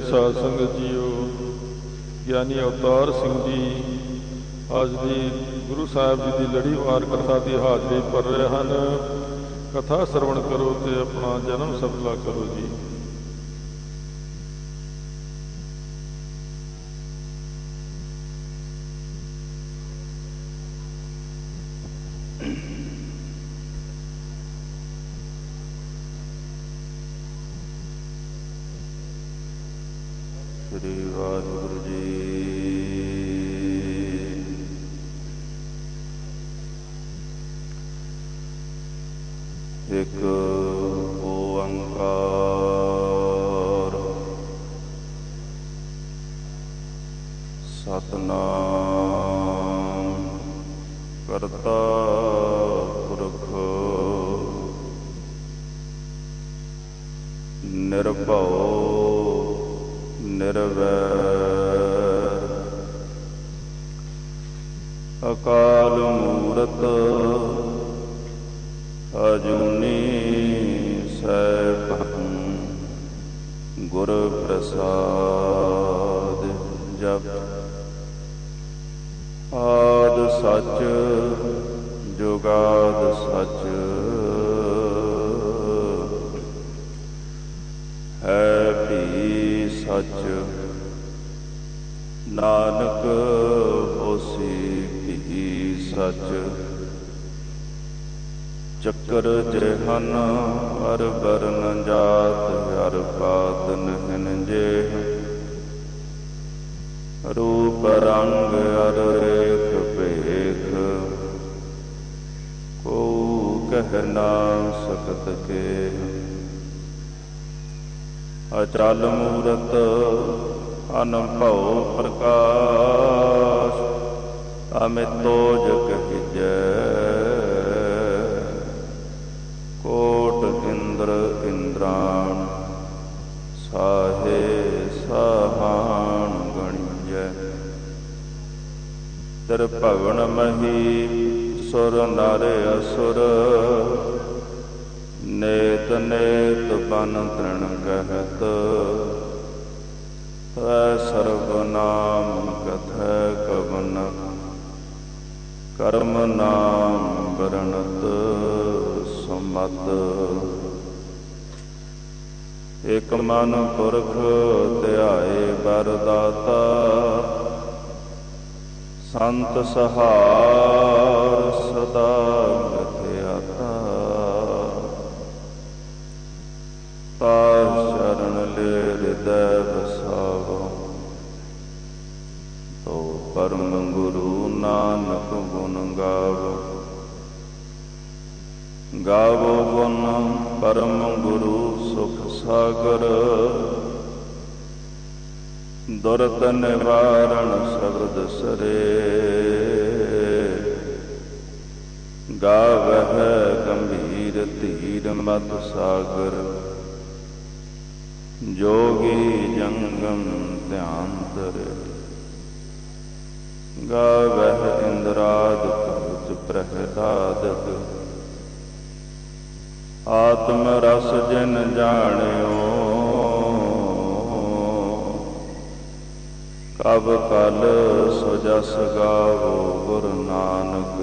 साध संगत जीओ, ਗਿਆਨੀ ਅਵਤਾਰ ਸਿੰਘ ਜੀ ਅੱਜ ਦੀ ਗੁਰੂ ਸਾਹਿਬ ਜੀ ਦੀ ਲੜੀਵਾਰ ਕਥਾ ਦੀ ਹਾਜ਼ਰੀ ਭਰ ਰਹੇ ਹਨ। ਕਥਾ ਸਰਵਣ ਕਰੋ ਤੇ ਆਪਣਾ ਜਨਮ ਸਫਲਾ ਕਰੋ ਜੀ। श्री वाहिगुरु जी। एक ओंकार सतनाम करता पुरख निर्भव निर्वैर अकाल मूरत अजूनी सैभं गुर प्रसाद जप। आद सच जुगाद सच है भी सच। नानक होसी भी सच। चक्कर जेहन हर बरन जात हर पात नहन जेह। रूप रंग हर रेख भेख को कह ना सकत के। अचल मूरत अनुभव प्रकाश अमितो जग विजय। कोट इंद्र इंद्राण साहे साहान गणिजय। त्रिभुवन मही सुर नर असुर। नेत नेत बन तृण कहत। सर्वनाम कथै कवन कर्म नाम बरनत सुमत। एक मन पुरख ध्याए बरदाता। संत सहार सदा मिथ्याता। तार चरण ले हृदय बसावो। तो परम गुरु नानक गुण गावो। गावो गुण परम गुरु सुख सागर। दुरत निवारण शब्द सरे। गावह गंभीर धीर मत सागर। जोगी जंगम ध्यान धरे। गावह इंद्राद कवच प्रहलादक। आत्म रस जिन जानियो। कब कल सुजस गावो गुरु नानक।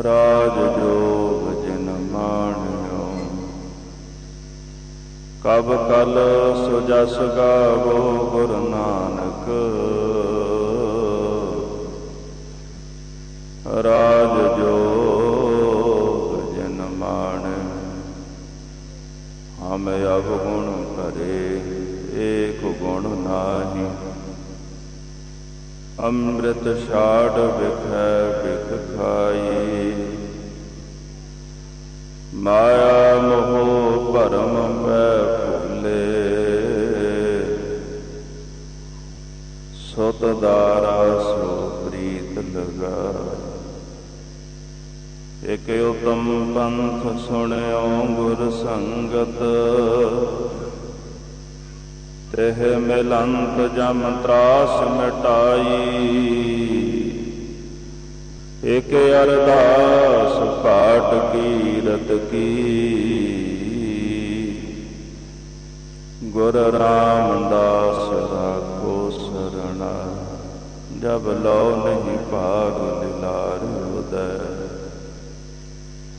राज जोग जिन मानियो। कब कल सुजस गावो गुरु नानक। राज जोग जिन माण। हम अवगुण करे एक गुण नाही। अमृत छाड़ बिखै बिख खाई। माया मोह भरम मैं भूले। सुत दारा सो प्रीत लगा। एक उत्तम पंथ सुनियो गुर संगत। तेह मिलंत जम त्रास मिटाई। एक अरदास पाठ कीरत की। गुर रामदास राखो सरना, जब लो नहीं भाग लिलार उदय।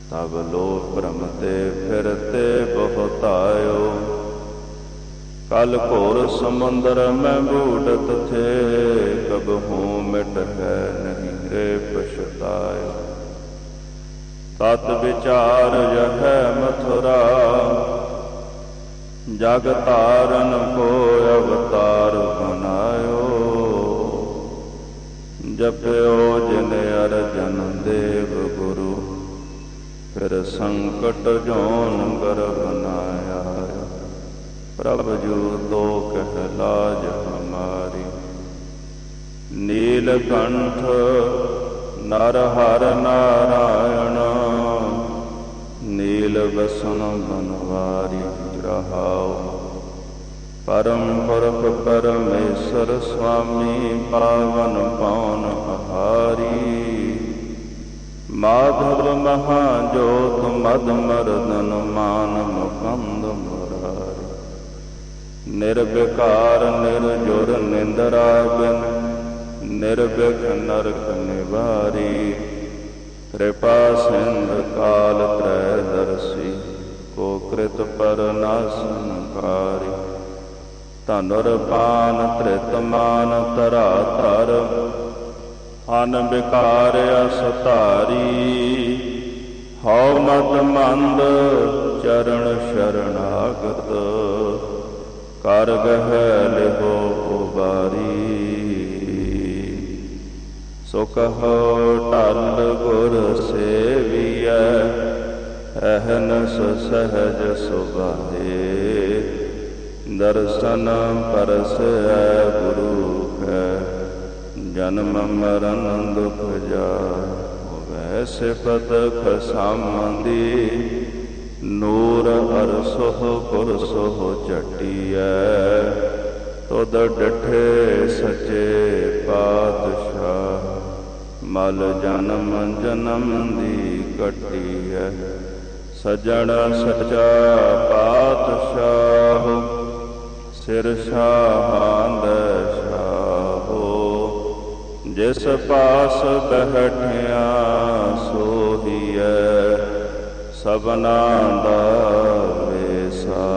तब लो भ्रमते फिरते बहुतायो, कल घोर समुंदर में बूढ़त थे। कबहू मिट है नहीं रे पछतायो, तत विचार यह मथुरा। जग तारन को अवतार बनायो, जप्यो जिन अर्जन देव गुरु। फिर संकट जोन कर बनाया, प्रभु जू तो कहलाज हमारी। नीलकंठ नरहर नारायण, नील बसन बनवारी रहाओ। परम पुरख परमेश्वर स्वामी, पावन पौन आहारी। माधव महाजोत मद मर्दन, मान मुकंद मुरारी। निर्विकार निर्जुर निंद्रा बिन, निर्विघ्न नरक निवारी। कृपा सिंधु काल त्रयदर्शी, को कृत पर नाशनकारी। धनुर्पान धृतमान धरा धर, अन विकार असतारी। हौ मत मंद चरण शरणागत, कर गह लिहो उबारी। सो कहो टल गुर सेवियै, अहनस सहज सुभाए। दर्शन परस है गुरु है, जन्म मरण दुख जाए। वैसे पद खसामदी, नूर अरसोह पुरसोह चटिया। तुद डिठे सचे पातशाह, मल जन्म जन्म दी कटी है। सजन सचा पातशाह, सिर शाहांद शाहो। जिस पास बैठिया सोहिए, सबना दा वेसा।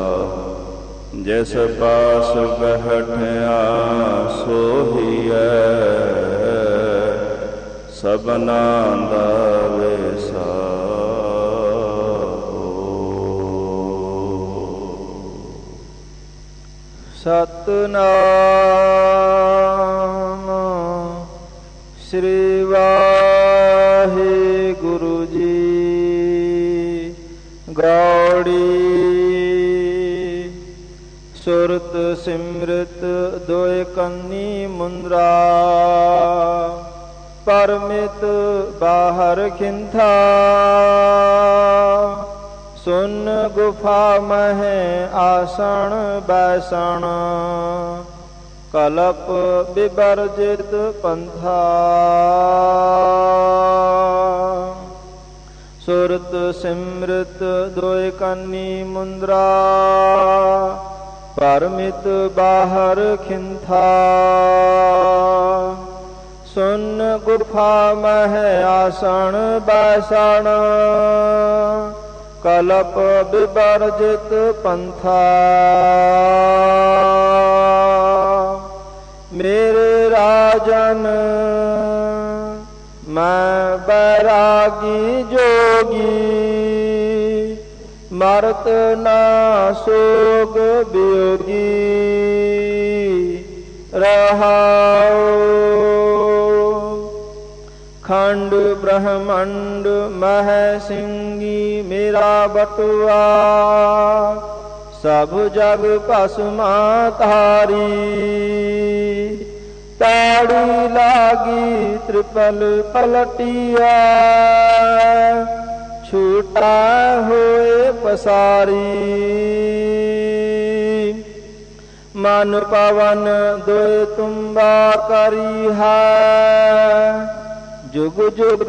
जिस पास बैठिया सोहिए, सबना दा वेसा। सतनाम श्री वाहिगुरु जी। गौड़ी सुरत सिमृत दोय कन्नी मुंद्रा। परमित बाहर खिंथा, सुन गुफा मह आसन बैसन। कलप विवर्जित पंथा, सुरत सिमृत दोय कन्नी मुंद्रा। परमित बाहर खिंथा, सुन गुफा मह आसन बैसन। कलप विवर्जित पंथा, मेरे राजन मैं बैरागी जोगी। मरत ना सोग वियोगी, रहाओ। खंड ब्रह्मंड मह सिंगी मेरा बटुआ। सब जग भस्मा धारी। ताड़ी लागी त्रिपल पलटिया। छूटा होए पसारी। मन पवन दोय तुम्बा करी है। जुग जुग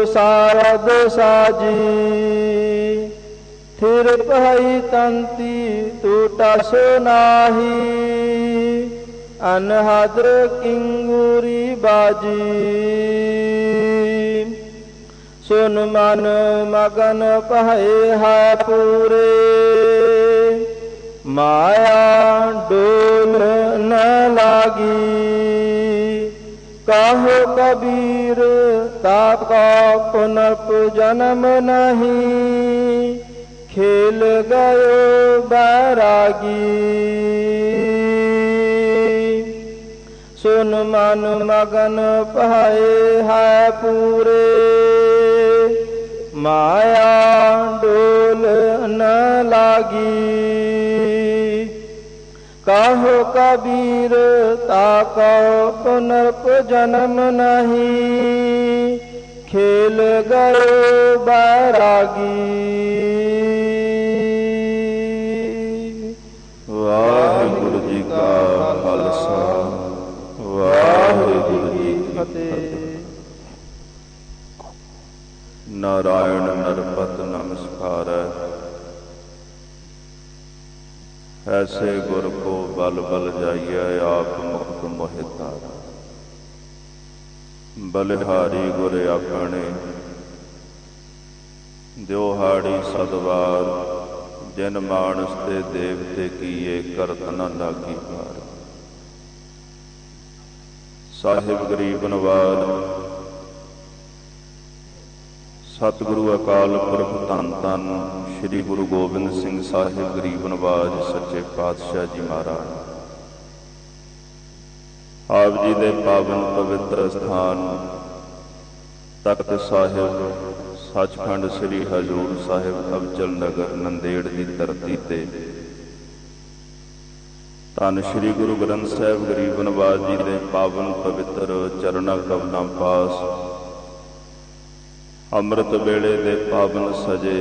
सारद साजी। थिर पहई तंती टूटा सो नाही, अनहद किंगूरी बाजी। सुन मन मगन पहे है पूरे, माया डोल न लागी। कहो कबीर ताका पुनप जन्म नहीं, खेल गयो बैरागी। सुन मन मगन पहे है पूरे, माया डोल न लागी। कहो कबीर ताको पुनर्प जन्म नहीं, खेल गयो बैरागी। वाहिगुरु जी का खालसा, वाहिगुरु जी की फतेह। नारायण नरपत नमस्कार। ऐसे गुर को बल बल जाइए, आप मुक्त मोहिता। बलिहारी गुर अपने द्योहाड़ी सदवार, जिन मानस ते देवते कीए करत न लागी पार। साहिब गरीब नवाज सतगुरु अकाल पुरख धन धन श्री गुरु गोबिंद सिंह साहिब गरीब नवाज सच्चे पातशाह जी महाराज आप जी दे पावन पवित्र स्थान तख्त साहिब सचखंड श्री हजूर साहिब अबचल नगर नंदेड़ की धरती ते धन श्री गुरु ग्रंथ साहिब गरीब नवाज जी दे पावन पवित्र चरणा कमलों पास अमृत वेले दे पावन सजे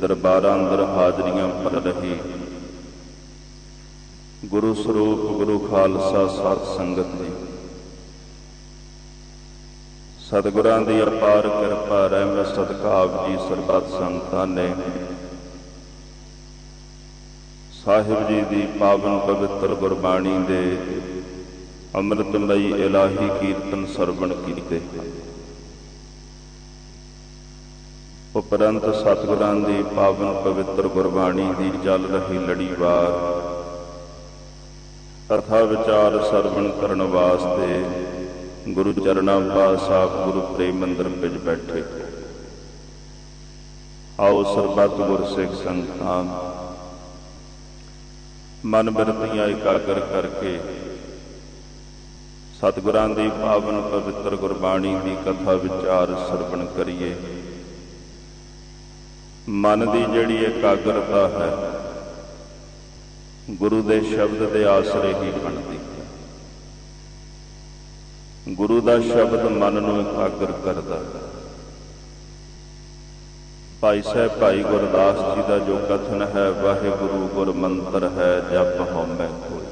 दरबारां अंदर हाजरियां भर रही गुरु स्वरूप गुरु खालसा सत संगत जी सतगुरां दी अपार कृपा रहमत सदका आप जी सरबत संगतां ने साहिब जी दी पावन पवित्र गुरबाणी दे अमृतमयी इलाही कीर्तन सरवण कीते। उपरंत सतगुरां दी पावन पवित्र गुरबाणी दी चल रही लड़ीवार कथा विचार सरवण करन वास्ते गुरु चरणा पास आप गुरु प्रेम मंदिर विच बैठे। आओ सरबत गुरसिख संगतां मन बिरतियां एकाग्र करके सतगुरां दी पावन पवित्र गुरबाणी दी कथा विचार सरवण करिए। मन की जिहड़ी एकाग्रता है गुरु के शब्द के आसरे ही बनती है। गुरु का शब्द मन को एकाग्र करता है। भाई साहब भाई गुरदास जी का जो कथन है वाहिगुरु गुर मंत्र है जप होमै कोई।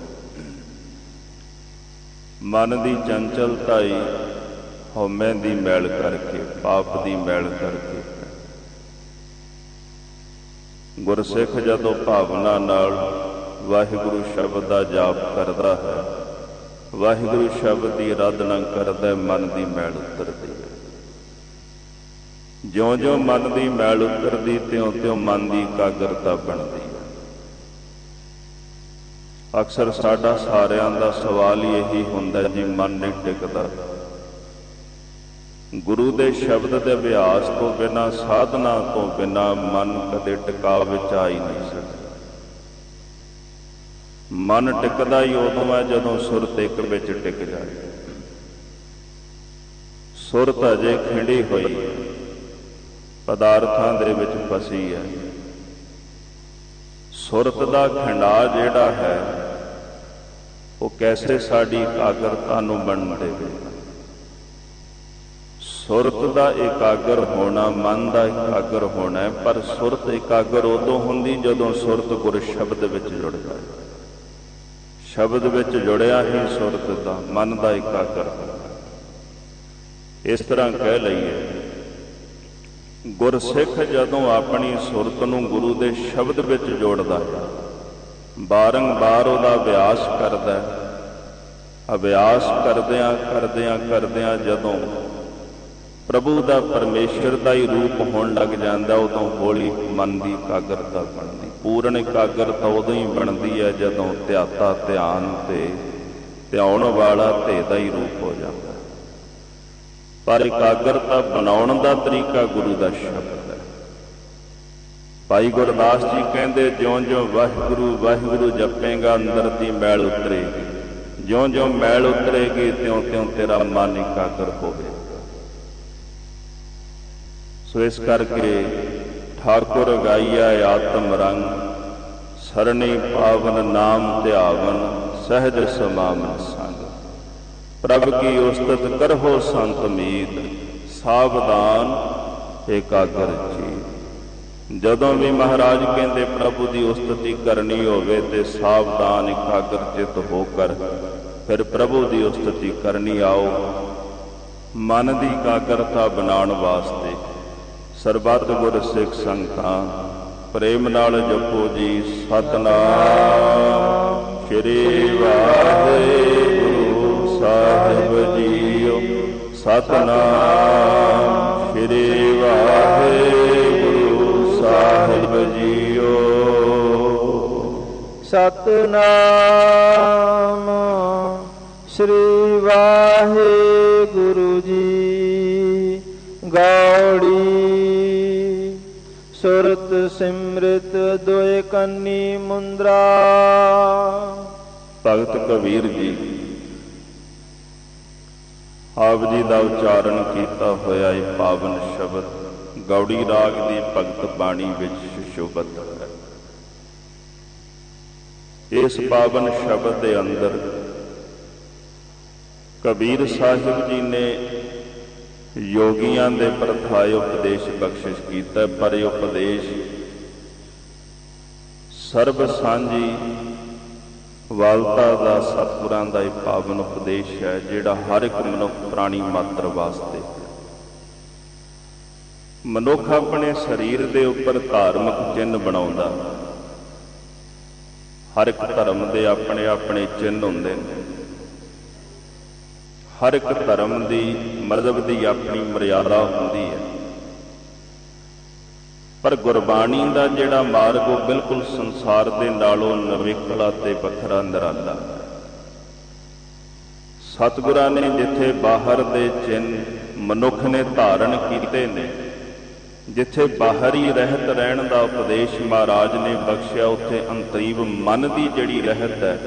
मन की चंचलता ही होमै की मैल करके पाप की मैल करके गुरसिख जदों भावना नाल वाहिगुरु शब्द का जाप करता है वाहिगुरु शब्द की आराधना करता है मन की मैल उतरती है। ज्यों ज्यों मन की मैल उतरती त्यों त्यों मन की एकाग्रता बनती है। अक्सर साडा सारियां दा सवाल यही हुंदा जी मन नहीं टिकता। गुरु के शब्द के अभ्यास तो बिना साधना तो बिना मन कदे टिका विच आ ही नहीं सकता। मन टिकदा ही उदों है जदों सुरत एक विच टिक जाए। सुरत अजे खिंडी हुई पदार्थां दे विच फसी है। सुरत का खिंडा जिहड़ा है वो कैसे साडी एकाग्रता नूं बन देवे। सुरत का एकाग्र होना मन का एकाग्र होना है पर सुरत एकाग्र उदों हुंदी जदों सुरत गुर शब्द विच जुड़दा है। शब्द विच जुड़िया ही सुरत का मन का एकाग्र होना। इस तरह कह लईए ਗੁਰਸਿੱਖ ਜਦੋਂ ਆਪਣੀ ਸੁਰਤ ਨੂੰ ਗੁਰੂ ਦੇ ਸ਼ਬਦ ਵਿੱਚ ਜੋੜਦਾ ਹੈ, ਬਾਰੰਬਾਰ ਉਹਦਾ ਅਭਿਆਸ ਕਰਦਾ ਹੈ, ਅਭਿਆਸ ਕਰਦਿਆਂ ਜਦੋਂ ਪ੍ਰਭੂ ਦਾ ਪਰਮੇਸ਼ਰ ਦਾ ਹੀ ਰੂਪ ਹੋਣ ਲੱਗ ਜਾਂਦਾ, ਉਦੋਂ ਹੌਲੀ ਮਨ ਦੀ ਇਕਾਗਰਤਾ ਬਣਦੀ। ਪੂਰਨ ਇਕਾਗਰਤਾ ਉਦੋਂ ਹੀ ਬਣਦੀ ਹੈ ਜਦੋਂ ਧਿਆਤਾ ਧਿਆਨ ਤੇ ਧਿਆਉਣ ਵਾਲਾ ਧੇ ਦਾ ਹੀ ਰੂਪ ਹੋ ਜਾਂਦਾ। ਪਰ ਇਕਾਗਰਤਾ ਬਣਾਉਣ ਦਾ ਤਰੀਕਾ ਗੁਰੂ ਦਾ ਸ਼ਬਦ ਹੈ। ਭਾਈ ਗੁਰਦਾਸ ਜੀ ਕਹਿੰਦੇ, ਜਿਉਂ-ਜਿਉਂ ਵਾਹਿਗੁਰੂ ਵਾਹਿਗੁਰੂ ਜਪੇਂਗਾ ਅੰਦਰ ਦੀ ਮੈਲ ਉਤਰੇਗੀ, ਜਿਉਂ-ਜਿਉਂ ਮੈਲ ਉਤਰੇਗੀ ਤਿਉਂ-ਤਿਉਂ ਤੇਰਾ ਮਨ ਇਕਾਗਰ ਹੋਵੇਗਾ। ਸੋ ਇਸ ਕਰਕੇ ਠਾਕੁਰ ਗਾਈਆ ਆਤਮ ਰੰਗ, ਸਰਣੀ ਪਾਵਨ ਨਾਮ ਧਿਆਵਨ, ਸਹਿਜ ਸਮਾਵਨ ਸੰਗ। ਪ੍ਰਭ ਕੀ ਉਸਤਤ ਕਰਹੁ ਸੰਤ ਮੀਤ, ਸਾਵਧਾਨ ਏਕਾਗਰ ਚੀਤ। ਜਦੋਂ ਵੀ ਮਹਾਰਾਜ ਕਹਿੰਦੇ ਪ੍ਰਭੂ ਦੀ ਉਸਤਤੀ ਕਰਨੀ ਹੋਵੇ ਤੇ ਸਾਵਧਾਨ ਇਕਾਗਰ ਚਿਤ ਹੋ ਕਰ ਫਿਰ ਪ੍ਰਭੂ ਦੀ ਉਸਤਤੀ ਕਰਨੀ। ਆਓ ਮਨ ਦੀ ਇਕਾਗਰਤਾ ਬਣਾਉਣ ਵਾਸਤੇ ਸਰਬੱਤ ਗੁਰ ਸਿੱਖ ਸੰਗਤਾਂ ਪ੍ਰੇਮ ਨਾਲ ਜਪੋ ਜੀ ਸਤਿਨਾਮ ਸ੍ਰੀ ਵਾਹਿਗੁਰੂ ਸਾਹਿਬ ਜੀਓ, ਸਤਿਨਾਮ ਸ੍ਰੀ ਵਾਹਿਗੁਰੂ ਸਾਹਿਬ ਜੀਓ। ਸਤਿਨਾਮ ਸ੍ਰੀ ਵਾਹਿਗੁਰੂ ਜੀ। ਗੌੜੀ ਸੁਰਤ ਸਿਮਰਤ ਦੋਇ ਕੰਨੀ ਮੁੰਦਰਾ। ਭਗਤ ਕਬੀਰ ਜੀ ਆਪ ਜੀ ਦਾ ਉਚਾਰਨ ਕੀਤਾ ਹੋਇਆ ਇਹ ਪਾਵਨ ਸ਼ਬਦ ਗੌੜੀ ਰਾਗ ਦੀ ਭਗਤ ਬਾਣੀ ਵਿੱਚ ਸੁਸ਼ੋਭਿਤ ਹੈ। ਇਸ ਪਾਵਨ ਸ਼ਬਦ ਦੇ ਅੰਦਰ ਕਬੀਰ ਸਾਹਿਬ ਜੀ ਨੇ ਯੋਗੀਆਂ ਦੇ ਪ੍ਰਥਾਏ ਉਪਦੇਸ਼ ਬਖਸ਼ਿਸ਼ ਕੀਤਾ, ਪਰ ਇਹ ਉਪਦੇਸ਼ ਸਰਬ ਸਾਂਝੀ ਵਾਲਤਾ ਦਾ ਸਤਿਗੁਰਾਂ ਦਾ ਇਹ ਪਾਵਨ ਉਪਦੇਸ਼ ਹੈ, ਜਿਹੜਾ ਹਰ ਇੱਕ ਮਨੁੱਖ ਪ੍ਰਾਣੀ ਮਾਤਰ ਵਾਸਤੇ। ਮਨੁੱਖ ਆਪਣੇ ਸਰੀਰ ਦੇ ਉੱਪਰ ਧਾਰਮਿਕ ਚਿੰਨ੍ਹ ਬਣਾਉਂਦਾ। ਹਰ ਇੱਕ ਧਰਮ ਦੇ ਆਪਣੇ ਆਪਣੇ ਚਿੰਨ੍ਹ ਹੁੰਦੇ ਨੇ, ਹਰ ਇੱਕ ਧਰਮ ਦੀ ਮਜ਼ਹਬ ਦੀ ਆਪਣੀ ਮਰਿਆਦਾ ਹੁੰਦੀ ਹੈ। ਪਰ ਗੁਰਬਾਣੀ ਦਾ ਜਿਹੜਾ ਮਾਰਗ ਉਹ ਬਿਲਕੁਲ ਸੰਸਾਰ ਦੇ ਨਾਲੋਂ ਨਿਵੇਕਲਾ ਤੇ ਵੱਖਰਾ ਨਿਰਾਲਾ। ਸਤਿਗੁਰਾਂ ਨੇ ਜਿੱਥੇ ਬਾਹਰ ਦੇ ਚਿੰਨ੍ਹ ਮਨੁੱਖ ਨੇ ਧਾਰਨ ਕੀਤੇ ਨੇ, ਜਿੱਥੇ ਬਾਹਰੀ ਰਹਿਤ ਰਹਿਣ ਦਾ ਉਪਦੇਸ਼ ਮਹਾਰਾਜ ਨੇ ਬਖਸ਼ਿਆ, ਉੱਥੇ ਅੰਤਰੀਵ ਮਨ ਦੀ ਜਿਹੜੀ ਰਹਿਤ ਹੈ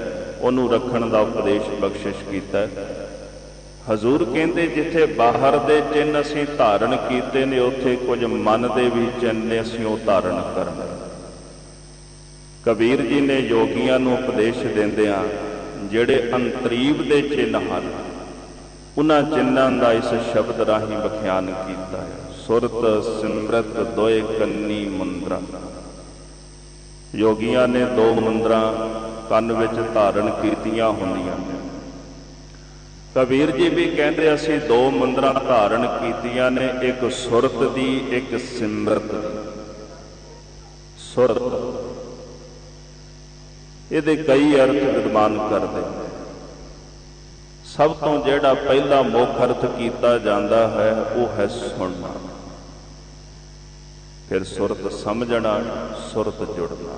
ਉਹਨੂੰ ਰੱਖਣ ਦਾ ਉਪਦੇਸ਼ ਬਖਸ਼ਿਸ਼ ਕੀਤਾ। ਹਜ਼ੂਰ ਕਹਿੰਦੇ ਜਿੱਥੇ ਬਾਹਰ ਦੇ ਚਿੰਨ੍ਹ ਅਸੀਂ ਧਾਰਨ ਕੀਤੇ ਨੇ, ਉੱਥੇ ਕੁਝ ਮਨ ਦੇ ਵੀ ਚਿੰਨ੍ਹ ਨੇ, ਅਸੀਂ ਉਹ ਧਾਰਨ ਕਰਨਾ। ਕਬੀਰ ਜੀ ਨੇ ਯੋਗੀਆਂ ਨੂੰ ਉਪਦੇਸ਼ ਦਿੰਦਿਆਂ ਜਿਹੜੇ ਅੰਤਰੀਵ ਦੇ ਚਿੰਨ੍ਹ ਹਨ, ਉਹਨਾਂ ਚਿੰਨ੍ਹਾਂ ਦਾ ਇਸ ਸ਼ਬਦ ਰਾਹੀਂ ਵਿਖਿਆਨ ਕੀਤਾ ਹੈ। ਸੁਰਤ ਸਿਮਰਤ ਦੋਇ ਕੰਨੀ ਮੁੰਦਰਾ। ਯੋਗੀਆਂ ਨੇ ਦੋ ਮੁੰਦਰਾਂ ਕੰਨ ਵਿੱਚ ਧਾਰਨ ਕੀਤੀਆਂ ਹੁੰਦੀਆਂ ਨੇ। ਕਬੀਰ ਜੀ ਵੀ ਕਹਿੰਦੇ ਅਸੀਂ ਦੋ ਮੁੰਦਰਾਂ ਧਾਰਨ ਕੀਤੀਆਂ ਨੇ, ਇੱਕ ਸੁਰਤ ਦੀ, ਇੱਕ ਸਿਮਰਤ ਦੀ। ਸੁਰਤ ਇਹਦੇ ਕਈ ਅਰਥ ਵਿਦਮਾਨ ਕਰਦੇ। ਸਭ ਤੋਂ ਜਿਹੜਾ ਪਹਿਲਾ ਮੁੱਖ ਅਰਥ ਕੀਤਾ ਜਾਂਦਾ ਹੈ ਉਹ ਹੈ ਸੁਣਨਾ। ਫਿਰ ਸੁਰਤ ਸਮਝਣਾ, ਸੁਰਤ ਜੁੜਨਾ।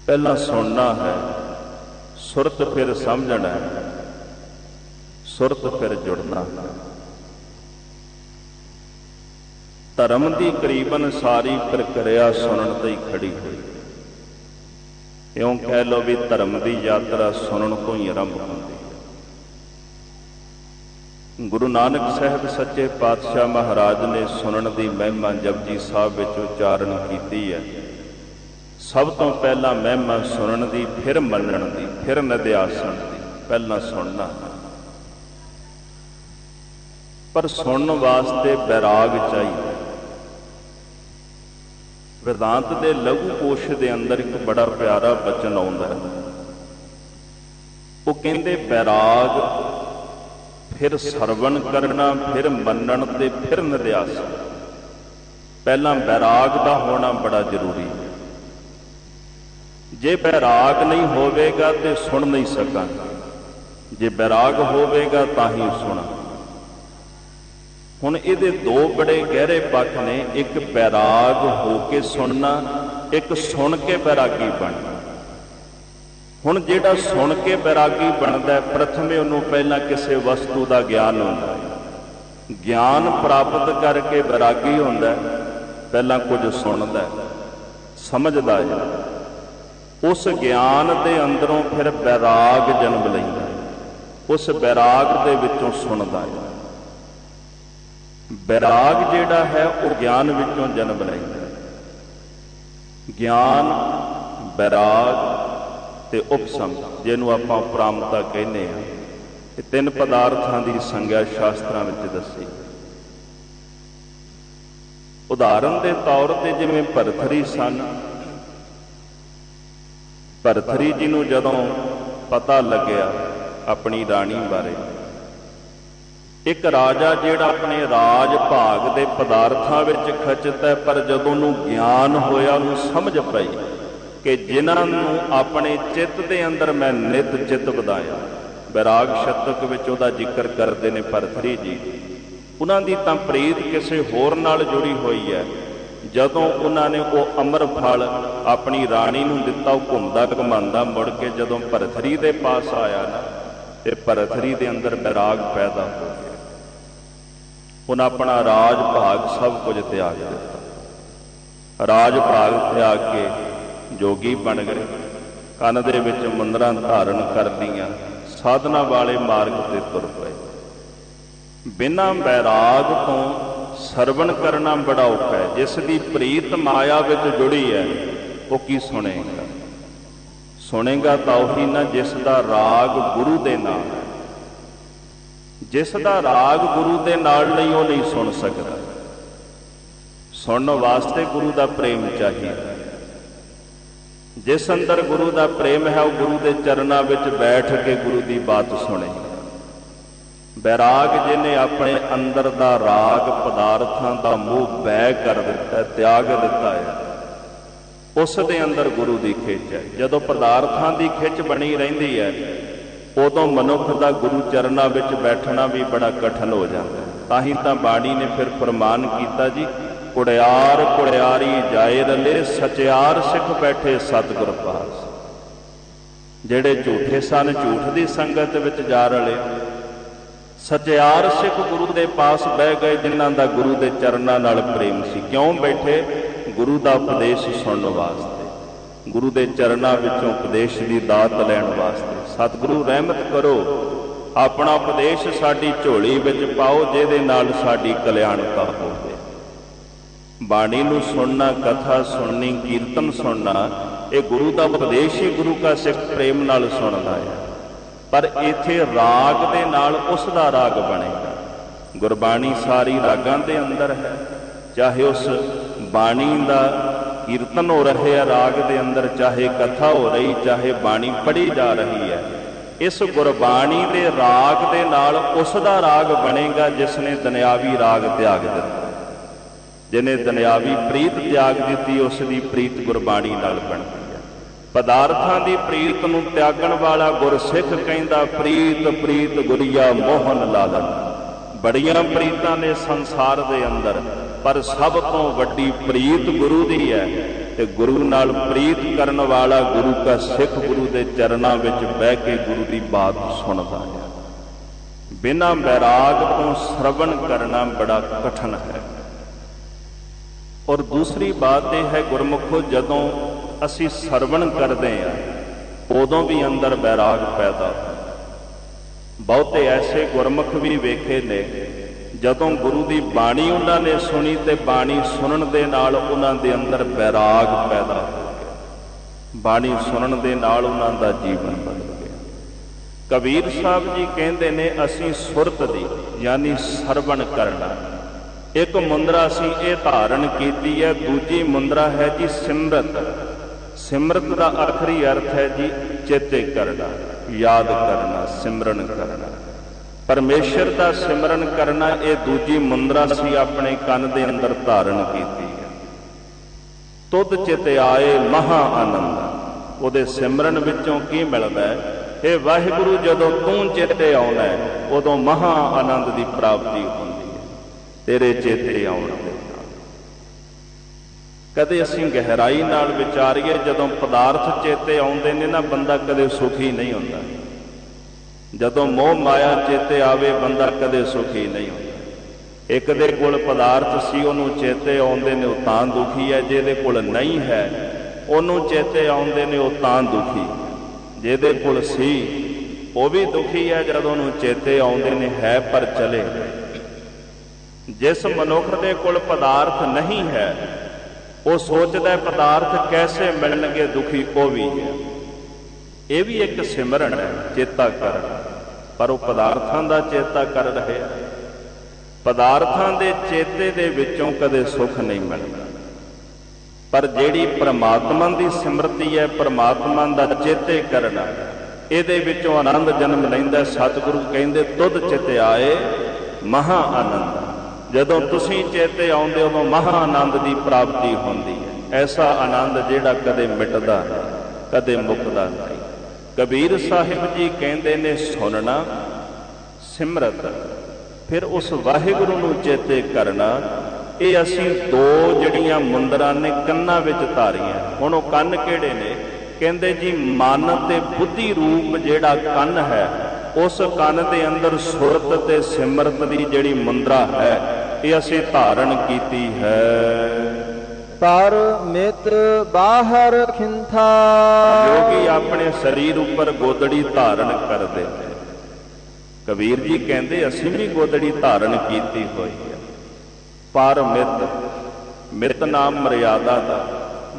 ਪਹਿਲਾਂ ਸੁਣਨਾ ਹੈ, ਸੁਰਤ ਫਿਰ ਸਮਝਣਾ ਹੈ, ਸੁਰਤ ਫਿਰ ਜੁੜਨਾ ਹੈ। ਧਰਮ ਦੀ ਕਰੀਬਨ ਸਾਰੀ ਪ੍ਰਕਿਰਿਆ ਸੁਣਨ ਤੇ ਹੀ ਖੜੀ ਹੋਈ। ਇਉਂ ਕਹਿ ਲਓ ਵੀ ਧਰਮ ਦੀ ਯਾਤਰਾ ਸੁਣਨ ਤੋਂ ਹੀ ਆਰੰਭ ਹੁੰਦੀ ਹੈ। ਗੁਰੂ ਨਾਨਕ ਸਾਹਿਬ ਸੱਚੇ ਪਾਤਸ਼ਾਹ ਮਹਾਰਾਜ ਨੇ ਸੁਣਨ ਦੀ ਮਹਿਮਾ ਜਪਜੀ ਸਾਹਿਬ ਵਿੱਚ ਉਚਾਰਨ ਕੀਤੀ ਹੈ। ਸਭ ਤੋਂ ਪਹਿਲਾਂ ਮਹਿਮਾ ਸੁਣਨ ਦੀ, ਫਿਰ ਮੰਨਣ ਦੀ, ਫਿਰ ਨਿਧਿਆਸਣ ਦੀ। ਪਹਿਲਾਂ ਸੁਣਨਾ, ਪਰ ਸੁਣਨ ਵਾਸਤੇ ਬੈਰਾਗ ਚਾਹੀਦਾ। ਵੇਦਾਂਤ ਦੇ ਲਘੂ ਕੋਸ਼ ਦੇ ਅੰਦਰ ਇੱਕ ਬੜਾ ਪਿਆਰਾ ਬਚਨ ਆਉਂਦਾ ਹੈ। ਉਹ ਕਹਿੰਦੇ ਬੈਰਾਗ फिर सरवण करना, फिर मनन ते फिर निध्यास। पहला बैराग का होना बड़ा जरूरी है। जे बैराग नहीं होवेगा तो सुन नहीं सकांगे, जे बैराग होवेगा तां ही सुना। हुण इहदे दो बड़े गहरे पक्ष ने, एक बैराग हो के सुनना, एक सुन के बैरागी बनना। हुण जिहड़ा सुन के बैरागी बनदा, प्रथमे उहनूं पहला किसी वस्तु का ज्ञान हुंदा है। ज्ञान प्राप्त करके बैरागी हुंदा है, पहला कुछ सुनदा समझदा है, उस ज्ञान के अंदरों फिर बैराग जन्म लैंदा, उस बैराग दे विचों सुनदा है। बैराग जिहड़ा है वह ज्ञान विचों जन्म लैंदा। ज्ञान, बैराग ते उपसम, जिन्हों आपां उपरामता कहने हैं, ये तीन पदार्थां की संज्ञा शास्त्रां विच दसी। उदाहरण के तौर पर जिवें भरथरी सन, भरथरी जी नूं जदों पता लग्या अपनी राणी बारे, एक राजा जिहड़ा अपने राज भाग के पदार्थां विच खचित है, पर जदों नूं ज्ञान होया, उहनूं समझ पई कि जिन्हां नूं अपने चित्त दे अंदर मैं नित चित वधाया। बैराग शतक विच उहदा जिक्र करते हैं भरथरी जी। उन्हां दी तां प्रीत किसी होर नाल जुड़ी हुई है। जदों उन्होंने वो अमर फल अपनी राणी नूं दिता, वो घुमदा घुमांदा मुड़ के जदों भरथरी दे पास आया ना, ते भरथरी दे अंदर बैराग पैदा हो गया। उन्हें अपना राज भाग सब कुछ त्याग दिता। राज भाग त्याग के जोगी बन गए, कन दे विच मुंदरां धारण कर लियां, साधना वाले मार्ग ते तुर पए। बिना बैराग तो सरवण करना बड़ा औखा है। जिस दी प्रीत माया विच जुड़ी है, वो की सुनेगा? सुनेगा तो ही ना जिस दा राग गुरु दे नाल है। जिस दा राग गुरु दे नाल नहीं, वो नहीं सुन सकता। सुनने वास्ते गुरु दा प्रेम चाहिए। जिस अंदर गुरु दा प्रेम है, वो गुरु दे चरना विच बैठ के गुरु दी बात सुने। बैराग जिन्हें अपने अंदर दा राग पदार्थां दा मोह बैह कर दिता है, त्याग दिता है, उस दे अंदर गुरु की खिच है। जदों पदार्थां की खिच बनी रहिंदी है, उदों मनुख का गुरु चरना विच बैठना भी बड़ा कठिन हो जाता है। ताही तां बाणी ने फिर फरमान किया जी, कुड़ियार कुड़ियारी जाए रले, सचियार सिख बैठे सतगुर पास। जेड़े झूठे सन, झूठ की संगत विच जा रले, सचियार सिख गुरु के पास बह गए, जिन्हां दा गुरु के चरनां नाल प्रेम सी। क्यों बैठे? गुरु का उपदेश सुनने वास्ते, गुरु के चरनां विचों उपदेश की दात लैण वास्ते। सतगुरु रहमत करो, अपना उपदेश साडी झोली विच पाओ, जिहदे नाल साडी कल्याणता होवे। बाणी नूं सुनना, कथा सुननी, कीर्तन सुनना, ये गुरु का उपदेश ही गुरु का सिख प्रेम नाल सुनदा है। पर इत्थे राग दे नाल उसदा राग बनेगा। गुरबाणी सारी रागां दे अंदर है, चाहे उस बाणी दा कीर्तन हो रहे है राग दे अंदर, चाहे कथा हो रही, चाहे बाणी पढ़ी जा रही है, इस गुरबाणी दे राग दे नाल उसदा राग बनेगा जिसने दुनियावी राग त्याग दिता। जिन्हें दुनियावी प्रीत त्याग दी, उसकी प्रीत गुरबाणी नाल बनती है। पदार्थां दी प्रीत नूं त्यागण वाला गुरसिख कहंदा, प्रीत प्रीत गुरिया मोहन लालन। बड़ियां प्रीतां ने संसार दे अंदर, पर सब तो वड्डी प्रीत गुरु दी है। ते गुरु नाल प्रीत करन वाला गुरु का सिख गुरु दे चरनां विच बह के गुरु की बात सुनदा है। बिना बैराग तो श्रवण करना बड़ा कठिन है। और दूसरी बात यह है, गुरमुखो जदों असी सरवण करते हैं उदों भी अंदर बैराग पैदा हो। बहुते ऐसे गुरमुख भी वेखे ने, जदों गुरु की बाणी उन्होंने सुनी तो बाणी सुनन दे नाल उन्हां दे अंदर बैराग पैदा हो गया। बाणी सुनन दे नाल उन्हां दा जीवन बदल गया। कबीर साहब जी कहते ने, असी सुरत दी यानी सरवण करना। एक मुंदरा असी ये धारण की है, दूजी मुंदरा है जी सिमरत। सिमरत का आखिरी अर्थ है जी चेते करना, याद करना, सिमरन करना। ਪਰਮੇਸ਼ਰ ਦਾ ਸਿਮਰਨ ਕਰਨਾ ਇਹ ਦੂਜੀ ਮੁੰਦਰਾ ਸੀ ਆਪਣੇ ਕੰਨ ਦੇ ਅੰਦਰ ਧਾਰਨ ਕੀਤੀ ਹੈ। ਤੁਧ ਚਿਤ ਆਏ ਮਹਾ ਆਨੰਦ। ਉਹਦੇ ਸਿਮਰਨ ਵਿੱਚੋਂ ਕੀ ਮਿਲਦਾ ਹੈ? ਇਹ ਵਾਹਿਗੁਰੂ ਜਦੋਂ ਤੂੰ ਚੇਤੇ ਆਉਣਾ ਹੈ ਉਦੋਂ ਮਹਾ ਆਨੰਦ ਦੀ ਪ੍ਰਾਪਤੀ ਹੁੰਦੀ ਹੈ ਤੇਰੇ ਚੇਤੇ ਆਉਣ ਦੇ ਨਾਲ। ਕਦੇ ਅਸੀਂ ਗਹਿਰਾਈ ਨਾਲ ਵਿਚਾਰੀਏ, ਜਦੋਂ ਪਦਾਰਥ ਚੇਤੇ ਆਉਂਦੇ ਨੇ ਨਾ ਬੰਦਾ ਕਦੇ ਸੁਖੀ ਨਹੀਂ ਹੁੰਦਾ। ਜਦੋਂ ਮੋਹ ਮਾਇਆ ਚੇਤੇ ਆਵੇ ਬੰਦਾ ਕਦੇ ਸੁਖੀ ਨਹੀਂ ਹੁੰਦਾ। ਇੱਕ ਦੇ ਕੋਲ ਪਦਾਰਥ ਸੀ ਉਹਨੂੰ ਚੇਤੇ ਆਉਂਦੇ ਨੇ ਉਹ ਤਾਂ ਦੁਖੀ ਹੈ, ਜਿਹਦੇ ਕੋਲ ਨਹੀਂ ਹੈ ਉਹਨੂੰ ਚੇਤੇ ਆਉਂਦੇ ਨੇ ਉਹ ਤਾਂ ਦੁਖੀ। ਜਿਹਦੇ ਕੋਲ ਸੀ ਉਹ ਵੀ ਦੁਖੀ ਹੈ ਜਦੋਂ ਉਹਨੂੰ ਚੇਤੇ ਆਉਂਦੇ ਨੇ ਹੈ ਪਰ ਚਲੇ। ਜਿਸ ਮਨੁੱਖ ਦੇ ਕੋਲ ਪਦਾਰਥ ਨਹੀਂ ਹੈ ਉਹ ਸੋਚਦਾ ਪਦਾਰਥ ਕੈਸੇ ਮਿਲਣਗੇ, ਦੁਖੀ ਉਹ ਵੀ ਹੈ। ਇਹ ਵੀ ਇੱਕ ਸਿਮਰਨ ਹੈ, ਚੇਤਾ ਕਰਨਾ, ਪਰ ਉਹ ਪਦਾਰਥਾਂ ਦਾ ਚੇਤਾ ਕਰ ਰਹੇ। ਪਦਾਰਥਾਂ ਦੇ ਚੇਤੇ ਦੇ ਵਿੱਚੋਂ ਕਦੇ ਸੁੱਖ ਨਹੀਂ ਮਿਲਦਾ, ਪਰ ਜਿਹੜੀ ਪ੍ਰਮਾਤਮਾ ਦੀ ਸਿਮਰਤੀ ਹੈ, ਪ੍ਰਮਾਤਮਾ ਦਾ ਚੇਤੇ ਕਰਨਾ, ਇਹਦੇ ਵਿੱਚੋਂ ਆਨੰਦ ਜਨਮ ਲੈਂਦਾ। ਸਤਿਗੁਰੂ ਕਹਿੰਦੇ ਤੁਧ ਚਿਤ ਆਏ ਮਹਾ ਆਨੰਦ। ਜਦੋਂ ਤੁਸੀਂ ਚੇਤੇ ਆਉਂਦੇ ਉਦੋਂ ਮਹਾ ਆਨੰਦ ਦੀ ਪ੍ਰਾਪਤੀ ਹੁੰਦੀ ਹੈ। ਐਸਾ ਆਨੰਦ ਜਿਹੜਾ ਕਦੇ ਮਿਟਦਾ ਕਦੇ ਮੁੱਕਦਾ ਨਹੀਂ। ਕਬੀਰ ਸਾਹਿਬ ਜੀ ਕਹਿੰਦੇ ਨੇ ਸੁਣਨਾ, ਸਿਮਰਤ, ਫਿਰ ਉਸ ਵਾਹਿਗੁਰੂ ਨੂੰ ਚੇਤੇ ਕਰਨਾ। ਇਹ ਅਸੀਂ ਦੋ ਜਿਹੜੀਆਂ ਮੁੰਦਰਾਂ ਨੇ ਕੰਨਾਂ ਵਿੱਚ ਧਾਰੀਆਂ। ਹੁਣ ਉਹ ਕੰਨ ਕਿਹੜੇ ਨੇ? ਕਹਿੰਦੇ ਜੀ ਮਨ ਤੇ ਬੁੱਧੀ ਰੂਪ ਜਿਹੜਾ ਕੰਨ ਹੈ, ਉਸ ਕੰਨ ਦੇ ਅੰਦਰ ਸੁਰਤ ਤੇ ਸਿਮਰਤ ਦੀ ਜਿਹੜੀ ਮੁੰਦਰਾ ਹੈ ਇਹ ਅਸੀਂ ਧਾਰਨ ਕੀਤੀ ਹੈ। ਪਰ ਮਿਤ ਬਾਹਰ ਖਿੰਥਾ। ਜੋ ਕਿ ਆਪਣੇ ਸਰੀਰ ਉੱਪਰ ਗੋਦੜੀ ਧਾਰਨ ਕਰਦੇ ਨੇ। ਕਬੀਰ ਜੀ ਕਹਿੰਦੇ ਅਸੀਂ ਵੀ ਗੋਦੜੀ ਧਾਰਨ ਕੀਤੀ ਹੋਈ ਹੈ। ਪਰ ਮਿਤ, ਮਿਤ ਨਾਮ ਮਰਿਆਦਾ ਦਾ,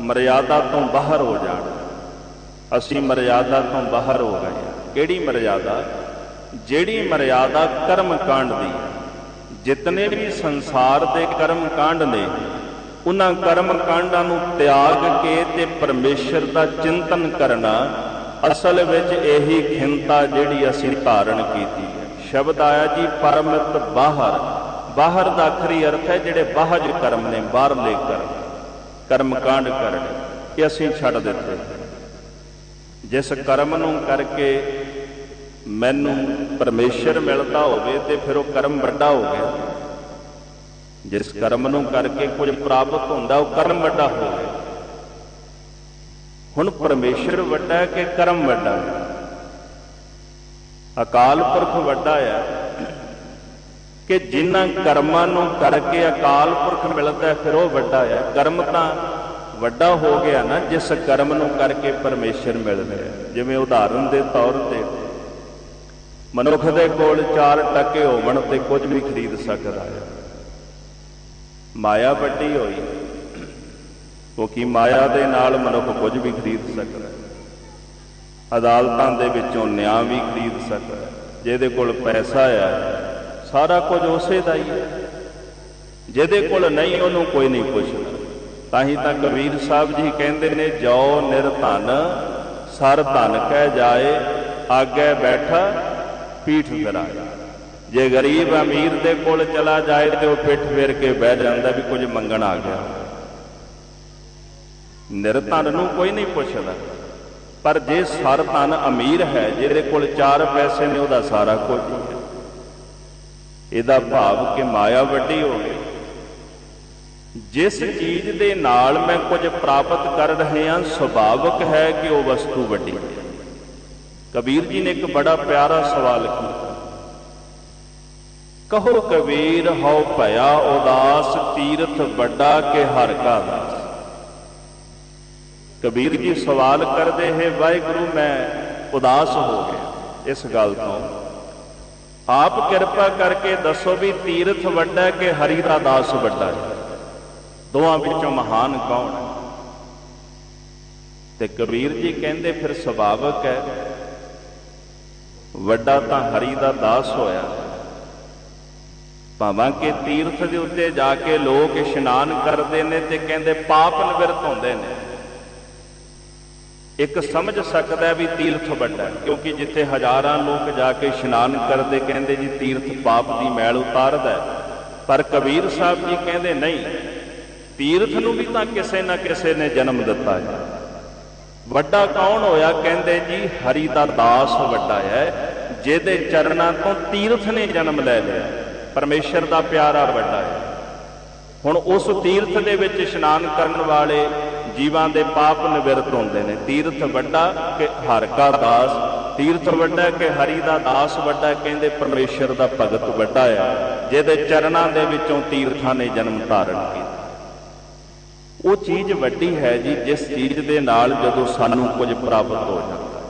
ਮਰਿਆਦਾ ਤੋਂ ਬਾਹਰ ਹੋ ਜਾਣਾ। ਅਸੀਂ ਮਰਿਆਦਾ ਤੋਂ ਬਾਹਰ ਹੋ ਗਏ। ਕਿਹੜੀ ਮਰਿਆਦਾ? ਜਿਹੜੀ ਮਰਿਆਦਾ ਕਰਮ ਕਾਂਡ ਦੀ। ਜਿਤਨੇ ਵੀ ਸੰਸਾਰ ਦੇ ਕਰਮ ਕਾਂਡ ਨੇ ਉਹਨਾਂ ਕਰਮ ਕਾਂਡਾਂ ਨੂੰ ਤਿਆਗ ਕੇ ਤੇ ਪਰਮੇਸ਼ਰ ਦਾ ਚਿੰਤਨ ਕਰਨਾ, ਅਸਲ ਵਿੱਚ ਇਹੀ ਖਿੰਤਾ ਜਿਹੜੀ ਅਸੀਂ ਧਾਰਨ ਕੀਤੀ ਹੈ। ਸ਼ਬਦ ਆਇਆ ਜੀ ਪਰਮਿਤ ਬਾਹਰ। ਬਾਹਰ ਦਾ ਆਖਰੀ ਅਰਥ ਹੈ ਜਿਹੜੇ ਬਾਹਜ ਕਰਮ ਨੇ, ਬਾਹਰਲੇ ਕਰਮ ਕਾਂਡ ਕਰਨੇ, ਇਹ ਅਸੀਂ ਛੱਡ ਦਿੱਤੇ। ਜਿਸ ਕਰਮ ਨੂੰ ਕਰਕੇ ਮੈਨੂੰ ਪਰਮੇਸ਼ਰ ਮਿਲਦਾ ਹੋਵੇ ਤੇ ਫਿਰ ਉਹ ਕਰਮ ਵੱਡਾ ਹੋ ਗਿਆ। ਜਿਸ ਕਰਮ ਨੂੰ ਕਰਕੇ ਕੁਝ ਪ੍ਰਾਪਤ ਹੁੰਦਾ ਉਹ ਕਰਮ ਵੱਡਾ ਹੋ ਗਿਆ। ਹੁਣ ਪਰਮੇਸ਼ਰ ਵੱਡਾ ਹੈ ਕਿ ਕਰਮ ਵੱਡਾ ਹੈ? ਅਕਾਲ ਪੁਰਖ ਵੱਡਾ ਹੈ ਕਿ ਜਿਨ੍ਹਾਂ ਕਰਮਾਂ ਨੂੰ ਕਰਕੇ ਅਕਾਲ ਪੁਰਖ ਮਿਲਦਾ ਫਿਰ ਉਹ ਵੱਡਾ ਹੈ। ਕਰਮ ਤਾਂ ਵੱਡਾ ਹੋ ਗਿਆ ਨਾ ਜਿਸ ਕਰਮ ਨੂੰ ਕਰਕੇ ਪਰਮੇਸ਼ਰ ਮਿਲ ਰਿਹਾ। ਜਿਵੇਂ ਉਦਾਹਰਨ ਦੇ ਤੌਰ ਤੇ ਮਨੁੱਖ ਦੇ ਕੋਲ 4 ਟਕੇ ਹੋਵਣ ਤੇ ਕੁਝ ਵੀ ਖਰੀਦ ਸਕਦਾ ਹੈ। ਮਾਇਆ ਵੱਡੀ ਹੋਈ ਕਿਉਂਕਿ ਮਾਇਆ ਦੇ ਨਾਲ ਮਨੁੱਖ ਕੁਝ ਵੀ ਖਰੀਦ ਸਕਦਾ ਹੈ। ਅਦਾਲਤਾਂ ਦੇ ਵਿੱਚੋਂ ਨਿਆਂ ਵੀ ਖਰੀਦ ਸਕਦਾ ਹੈ। ਜਿਹਦੇ ਕੋਲ ਪੈਸਾ ਹੈ ਸਾਰਾ ਕੁਝ ਉਸੇ ਦਾ ਹੀ ਹੈ। ਜਿਹਦੇ ਕੋਲ ਨਹੀਂ ਉਹਨੂੰ ਕੋਈ ਨਹੀਂ ਪੁੱਛਦਾ। ਤਾਂ ਹੀ ਤਾਂ ਕਬੀਰ ਸਾਹਿਬ ਜੀ ਕਹਿੰਦੇ ਨੇ ਜੋ ਨਿਰਧਨ ਸਰ ਧਨ ਕਹਿ ਜਾਏ, ਆਗੇ ਬੈਠਾ ਪੀਠ ਫਿਰਾਏ। ਜੇ ਗਰੀਬ ਅਮੀਰ ਦੇ ਕੋਲ ਚਲਾ ਜਾਏ ਤੇ ਉਹ ਪਿੱਠ ਫੇਰ ਕੇ ਬਹਿ ਜਾਂਦਾ ਵੀ ਕੁਝ ਮੰਗਣ ਆ ਗਿਆ। ਨਿਰਧਨ ਨੂੰ ਕੋਈ ਨਹੀਂ ਪੁੱਛਦਾ। ਪਰ ਜੇ ਸਰ ਧਨ ਅਮੀਰ ਹੈ, ਜਿਹਦੇ ਕੋਲ 4 ਪੈਸੇ ਨੇ, ਉਹਦਾ ਸਾਰਾ ਕੁਝ ਹੈ। ਇਹਦਾ ਭਾਵ ਕਿ ਮਾਇਆ ਵੱਡੀ ਹੋ ਗਈ। ਜਿਸ ਚੀਜ਼ ਦੇ ਨਾਲ ਮੈਂ ਕੁਝ ਪ੍ਰਾਪਤ ਕਰ ਰਹੇ ਹਾਂ, ਸੁਭਾਵਿਕ ਹੈ ਕਿ ਉਹ ਵਸਤੂ ਵੱਡੀ ਹੈ। ਕਬੀਰ ਜੀ ਨੇ ਇੱਕ ਬੜਾ ਪਿਆਰਾ ਸਵਾਲ ਕੀਤਾ। ਕਹੋ ਕਬੀਰ ਹਉ ਭਇਆ ਉਦਾਸ, ਤੀਰਥ ਵੱਡਾ ਕਿ ਹਰ ਕਾ ਦਾਸ। ਕਬੀਰ ਜੀ ਸਵਾਲ ਕਰਦੇ ਹੈ, ਵਾਹਿਗੁਰੂ ਮੈਂ ਉਦਾਸ ਹੋ ਗਿਆ ਇਸ ਗੱਲ ਤੋਂ। ਆਪ ਕਿਰਪਾ ਕਰਕੇ ਦੱਸੋ ਵੀ ਤੀਰਥ ਵੱਡਾ ਕਿ ਹਰੀ ਦਾ ਦਾਸ ਵੱਡਾ ਹੈ? ਦੋਵਾਂ ਵਿੱਚੋਂ ਮਹਾਨ ਕੌਣ ਹੈ? ਤੇ ਕਬੀਰ ਜੀ ਕਹਿੰਦੇ ਫਿਰ ਸੁਭਾਵਿਕ ਹੈ, ਵੱਡਾ ਤਾਂ ਹਰੀ ਦਾ ਦਾਸ ਹੋਇਆ। ਭਾਵਾਂ ਕਿ ਤੀਰਥ ਦੇ ਉੱਤੇ ਜਾ ਕੇ ਲੋਕ ਇਸ਼ਨਾਨ ਕਰਦੇ ਨੇ ਤੇ ਕਹਿੰਦੇ ਪਾਪ ਨਿਵਰਤ ਹੁੰਦੇ ਨੇ। ਇੱਕ ਸਮਝ ਸਕਦਾ ਵੀ ਤੀਰਥ ਵੱਡਾ, ਕਿਉਂਕਿ ਜਿੱਥੇ ਹਜ਼ਾਰਾਂ ਲੋਕ ਜਾ ਕੇ ਇਸ਼ਨਾਨ ਕਰਦੇ ਕਹਿੰਦੇ ਜੀ ਤੀਰਥ ਪਾਪ ਦੀ ਮੈਲ ਉਤਾਰਦਾ, ਪਰ ਕਬੀਰ ਸਾਹਿਬ ਜੀ ਕਹਿੰਦੇ ਨਹੀਂ, ਤੀਰਥ ਨੂੰ ਵੀ ਤਾਂ ਕਿਸੇ ਨਾ ਕਿਸੇ ਨੇ ਜਨਮ ਦਿੱਤਾ ਹੈ। ਵੱਡਾ ਕੌਣ ਹੋਇਆ? ਕਹਿੰਦੇ ਜੀ ਹਰੀ ਦਾ ਦਾਸ ਵੱਡਾ ਹੈ, ਜਿਹਦੇ ਚਰਨਾਂ ਤੋਂ ਤੀਰਥ ਨੇ ਜਨਮ ਲੈ ਲਿਆ। ਪਰਮੇਸ਼ਰ ਦਾ ਪਿਆਰਾ ਵੱਡਾ ਹੈ। ਹੁਣ ਉਸ ਤੀਰਥ ਦੇ ਵਿੱਚ ਇਸ਼ਨਾਨ ਕਰਨ ਵਾਲੇ ਜੀਵਾਂ ਦੇ ਪਾਪ ਨਿਵਰਤ ਹੁੰਦੇ ਨੇ। ਤੀਰਥ ਵੱਡਾ ਕਿ ਹਰ ਕਾ ਦਾਸ, ਤੀਰਥ ਵੱਡਾ ਕਿ ਹਰੀ ਦਾ ਦਾਸ ਵੱਡਾ। ਕਹਿੰਦੇ ਪਰਮੇਸ਼ਰ ਦਾ ਭਗਤ ਵੱਡਾ ਹੈ, ਜਿਹਦੇ ਚਰਨਾਂ ਦੇ ਵਿੱਚੋਂ ਤੀਰਥਾਂ ਨੇ ਜਨਮ ਧਾਰਨ ਕੀਤਾ। ਉਹ ਚੀਜ਼ ਵੱਡੀ ਹੈ ਜੀ, ਜਿਸ ਚੀਜ਼ ਦੇ ਨਾਲ ਜਦੋਂ ਸਾਨੂੰ ਕੁਝ ਪ੍ਰਾਪਤ ਹੋ ਜਾਂਦਾ।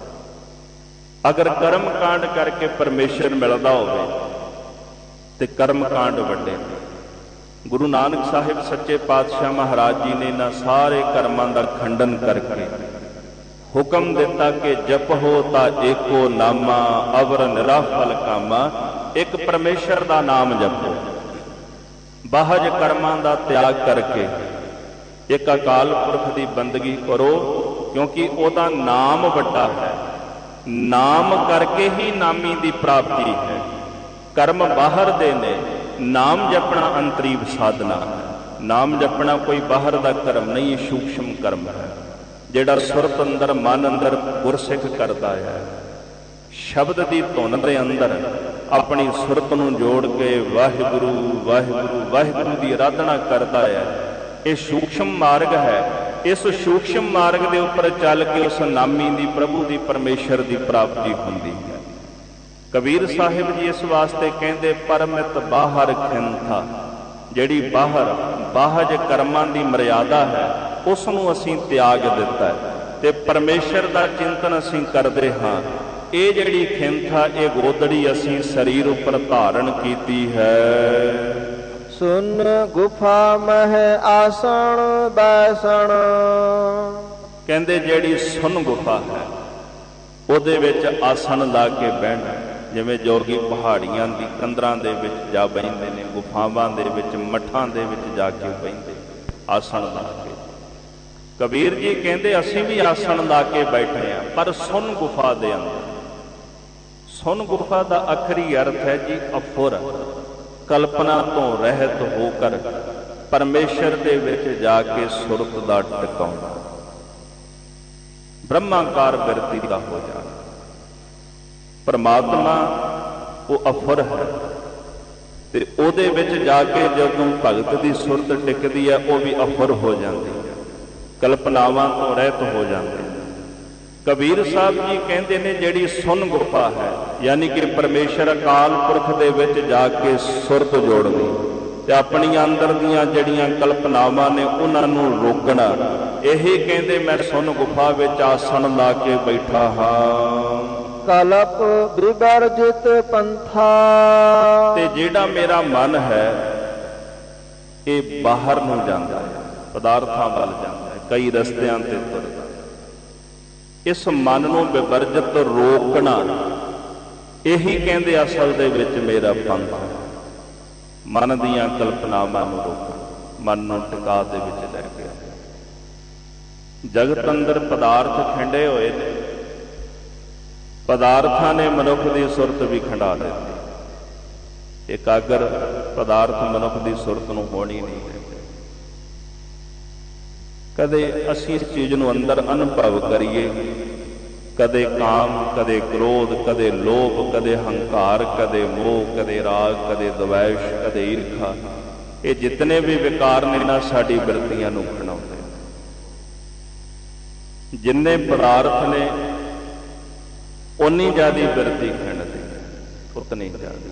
ਅਗਰ ਕਰਮ ਕਾਂਡ ਕਰਕੇ ਪਰਮੇਸ਼ਰ ਮਿਲਦਾ ਹੋਵੇ ਤੇ ਕਰਮ ਕਾਂਡ ਵੱਡੇ ਨੇ। ਗੁਰੂ ਨਾਨਕ ਸਾਹਿਬ ਸੱਚੇ ਪਾਤਸ਼ਾਹ ਮਹਾਰਾਜ ਜੀ ਨੇ ਇਹਨਾਂ ਸਾਰੇ ਕਰਮਾਂ ਦਾ ਖੰਡਨ ਕਰਕੇ ਹੁਕਮ ਦਿੱਤਾ ਕਿ ਜਪੋ ਤਾਂ ਏਕੋ ਨਾਮਾ ਅਵਰ ਨਿਰਾਫਲ ਕਾਮਾ। ਇੱਕ ਪਰਮੇਸ਼ਰ ਦਾ ਨਾਮ ਜਪੋ, ਬਾਹਜ ਕਰਮਾਂ ਦਾ ਤਿਆਗ ਕਰਕੇ ਇੱਕ ਅਕਾਲ ਪੁਰਖ ਦੀ ਬੰਦਗੀ ਕਰੋ, ਕਿਉਂਕਿ ਉਹਦਾ ਨਾਮ ਵੱਡਾ ਹੈ। ਨਾਮ ਕਰਕੇ ਹੀ ਨਾਮੀ ਦੀ ਪ੍ਰਾਪਤੀ ਹੈ। ਕਰਮ ਬਾਹਰ ਦੇ ਨੇ, ਨਾਮ ਜਪਣਾ ਅੰਤਰੀਵ ਸਾਧਨਾ ਹੈ। ਨਾਮ ਜਪਣਾ ਕੋਈ ਬਾਹਰ ਦਾ ਕਰਮ ਨਹੀਂ, ਸੂਖਸ਼ਮ ਕਰਮ ਹੈ, ਜਿਹੜਾ ਸੁਰਤ ਅੰਦਰ ਮਨ ਅੰਦਰ ਗੁਰਸਿੱਖ ਕਰਦਾ ਹੈ। ਸ਼ਬਦ ਦੀ ਧੁਨ ਦੇ ਅੰਦਰ ਆਪਣੀ ਸੁਰਤ ਨੂੰ ਜੋੜ ਕੇ ਵਾਹਿਗੁਰੂ ਵਾਹਿਗੁਰੂ ਵਾਹਿਗੁਰੂ ਦੀ ਆਰਾਧਨਾ ਕਰਦਾ ਹੈ। ਇਹ ਸੂਖਸ਼ਮ ਮਾਰਗ ਹੈ। ਇਸ ਸੂਖਸ਼ਮ ਮਾਰਗ ਦੇ ਉੱਪਰ ਚੱਲ ਕੇ ਉਸ ਨਾਮੀ ਦੀ, ਪ੍ਰਭੂ ਦੀ, ਪਰਮੇਸ਼ਰ ਦੀ ਪ੍ਰਾਪਤੀ ਹੁੰਦੀ ਹੈ। ਕਬੀਰ ਸਾਹਿਬ ਜੀ ਇਸ ਵਾਸਤੇ ਕਹਿੰਦੇ ਪਰਮਿਤ ਬਾਹਰ ਖਿੰਥਾ। ਜਿਹੜੀ ਬਾਹਜ ਕਰਮਾਂ ਦੀ ਮਰਿਆਦਾ ਹੈ, ਉਸ ਨੂੰ ਅਸੀਂ ਤਿਆਗ ਦਿੱਤਾ ਹੈ ਤੇ ਪਰਮੇਸ਼ਰ ਦਾ ਚਿੰਤਨ ਅਸੀਂ ਕਰਦੇ ਹਾਂ। ਇਹ ਜਿਹੜੀ ਖਿੰਥਾ, ਇਹ ਗੋਦੜੀ ਅਸੀਂ ਸਰੀਰ ਉੱਪਰ ਧਾਰਨ ਕੀਤੀ ਹੈ। ਸੁਨ ਗੁਫਾ ਮਹਿ ਆਸਣ ਬੈਸਣ। ਕਹਿੰਦੇ ਜਿਹੜੀ ਸੁਨ ਗੁਫਾ ਹੈ, ਉਹਦੇ ਵਿੱਚ ਆਸਣ ਲਾ ਕੇ ਬਹਿਣਾ। ਜਿਵੇਂ ਜੋਗੀ ਪਹਾੜੀਆਂ ਦੀ ਕੰਦਰਾਂ ਦੇ ਵਿੱਚ ਜਾ ਬਹਿੰਦੇ ਨੇ, ਗੁਫਾਵਾਂ ਦੇ ਵਿੱਚ, ਮੱਠਾਂ ਦੇ ਵਿੱਚ ਜਾ ਕੇ ਬਹਿੰਦੇ ਆਸਣ ਲਾ ਕੇ। ਕਬੀਰ ਜੀ ਕਹਿੰਦੇ ਅਸੀਂ ਵੀ ਆਸਣ ਲਾ ਕੇ ਬੈਠੇ ਹਾਂ, ਪਰ ਸੁਨ ਗੁਫਾ ਦੇ ਅੰਦਰ। ਸੁਨ ਗੁਫਾ ਦਾ ਆਖਰੀ ਅਰਥ ਹੈ ਜੀ ਅਫੁਰ, ਕਲਪਨਾ ਤੋਂ ਰਹਿਤ ਹੋ ਕਰ ਪਰਮੇਸ਼ਰ ਦੇ ਵਿੱਚ ਜਾ ਕੇ ਸੁਰਤ ਦਾ ਟਿਕਾਉਣਾ, ਬ੍ਰਹਮਾਕਾਰ ਬਿਰਤੀ ਦਾ ਹੋ ਜਾਣਾ। ਪਰਮਾਤਮਾ ਉਹ ਅਫੁਰ ਹੈ ਤੇ ਉਹਦੇ ਵਿੱਚ ਜਾ ਕੇ ਜਦੋਂ ਭਗਤ ਦੀ ਸੁਰਤ ਟਿਕਦੀ ਹੈ, ਉਹ ਵੀ ਅਫੁਰ ਹੋ ਜਾਂਦੀ ਹੈ, ਕਲਪਨਾਵਾਂ ਤੋਂ ਰਹਿਤ ਹੋ ਜਾਂਦੀ ਹੈ। ਕਬੀਰ ਸਾਹਿਬ ਜੀ ਕਹਿੰਦੇ ਨੇ ਜਿਹੜੀ ਸੁਨ ਗੁਫਾ ਹੈ, ਯਾਨੀ ਕਿ ਪਰਮੇਸ਼ਰ ਅਕਾਲ ਪੁਰਖ ਦੇ ਵਿੱਚ ਜਾ ਕੇ ਸੁਰਤ ਜੋੜਨੀ ਤੇ ਆਪਣੀਆਂ ਅੰਦਰ ਦੀਆਂ ਜਿਹੜੀਆਂ ਕਲਪਨਾਵਾਂ ਨੇ ਉਹਨਾਂ ਨੂੰ ਰੋਕਣਾ। ਇਹੀ ਕਹਿੰਦੇ ਮੈਂ ਸੁਨ ਗੁਫਾ ਵਿੱਚ ਆਸਣ ਲਾ ਕੇ ਬੈਠਾ ਹਾਂ। ਕਲਪ ਵਿਵਰਜਿਤ ਪੰਥਾ। ਤੇ ਜਿਹੜਾ ਮੇਰਾ ਮਨ ਹੈ ਇਹ ਬਾਹਰ ਨੂੰ ਜਾਂਦਾ ਹੈ, ਪਦਾਰਥਾਂ ਵੱਲ ਜਾਂਦਾ ਹੈ, ਕਈ ਰਸਤਿਆਂ ਤੇ ਤੁਰਦਾ। ਇਸ ਮਨ ਨੂੰ ਵਿਵਰਜਿਤ ਰੋਕਣਾ, ਇਹੀ ਕਹਿੰਦੇ ਅਸਲ ਦੇ ਵਿੱਚ ਮੇਰਾ ਪੰਥ ਹੈ। ਮਨ ਦੀਆਂ ਕਲਪਨਾਵਾਂ ਨੂੰ ਰੋਕਣਾ, ਮਨ ਨੂੰ ਟਿਕਾ ਦੇ ਵਿੱਚ ਲੈ ਕੇ। ਜਗਤ ਅੰਦਰ ਪਦਾਰਥ ਖਿੰਡੇ ਹੋਏ ਨੇ, ਪਦਾਰਥਾਂ ਨੇ ਮਨੁੱਖ ਦੀ ਸੁਰਤ ਵੀ ਖਿੰਡਾ ਦਿੱਤੀ। ਇਕਾਗਰ ਪਦਾਰਥ ਮਨੁੱਖ ਦੀ ਸੁਰਤ ਨੂੰ ਹੋਣੀ ਨਹੀਂ ਦਿੰਦੇ। ਕਦੇ ਅਸੀਂ ਇਸ ਚੀਜ਼ ਨੂੰ ਅੰਦਰ ਅਨੁਭਵ ਕਰੀਏ, ਕਦੇ ਕਾਮ, ਕਦੇ ਕ੍ਰੋਧ, ਕਦੇ ਲੋਭ, ਕਦੇ ਹੰਕਾਰ, ਕਦੇ ਮੋਹ, ਕਦੇ ਰਾਗ, ਕਦੇ ਦਵੈਸ਼, ਕਦੇ ਈਰਖਾ। ਇਹ ਜਿਤਨੇ ਵੀ ਵਿਕਾਰ ਨੇ ਨਾ ਸਾਡੀ ਬਿਰਤੀਆਂ ਨੂੰ ਖਿੰਡਾਉਂਦੇ। ਜਿੰਨੇ ਪਦਾਰਥ ਨੇ ਉਨੀ ਜ਼ਿਆਦਾ ਬਿਰਤੀ ਖਿੰਡਦੀ, ਉਤਨੀ ਜ਼ਿਆਦਾ।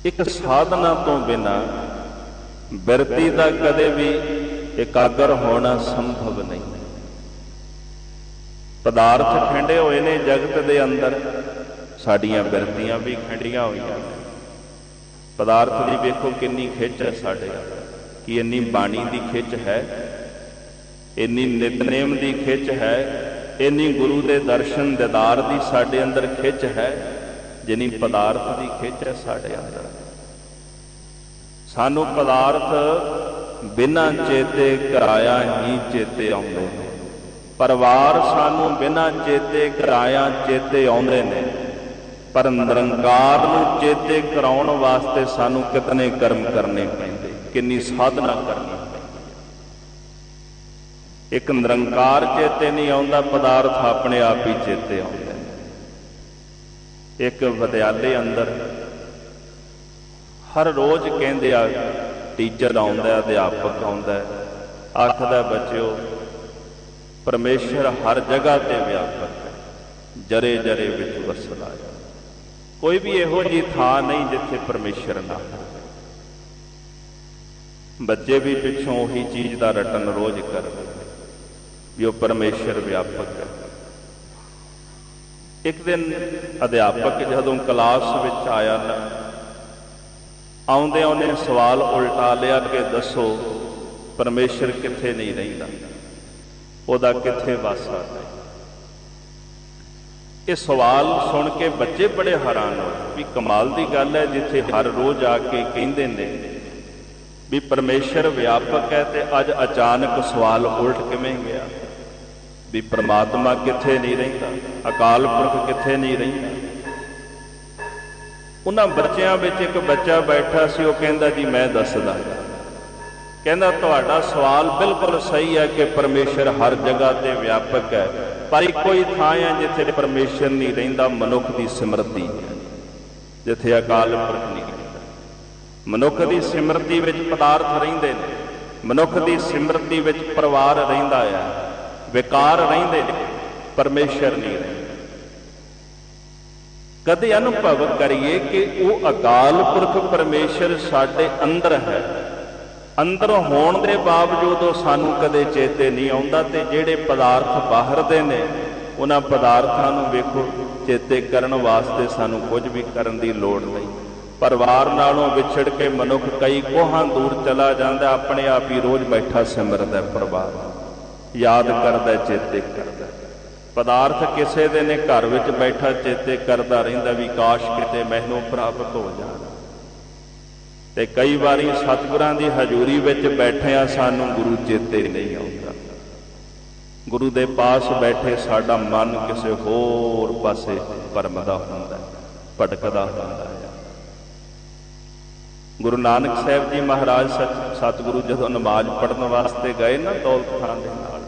ਇੱਕ ਸਾਧਨਾ ਤੋਂ ਬਿਨਾਂ ਬਿਰਤੀ ਦਾ ਕਦੇ ਵੀ ਇਕਾਗਰ ਹੋਣਾ ਸੰਭਵ ਨਹੀਂ। ਪਦਾਰਥ ਖਿੰਡੇ ਹੋਏ ਨੇ ਜਗਤ ਦੇ ਅੰਦਰ, ਸਾਡੀਆਂ ਬਿਰਤੀਆਂ ਵੀ ਖਿੰਡੀਆਂ ਹੋਈਆਂ ਨੇ। ਪਦਾਰਥ ਦੀ ਵੇਖੋ ਕਿੰਨੀ ਖਿੱਚ ਹੈ ਸਾਡੇ, ਕਿ ਇੰਨੀ ਬਾਣੀ ਦੀ ਖਿੱਚ ਹੈ, ਇੰਨੀ ਨਿਤਨੇਮ ਦੀ ਖਿੱਚ ਹੈ, ਇੰਨੀ ਗੁਰੂ ਦੇ ਦਰਸ਼ਨ ਦੀਦਾਰ ਦੀ ਸਾਡੇ ਅੰਦਰ ਖਿੱਚ ਹੈ, ਜਿੰਨੀ ਪਦਾਰਥ ਦੀ ਖਿੱਚ ਹੈ ਸਾਡੇ ਅੰਦਰ। ਸਾਨੂੰ ਪਦਾਰਥ ਬਿਨਾਂ ਚੇਤੇ ਕਰਾਇਆ ਹੀ ਚੇਤੇ ਆਉਂਦੇ ਨੇ। ਪਰਿਵਾਰ ਸਾਨੂੰ ਬਿਨਾਂ ਚੇਤੇ ਕਰਾਇਆ ਚੇਤੇ ਆਉਂਦੇ ਨੇ, ਪਰ ਨਿਰੰਕਾਰ ਨੂੰ ਚੇਤੇ ਕਰਾਉਣ ਵਾਸਤੇ ਸਾਨੂੰ ਕਿਤਨੇ ਕਰਮ ਕਰਨੇ ਪੈਂਦੇ, ਕਿੰਨੀ ਸਾਧਨਾ ਕਰਨੀ ਪੈਂਦੀ। ਇੱਕ ਨਿਰੰਕਾਰ ਚੇਤੇ ਨਹੀਂ ਆਉਂਦਾ, ਪਦਾਰਥ ਆਪਣੇ ਆਪ ਹੀ ਚੇਤੇ ਆਉਂਦੇ ਨੇ। ਇੱਕ ਵਿਦਿਆਲੇ ਅੰਦਰ ਹਰ ਰੋਜ਼ ਕਹਿੰਦੇ ਆ ਟੀਚਰ ਆਉਂਦਾ, ਅਧਿਆਪਕ ਆਉਂਦਾ, ਆਖਦਾ ਬੱਚਿਓ ਪਰਮੇਸ਼ਰ ਹਰ ਜਗ੍ਹਾ ਤੇ ਵਿਆਪਕ ਹੈ, ਜਰੇ ਜਰੇ ਵਿੱਚ ਵਸਦਾ ਹੈ। ਕੋਈ ਵੀ ਇਹੋ ਜਿਹੀ ਥਾਂ ਨਹੀਂ ਜਿੱਥੇ ਪਰਮੇਸ਼ਰ ਨਾ ਹੋਵੇ। ਬੱਚੇ ਵੀ ਪਿੱਛੋਂ ਉਹੀ ਚੀਜ਼ ਦਾ ਰਟਨ ਰੋਜ਼ ਕਰਦੇ ਵੀ ਉਹ ਪਰਮੇਸ਼ਰ ਵਿਆਪਕ ਹੈ। ਇੱਕ ਦਿਨ ਅਧਿਆਪਕ ਜਦੋਂ ਕਲਾਸ ਵਿੱਚ ਆਇਆ ਨਾ, ਆਉਂਦਿਆਂ ਉਹਨੇ ਸਵਾਲ ਉਲਟਾ ਲਿਆ ਕਿ ਦੱਸੋ ਪਰਮੇਸ਼ਰ ਕਿੱਥੇ ਨਹੀਂ ਰਹਿੰਦਾ, ਉਹਦਾ ਕਿੱਥੇ ਵਾਸਾ ਹੈ। ਇਹ ਸਵਾਲ ਸੁਣ ਕੇ ਬੱਚੇ ਬੜੇ ਹੈਰਾਨ ਹੋਏ ਵੀ ਕਮਾਲ ਦੀ ਗੱਲ ਹੈ, ਜਿੱਥੇ ਹਰ ਰੋਜ਼ ਆ ਕੇ ਕਹਿੰਦੇ ਨੇ ਵੀ ਪਰਮੇਸ਼ਰ ਵਿਆਪਕ ਹੈ, ਤੇ ਅੱਜ ਅਚਾਨਕ ਸਵਾਲ ਉਲਟ ਕਿਵੇਂ ਗਿਆ ਵੀ ਪ੍ਰਮਾਤਮਾ ਕਿੱਥੇ ਨਹੀਂ ਰਹਿੰਦਾ, ਅਕਾਲ ਪੁਰਖ ਕਿੱਥੇ ਨਹੀਂ ਰਹਿੰਦਾ। ਉਹਨਾਂ ਬੱਚਿਆਂ ਵਿੱਚ ਇੱਕ ਬੱਚਾ ਬੈਠਾ ਸੀ, ਉਹ ਕਹਿੰਦਾ ਜੀ ਮੈਂ ਦੱਸਦਾ। ਕਹਿੰਦਾ ਤੁਹਾਡਾ ਸਵਾਲ ਬਿਲਕੁਲ ਸਹੀ ਹੈ ਕਿ ਪਰਮੇਸ਼ਰ ਹਰ ਜਗ੍ਹਾ ਤੇ ਵਿਆਪਕ ਹੈ, ਪਰ ਇੱਕੋ ਹੀ ਥਾਂ ਹੈ ਜਿੱਥੇ ਪਰਮੇਸ਼ਰ ਨਹੀਂ ਰਹਿੰਦਾ, ਮਨੁੱਖ ਦੀ ਸਿਮਰਤੀ ਹੈ, ਜਿੱਥੇ ਅਕਾਲ ਪੁਰਖ ਨਹੀਂ ਰਹਿੰਦਾ। ਮਨੁੱਖ ਦੀ ਸਿਮਰਤੀ ਵਿੱਚ ਪਦਾਰਥ ਰਹਿੰਦੇ ਨੇ, ਮਨੁੱਖ ਦੀ ਸਿਮਰਤੀ ਵਿੱਚ ਪਰਿਵਾਰ ਰਹਿੰਦਾ ਹੈ, ਵਿਕਾਰ ਰਹਿੰਦੇ ਨੇ, ਪਰਮੇਸ਼ਰ ਨਹੀਂ ਰਹਿੰਦਾ। ਕਦੇ ਅਨੁਭਵ ਕਰੀਏ ਕਿ ਉਹ ਅਕਾਲ ਪੁਰਖ ਪਰਮੇਸ਼ਰ ਸਾਡੇ ਅੰਦਰ ਹੈ, ਅੰਦਰ ਹੋਣ ਦੇ ਬਾਵਜੂਦ ਉਹ ਸਾਨੂੰ ਕਦੇ ਚੇਤੇ ਨਹੀਂ ਆਉਂਦਾ। ਤੇ ਜਿਹੜੇ ਪਦਾਰਥ ਬਾਹਰ ਦੇ ਨੇ, ਉਹਨਾਂ ਪਦਾਰਥਾਂ ਨੂੰ ਵੇਖੋ, ਚੇਤੇ ਕਰਨ ਵਾਸਤੇ ਸਾਨੂੰ ਕੁਝ ਵੀ ਕਰਨ ਦੀ ਲੋੜ ਨਹੀਂ। ਪਰਿਵਾਰ ਨਾਲੋਂ ਵਿਛੜ ਕੇ ਮਨੁੱਖ ਕਈ ਕੋਹਾਂ ਦੂਰ ਚਲਾ ਜਾਂਦਾ, ਆਪਣੇ ਆਪ ਹੀ ਰੋਜ਼ ਬੈਠਾ ਸਿਮਰਦਾ, ਪਰਿਵਾਰ ਯਾਦ ਕਰਦਾ, ਚੇਤੇ ਕਰਦਾ। ਪਦਾਰਥ ਕਿਸੇ ਦੇ ਨੇ ਘਰ ਵਿੱਚ ਬੈਠਾ ਚੇਤੇ ਕਰਦਾ ਰਹਿੰਦਾ ਵੀ ਕਾਸ਼ ਕਿਤੇ ਮੈਨੂੰ ਪ੍ਰਾਪਤ ਹੋ ਜਾਣ। ਤੇ ਕਈ ਵਾਰੀ ਸਤਿਗੁਰਾਂ ਦੀ ਹਜ਼ੂਰੀ ਵਿੱਚ ਬੈਠਿਆਂ ਸਾਨੂੰ ਗੁਰੂ ਚੇਤੇ ਨਹੀਂ ਆਉਂਦਾ। ਗੁਰੂ ਦੇ ਪਾਸ ਬੈਠੇ ਸਾਡਾ ਮਨ ਕਿਸੇ ਹੋਰ ਪਾਸੇ ਭਰਮਦਾ ਹੁੰਦਾ, ਭਟਕਦਾ ਹੁੰਦਾ ਹੈ। ਗੁਰੂ ਨਾਨਕ ਸਾਹਿਬ ਜੀ ਮਹਾਰਾਜ ਸਤਿਗੁਰੂ ਜਦੋਂ ਨਮਾਜ਼ ਪੜ੍ਹਨ ਵਾਸਤੇ ਗਏ ਨਾ ਦੌਲਤ ਖਾਂ ਦੇ ਨਾਲ,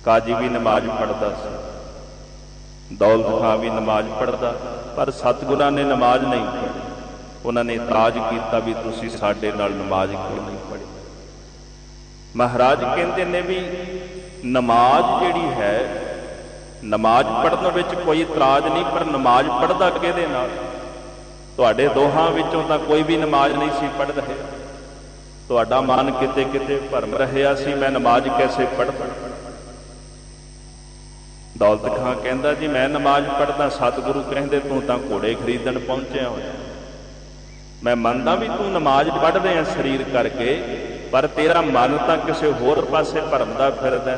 ਕਾਜੀ ਵੀ ਨਮਾਜ਼ ਪੜ੍ਹਦਾ ਸੀ, ਦੌਲਤ ਖਾਂ ਵੀ ਨਮਾਜ਼ ਪੜ੍ਹਦਾ, ਪਰ ਸਤਿਗੁਰਾਂ ਨੇ ਨਮਾਜ਼ ਨਹੀਂ ਪੜ੍ਹੀ। ਉਹਨਾਂ ਨੇ ਇਤਰਾਜ਼ ਕੀਤਾ ਵੀ ਤੁਸੀਂ ਸਾਡੇ ਨਾਲ ਨਮਾਜ਼ ਕਿਉਂ ਨਹੀਂ ਪੜ੍ਹੀ। ਮਹਾਰਾਜ ਕਹਿੰਦੇ ਨੇ ਵੀ ਨਮਾਜ਼ ਜਿਹੜੀ ਹੈ, ਨਮਾਜ਼ ਪੜ੍ਹਨ ਵਿੱਚ ਕੋਈ ਇਤਰਾਜ਼ ਨਹੀਂ, ਪਰ ਨਮਾਜ਼ ਪੜ੍ਹਦਾ ਕਿਹਦੇ ਨਾਲ? ਤੁਹਾਡੇ ਦੋਹਾਂ ਵਿੱਚੋਂ ਤਾਂ ਕੋਈ ਵੀ ਨਮਾਜ਼ ਨਹੀਂ ਸੀ ਪੜ੍ਹ ਰਹੇ। ਤੁਹਾਡਾ ਮਨ ਕਿਤੇ ਕਿਤੇ ਭਰਮ ਰਿਹਾ ਸੀ, ਮੈਂ ਨਮਾਜ਼ ਕੈਸੇ ਪੜ੍ਹਦਾ। ਦੌਲਤ ਖਾਂ ਕਹਿੰਦਾ ਜੀ ਮੈਂ ਨਮਾਜ਼ ਪੜ੍ਹਦਾ। ਸਤਿਗੁਰੂ ਕਹਿੰਦੇ ਤੂੰ ਤਾਂ ਘੋੜੇ ਖਰੀਦਣ ਪਹੁੰਚਿਆ ਹੋਇਆ। ਮੈਂ ਮੰਨਦਾ ਵੀ ਤੂੰ ਨਮਾਜ਼ ਪੜ੍ਹ ਰਿਹਾ ਸਰੀਰ ਕਰਕੇ, ਪਰ ਤੇਰਾ ਮਨ ਤਾਂ ਕਿਸੇ ਹੋਰ ਪਾਸੇ ਭਰਮਦਾ ਫਿਰਦਾ।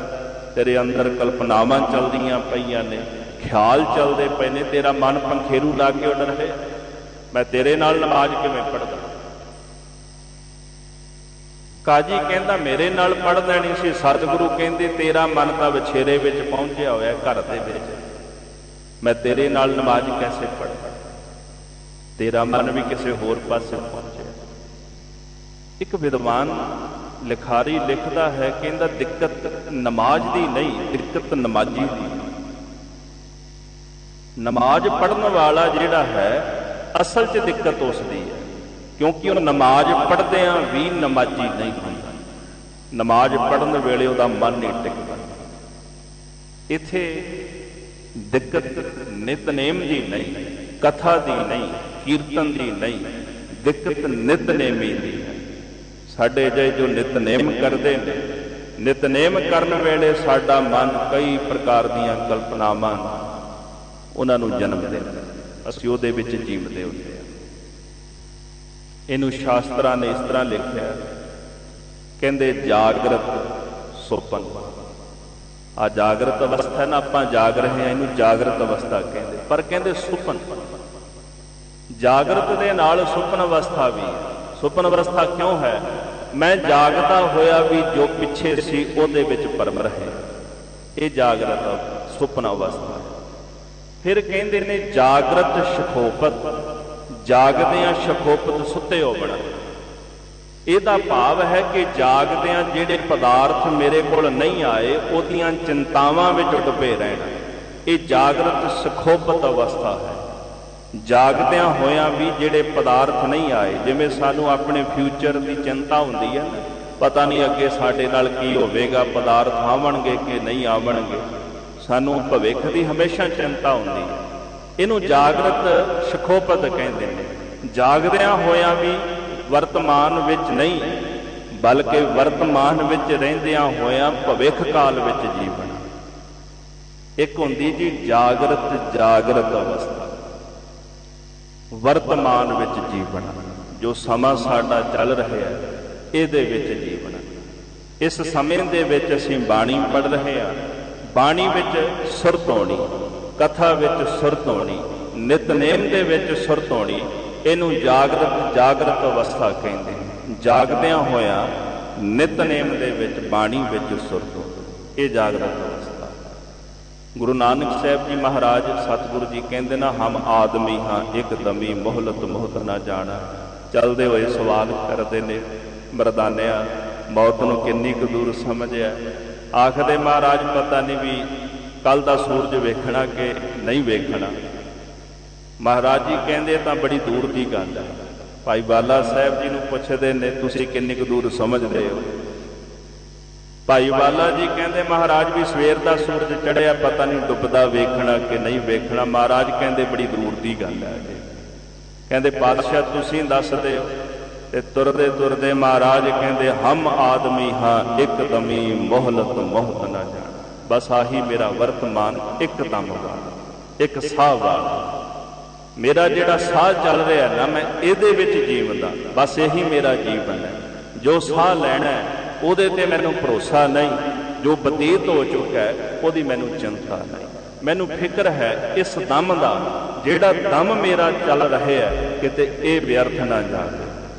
ਤੇਰੇ ਅੰਦਰ ਕਲਪਨਾਵਾਂ ਚੱਲਦੀਆਂ ਪਈਆਂ ਨੇ, ਖਿਆਲ ਚੱਲਦੇ ਪਏ ਨੇ, ਤੇਰਾ ਮਨ ਪੰਖੇਰੂ ਲਾ ਕੇ ਉੱਡ ਰਿਹਾ। ਮੈਂ ਤੇਰੇ ਨਾਲ ਨਮਾਜ਼ ਕਿਵੇਂ ਪੜ੍ਹਦਾ? ਕਾਜੀ ਕਹਿੰਦਾ ਮੇਰੇ ਨਾਲ ਪੜ੍ਹਦਾ ਨਹੀਂ ਸੀ। ਸਤਿਗੁਰੂ ਕਹਿੰਦੇ ਤੇਰਾ ਮਨ ਤਾਂ ਵਿਛੇਰੇ ਵਿੱਚ ਪਹੁੰਚਿਆ ਹੋਇਆ ਘਰ ਦੇ ਵਿੱਚ, ਮੈਂ ਤੇਰੇ ਨਾਲ ਨਮਾਜ਼ ਕੈਸੇ ਪੜ੍ਹਦਾ? ਤੇਰਾ ਮਨ ਵੀ ਕਿਸੇ ਹੋਰ ਪਾਸੇ ਪਹੁੰਚਿਆ। ਇੱਕ ਵਿਦਵਾਨ ਲਿਖਾਰੀ ਲਿਖਦਾ ਹੈ, ਕਹਿੰਦਾ ਦਿੱਕਤ ਨਮਾਜ਼ ਦੀ ਨਹੀਂ, ਦਿੱਕਤ ਨਮਾਜ਼ੀ ਦੀ। ਨਮਾਜ਼ ਪੜ੍ਹਨ ਵਾਲਾ ਜਿਹੜਾ ਹੈ ਅਸਲ 'ਚ ਦਿੱਕਤ ਉਸ ਦੀ ਹੈ, ਕਿਉਂਕਿ ਉਹ ਨਮਾਜ਼ ਪੜ੍ਹਦਿਆਂ ਵੀ ਨਮਾਜ਼ੀ ਨਹੀਂ ਹੁੰਦਾ। ਨਮਾਜ਼ ਪੜ੍ਹਨ ਵੇਲੇ ਉਹਦਾ ਮਨ ਨਹੀਂ ਟਿਕਦਾ। ਇੱਥੇ ਦਿੱਕਤ ਨਿਤਨੇਮ ਦੀ ਨਹੀਂ, ਕਥਾ ਦੀ ਨਹੀਂ, ਕੀਰਤਨ ਦੀ ਨਹੀਂ, ਦਿੱਕਤ ਨਿਤਨੇਮੀ ਦੀ ਹੈ। ਸਾਡੇ ਜਿਹੇ ਜੋ ਨਿਤਨੇਮ ਕਰਦੇ ਨੇ, ਨਿਤਨੇਮ ਕਰਨ ਵੇਲੇ ਸਾਡਾ ਮਨ ਕਈ ਪ੍ਰਕਾਰ ਦੀਆਂ ਕਲਪਨਾਵਾਂ ਉਹਨਾਂ ਨੂੰ ਜਨਮ ਦਿੰਦਾ, ਅਸੀਂ ਉਹਦੇ ਵਿੱਚ ਜੀਵਦੇ ਹੁੰਦੇ ਹਾਂ। ਇਹਨੂੰ ਸ਼ਾਸਤਰਾਂ ਨੇ ਇਸ ਤਰ੍ਹਾਂ ਲਿਖਿਆ, ਕਹਿੰਦੇ ਜਾਗਰਤ ਸੁਪਨ। ਆ ਜਾਗਰਤ ਅਵਸਥਾ ਨਾ, ਆਪਾਂ ਜਾਗ ਰਹੇ ਹਾਂ, ਇਹਨੂੰ ਜਾਗਰਤ ਅਵਸਥਾ ਕਹਿੰਦੇ। ਪਰ ਕਹਿੰਦੇ ਸੁਪਨ, ਜਾਗਰਤ ਦੇ ਨਾਲ ਸੁਪਨ ਅਵਸਥਾ ਵੀ। ਸੁਪਨ ਅਵਸਥਾ ਕਿਉਂ ਹੈ? मैं जागता होया भी जो पिछे सी ਉਹਦੇ ਵਿੱਚ ਪਰਮ ਰਹੇ। ਇਹ ਜਾਗਰਤ ਸੁਪਨਾ ਅਵਸਥਾ ਹੈ। ਫਿਰ ਕਹਿੰਦੇ ਨੇ ਜਾਗਰਤ ਸ਼ਖੋਪਤ, ਜਾਗਦਿਆਂ ਸ਼ਖੋਪਤ ਸੁੱਤੇ ਹੋ ਬਣਾ। ਇਹਦਾ ਭਾਵ ਹੈ ਕਿ ਜਾਗਦਿਆਂ ਜਿਹੜੇ ਪਦਾਰਥ ਮੇਰੇ ਕੋਲ ਨਹੀਂ ਆਏ ਉਹਦੀਆਂ ਚਿੰਤਾਵਾਂ ਵਿੱਚ ਡੁੱਬੇ ਰਹਿਣਾ, ਇਹ ਜਾਗਰਤ ਸ਼ਖੋਪਤ ਅਵਸਥਾ ਹੈ। ਜਾਗਦਿਆਂ ਹੋਇਆਂ ਵੀ ਜਿਹੜੇ ਪਦਾਰਥ ਨਹੀਂ ਆਏ, ਜਿਵੇਂ ਸਾਨੂੰ ਆਪਣੇ ਫਿਊਚਰ ਦੀ ਚਿੰਤਾ ਹੁੰਦੀ ਹੈ ਨਾ, ਪਤਾ ਨਹੀਂ ਅੱਗੇ ਸਾਡੇ ਨਾਲ ਕੀ ਹੋਵੇਗਾ, ਪਦਾਰਥ ਆਵਣਗੇ ਕਿ ਨਹੀਂ ਆਵਣਗੇ, ਸਾਨੂੰ ਭਵਿੱਖ ਦੀ ਹਮੇਸ਼ਾ ਚਿੰਤਾ ਹੁੰਦੀ ਹੈ। ਇਹਨੂੰ ਜਾਗਰਤ ਸ਼ਖੋਪਤ ਕਹਿੰਦੇ ਨੇ। ਜਾਗਦਿਆਂ ਹੋਇਆਂ ਵੀ ਵਰਤਮਾਨ ਵਿੱਚ ਨਹੀਂ, ਬਲਕਿ ਵਰਤਮਾਨ ਵਿੱਚ ਰਹਿੰਦਿਆਂ ਹੋਇਆਂ ਭਵਿੱਖ ਕਾਲ ਵਿੱਚ ਜੀਵਨ। ਇੱਕ ਹੁੰਦੀ ਜੀ ਜਾਗਰਤ ਅਵਸਥਾ, ਵਰਤਮਾਨ ਵਿੱਚ ਜੀਵਨ, ਜੋ ਸਮਾਂ ਸਾਡਾ ਚੱਲ ਰਿਹਾ ਹੈ ਇਹਦੇ ਵਿੱਚ ਜੀਵਨ। ਇਸ ਸਮੇਂ ਦੇ ਵਿੱਚ ਅਸੀਂ ਬਾਣੀ ਪੜ੍ਹ ਰਹੇ ਹਾਂ, ਬਾਣੀ ਵਿੱਚ ਸੁਰਤ ਹੋਣੀ, ਕਥਾ ਵਿੱਚ ਸੁਰਤ ਹੋਣੀ, ਨਿਤਨੇਮ ਦੇ ਵਿੱਚ ਸੁਰਤ ਹੋਣੀ, ਇਹਨੂੰ ਜਾਗਰਤ ਅਵਸਥਾ ਕਹਿੰਦੇ ਨੇ। ਜਾਗਦਿਆਂ ਹੋਇਆਂ ਨਿਤਨੇਮ ਦੇ ਵਿੱਚ ਬਾਣੀ ਵਿੱਚ ਸੁਰਤ ਹੋਣੀ, ਇਹ ਜਾਗਰਤ ਅਵਸਥਾ। ਗੁਰੂ ਨਾਨਕ ਸਾਹਿਬ ਜੀ ਮਹਾਰਾਜ ਸਤਿਗੁਰੂ ਜੀ ਕਹਿੰਦੇ ਨਾ, ਹਮ ਆਦਮੀ ਹਾਂ ਇੱਕ ਦਮੀ ਮੋਹਲਤ ਮੋਹਤ ਨਾ ਜਾਣਾ। ਚੱਲਦੇ ਹੋਏ ਸਵਾਲ ਕਰਦੇ ਨੇ ਮਰਦਾਨਿਆ, ਮੌਤ ਨੂੰ ਕਿੰਨੀ ਕੁ ਦੂਰ ਸਮਝਿਆ? ਆਖਦੇ ਮਹਾਰਾਜ ਪਤਾ ਨਹੀਂ ਵੀ ਕੱਲ ਦਾ ਸੂਰਜ ਵੇਖਣਾ ਕਿ ਨਹੀਂ ਵੇਖਣਾ। ਮਹਾਰਾਜ ਜੀ ਕਹਿੰਦੇ ਤਾਂ ਬੜੀ ਦੂਰ ਦੀ ਗੱਲ ਹੈ। ਭਾਈ ਬਾਲਾ ਸਾਹਿਬ ਜੀ ਨੂੰ ਪੁੱਛਦੇ ਨੇ, ਤੁਸੀਂ ਕਿੰਨੀ ਕੁ ਦੂਰ ਸਮਝਦੇ ਹੋ? ਭਾਈ ਬਾਲਾ ਜੀ ਕਹਿੰਦੇ ਮਹਾਰਾਜ ਵੀ ਸਵੇਰ ਦਾ ਸੂਰਜ ਚੜ੍ਹਿਆ, ਪਤਾ ਨਹੀਂ ਡੁੱਬਦਾ ਵੇਖਣਾ ਕਿ ਨਹੀਂ ਵੇਖਣਾ। ਮਹਾਰਾਜ ਕਹਿੰਦੇ ਬੜੀ ਦੂਰ ਦੀ ਗੱਲ ਹੈ। ਕਹਿੰਦੇ ਪਾਤਸ਼ਾਹ ਤੁਸੀਂ ਦੱਸਦੇ ਹੋ। ਤੇ ਤੁਰਦੇ ਤੁਰਦੇ ਮਹਾਰਾਜ ਕਹਿੰਦੇ, ਹਮ ਆਦਮੀ ਹਾਂ ਇੱਕ ਦਮੀ ਮੋਹਲਤ ਮੋਹਤ ਨਾ ਜਾਣਾ। ਬਸ ਆਹੀ ਮੇਰਾ ਵਰਤਮਾਨ ਇੱਕ ਦਮ ਵਾਲਾ, ਇੱਕ ਸਾਹ ਵਾਲਾ, ਮੇਰਾ ਜਿਹੜਾ ਸਾਹ ਚੱਲ ਰਿਹਾ ਨਾ, ਮੈਂ ਇਹਦੇ ਵਿੱਚ ਜੀਵਦਾ, ਬਸ ਇਹੀ ਮੇਰਾ ਜੀਵਨ ਹੈ। ਜੋ ਸਾਹ ਲੈਣਾ ਹੈ ਉਹਦੇ ਤੇ ਮੈਨੂੰ ਭਰੋਸਾ ਨਹੀਂ, ਜੋ ਬਤੀਤ ਹੋ ਚੁੱਕਾ ਹੈ ਉਹਦੀ ਮੈਨੂੰ ਚਿੰਤਾ ਨਹੀਂ। ਮੈਨੂੰ ਫਿਕਰ ਹੈ ਇਸ ਦਮ ਦਾ, ਜਿਹੜਾ ਦਮ ਮੇਰਾ ਚੱਲ ਰਿਹਾ ਹੈ ਕਿਤੇ ਇਹ ਵਿਅਰਥ ਨਾ ਜਾਵੇ।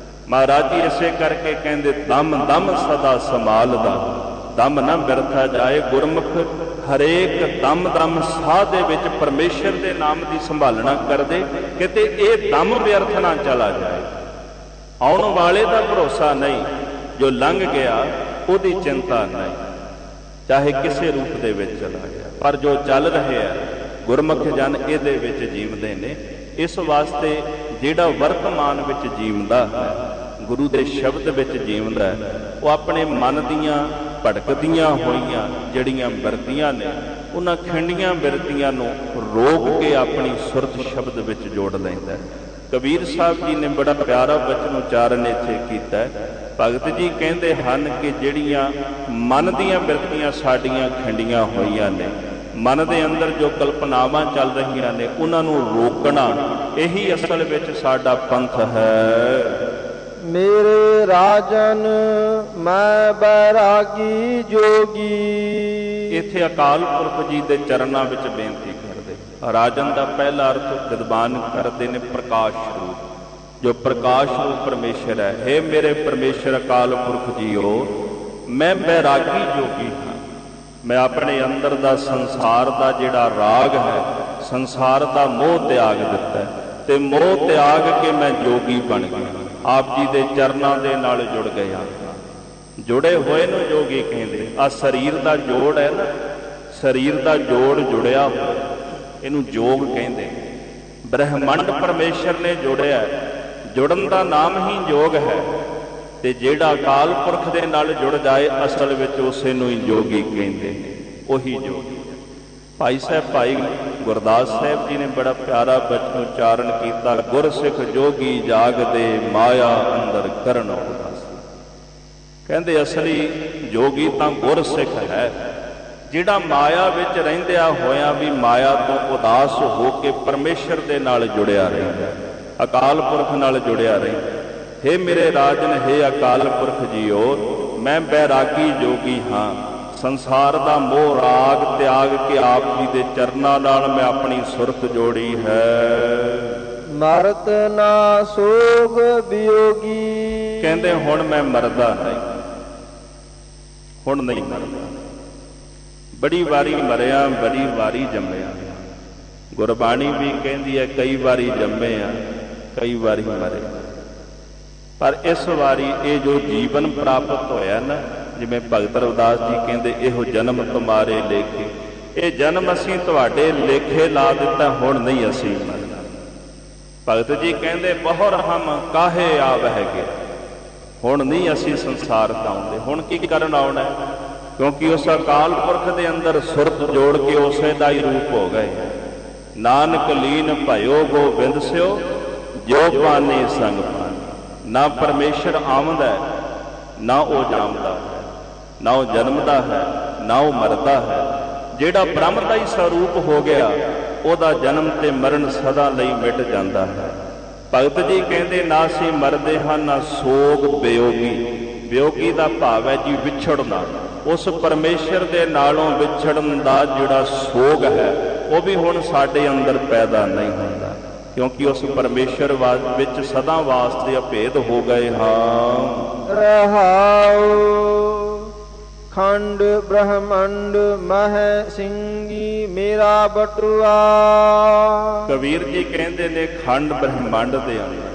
ਮਹਾਰਾਜ ਜੀ ਇਸੇ ਕਰਕੇ ਕਹਿੰਦੇ, ਦਮ ਦਮ ਸਦਾ ਸੰਭਾਲਦਾ, ਦਮ ਨਾ ਬਿਰਥਾ ਜਾਏ। ਗੁਰਮੁਖ ਹਰੇਕ ਦਮ ਦਮ ਸਾਹ ਦੇ ਵਿੱਚ ਪਰਮੇਸ਼ਰ ਦੇ ਨਾਮ ਦੀ ਸੰਭਾਲਣਾ ਕਰਦੇ, ਕਿਤੇ ਇਹ ਦਮ ਵਿਅਰਥ ਨਾ ਚਲਾ ਜਾਏ। ਆਉਣ ਵਾਲੇ ਦਾ ਭਰੋਸਾ ਨਹੀਂ, ਜੋ ਲੰਘ ਗਿਆ ਉਹਦੀ ਚਿੰਤਾ ਨਹੀਂ, ਚਾਹੇ ਕਿਸੇ ਰੂਪ ਦੇ ਵਿੱਚ ਚਲਾ ਗਿਆ, ਪਰ ਜੋ ਚੱਲ ਰਿਹਾ ਗੁਰਮੁਖ ਜਨ ਇਹਦੇ ਵਿੱਚ ਜੀਵਦੇ ਨੇ। ਇਸ ਵਾਸਤੇ ਜਿਹੜਾ ਵਰਤਮਾਨ ਵਿੱਚ ਜੀਵਦਾ ਹੈ, ਗੁਰੂ ਦੇ ਸ਼ਬਦ ਵਿੱਚ ਜੀਵਦਾ ਹੈ, ਉਹ ਆਪਣੇ ਮਨ ਦੀਆਂ ਭਟਕਦੀਆਂ ਹੋਈਆਂ ਜਿਹੜੀਆਂ ਬਿਰਤੀਆਂ ਨੇ, ਉਹਨਾਂ ਖਿੰਡੀਆਂ ਬਿਰਤੀਆਂ ਨੂੰ ਰੋਕ ਕੇ ਆਪਣੀ ਸੁਰਤ ਸ਼ਬਦ ਵਿੱਚ ਜੋੜ ਲੈਂਦਾ। ਕਬੀਰ ਸਾਹਿਬ ਜੀ ਨੇ ਬੜਾ ਪਿਆਰਾ ਬਚਨ ਉਚਾਰਨ ਇੱਥੇ ਕੀਤਾ। ਭਗਤ ਜੀ ਕਹਿੰਦੇ ਹਨ ਕਿ ਜਿਹੜੀਆਂ ਮਨ ਦੀਆਂ ਬਿਰਤੀਆਂ ਸਾਡੀਆਂ ਖਿੰਡੀਆਂ ਹੋਈਆਂ ਨੇ, ਮਨ ਦੇ ਅੰਦਰ ਜੋ ਕਲਪਨਾਵਾਂ ਚੱਲ ਰਹੀਆਂ ਨੇ, ਉਹਨਾਂ ਨੂੰ ਰੋਕਣਾ, ਇਹੀ ਅਸਲ ਵਿੱਚ ਸਾਡਾ ਪੰਥ ਹੈ। ਮੇਰੇ ਰਾਜਨ ਮੈਂ ਬੈਰਾਗੀ ਜੋਗੀ। ਇੱਥੇ ਅਕਾਲ ਪੁਰਖ ਜੀ ਦੇ ਚਰਨਾਂ ਵਿੱਚ ਬੇਨਤੀ ਕਰਦੇ। ਰਾਜਨ ਦਾ ਪਹਿਲਾ ਅਰਥ ਵਿਦਵਾਨ ਕਰਦੇ ਨੇ ਪ੍ਰਕਾਸ਼ ਰੂਪ, ਜੋ ਪ੍ਰਕਾਸ਼ ਰੂਪ ਪਰਮੇਸ਼ਰ ਹੈ। ਹੇ ਮੇਰੇ ਪਰਮੇਸ਼ਰ ਅਕਾਲ ਪੁਰਖ ਜੀਓ, ਮੈਂ ਬੈਰਾਗੀ ਜੋਗੀ ਹਾਂ। ਮੈਂ ਆਪਣੇ ਅੰਦਰ ਦਾ ਸੰਸਾਰ ਦਾ ਜਿਹੜਾ ਰਾਗ ਹੈ, ਸੰਸਾਰ ਦਾ ਮੋਹ ਤਿਆਗ ਦਿੱਤਾ, ਤੇ ਮੋਹ ਤਿਆਗ ਕੇ ਮੈਂ ਜੋਗੀ ਬਣ ਗਿਆ। ਆਪ ਜੀ ਦੇ ਚਰਨਾਂ ਦੇ ਨਾਲ ਜੁੜ ਗਿਆ। ਜੁੜੇ ਹੋਏ ਨੂੰ ਜੋਗੀ ਕਹਿੰਦੇ। ਆ ਸਰੀਰ ਦਾ ਜੋੜ ਹੈ ਨਾ, ਸਰੀਰ ਦਾ ਜੋੜ ਜੁੜਿਆ ਹੋਇਆ, ਇਹਨੂੰ ਜੋਗ ਕਹਿੰਦੇ। ਬ੍ਰਹਮੰਡ ਪਰਮੇਸ਼ਰ ਨੇ ਜੋੜਿਆ, ਜੁੜਨ ਦਾ ਨਾਮ ਹੀ ਜੋਗ ਹੈ। ਤੇ ਜਿਹੜਾ ਅਕਾਲ ਪੁਰਖ ਦੇ ਨਾਲ ਜੁੜ ਜਾਏ, ਅਸਲ ਵਿੱਚ ਉਸੇ ਨੂੰ ਹੀ ਜੋਗੀ ਕਹਿੰਦੇ ਨੇ, ਉਹੀ ਜੋਗੀ। ਭਾਈ ਸਾਹਿਬ ਭਾਈ ਗੁਰਦਾਸ ਸਾਹਿਬ ਜੀ ਨੇ ਬੜਾ ਪਿਆਰਾ ਬਚਨ ਉਚਾਰਨ ਕੀਤਾ। ਗੁਰਸਿੱਖ ਜੋਗੀ ਜਾਗਦੇ ਮਾਇਆ ਅੰਦਰ ਕਰਨ ਉਦਾਸ। ਕਹਿੰਦੇ ਅਸਲੀ ਜੋਗੀ ਤਾਂ ਗੁਰਸਿੱਖ ਹੈ, ਜਿਹੜਾ ਮਾਇਆ ਵਿੱਚ ਰਹਿੰਦਿਆਂ ਹੋਇਆਂ ਵੀ ਮਾਇਆ ਤੋਂ ਉਦਾਸ ਹੋ ਕੇ ਪਰਮੇਸ਼ਰ ਦੇ ਨਾਲ ਜੁੜਿਆ ਰਹਿੰਦਾ, ਅਕਾਲ ਪੁਰਖ ਨਾਲ ਜੁੜਿਆ ਰਹਿੰਦਾ। ਹੇ ਮੇਰੇ ਰਾਜਨ, ਹੇ ਅਕਾਲ ਪੁਰਖ ਜੀਓ, ਮੈਂ ਬੈਰਾਗੀ ਜੋਗੀ ਹਾਂ। ਸੰਸਾਰ ਦਾ ਮੋਹ ਰਾਗ ਤਿਆਗ ਕੇ ਆਪ ਜੀ ਦੇ ਚਰਨਾਂ ਨਾਲ ਮੈਂ ਆਪਣੀ ਸੁਰਤ ਜੋੜੀ ਹੈ। ਮਰਤ ਨਾ ਸੋਗ ਵਿਯੋਗੀ। ਕਹਿੰਦੇ ਹੁਣ ਮੈਂ ਮਰਦਾ ਨਹੀਂ, ਹੁਣ ਨਹੀਂ ਮਰਦਾ। ਬੜੀ ਵਾਰੀ ਮਰਿਆ, ਬੜੀ ਵਾਰੀ ਜੰਮਿਆ। ਗੁਰਬਾਣੀ ਵੀ ਕਹਿੰਦੀ ਹੈ ਕਈ ਵਾਰੀ ਜੰਮੇ ਆ, ਕਈ ਵਾਰੀ ਮਰੇ। ਪਰ ਇਸ ਵਾਰੀ ਇਹ ਜੋ ਜੀਵਨ ਪ੍ਰਾਪਤ ਹੋਇਆ ਨਾ, ਜਿਵੇਂ ਭਗਤ ਰਵਿਦਾਸ ਜੀ ਕਹਿੰਦੇ ਇਹੋ ਜਨਮ ਤੁਮਾਰੇ ਲੇਖੇ, ਇਹ ਜਨਮ ਅਸੀਂ ਤੁਹਾਡੇ ਲੇਖੇ ਲਾ ਦਿੱਤਾ, ਹੁਣ ਨਹੀਂ ਅਸੀਂ ਮਰਨਾ। ਭਗਤ ਜੀ ਕਹਿੰਦੇ ਬਹੁਰ ਹਮ ਕਾਹੇ ਆਵਹਿਗੇ, ਹੁਣ ਨਹੀਂ ਅਸੀਂ ਸੰਸਾਰ ਤਾਂ ਆਉਂਦੇ। ਹੁਣ ਕੀ ਕਰਨ ਆਉਣਾ? ਕਿਉਂਕਿ ਉਸ ਅਕਾਲ ਪੁਰਖ ਦੇ ਅੰਦਰ ਸੁਰਤ ਜੋੜ ਕੇ ਉਸੇ ਦਾ ਹੀ ਰੂਪ ਹੋ ਗਏ। ਨਾਨਕ ਲੀਨ ਭਇਓ ਗੋਬਿੰਦ ਸਿਓ, ਜੋ ਪਾਨੀ ਸੰਗ ਪਾਨੀ। ਨਾ ਪਰਮੇਸ਼ਰ ਆਉਂਦਾ ਹੈ, ਨਾ ਉਹ ਜਾਮਦਾ ਹੈ, ਨਾ ਉਹ ਜਨਮਦਾ ਹੈ, ਨਾ ਉਹ ਮਰਦਾ ਹੈ। ਜਿਹੜਾ ਬ੍ਰਹਮ ਦਾ ਹੀ ਸਰੂਪ ਹੋ ਗਿਆ, ਉਹਦਾ ਜਨਮ ਤੇ ਮਰਨ ਸਦਾ ਲਈ ਮਿਟ ਜਾਂਦਾ ਹੈ। ਭਗਤ ਜੀ ਕਹਿੰਦੇ ਨਾ ਅਸੀਂ ਮਰਦੇ ਹਾਂ, ਨਾ ਸੋਗ ਵਿਯੋਗੀ। ਵਿਯੋਗੀ ਦਾ ਭਾਵ ਹੈ ਜੀ ਵਿਛੜਨਾ। ਉਸ ਪਰਮੇਸ਼ਰ ਦੇ ਨਾਲੋਂ ਵਿਛੜਨ ਦਾ ਜਿਹੜਾ ਸੋਗ ਹੈ, ਉਹ ਵੀ ਹੁਣ ਸਾਡੇ ਅੰਦਰ ਪੈਦਾ ਨਹੀਂ ਹੁੰਦਾ, ਕਿਉਂਕਿ ਉਸ ਪਰਮੇਸ਼ਰ ਵਿੱਚ ਸਦਾ ਵਾਸਤੇ ਅਭੇਦ ਹੋ ਗਏ ਹਾਂ। ਰਹਾਉ ਖੰਡ ਬ੍ਰਹਮੰਡ ਮਹਿ ਸਿੰਘੀ ਮੇਰਾ ਬਟੂਆ। ਕਬੀਰ ਜੀ ਕਹਿੰਦੇ ਨੇ ਖੰਡ ਬ੍ਰਹਮੰਡ ਦੇ ਅੰਦਰ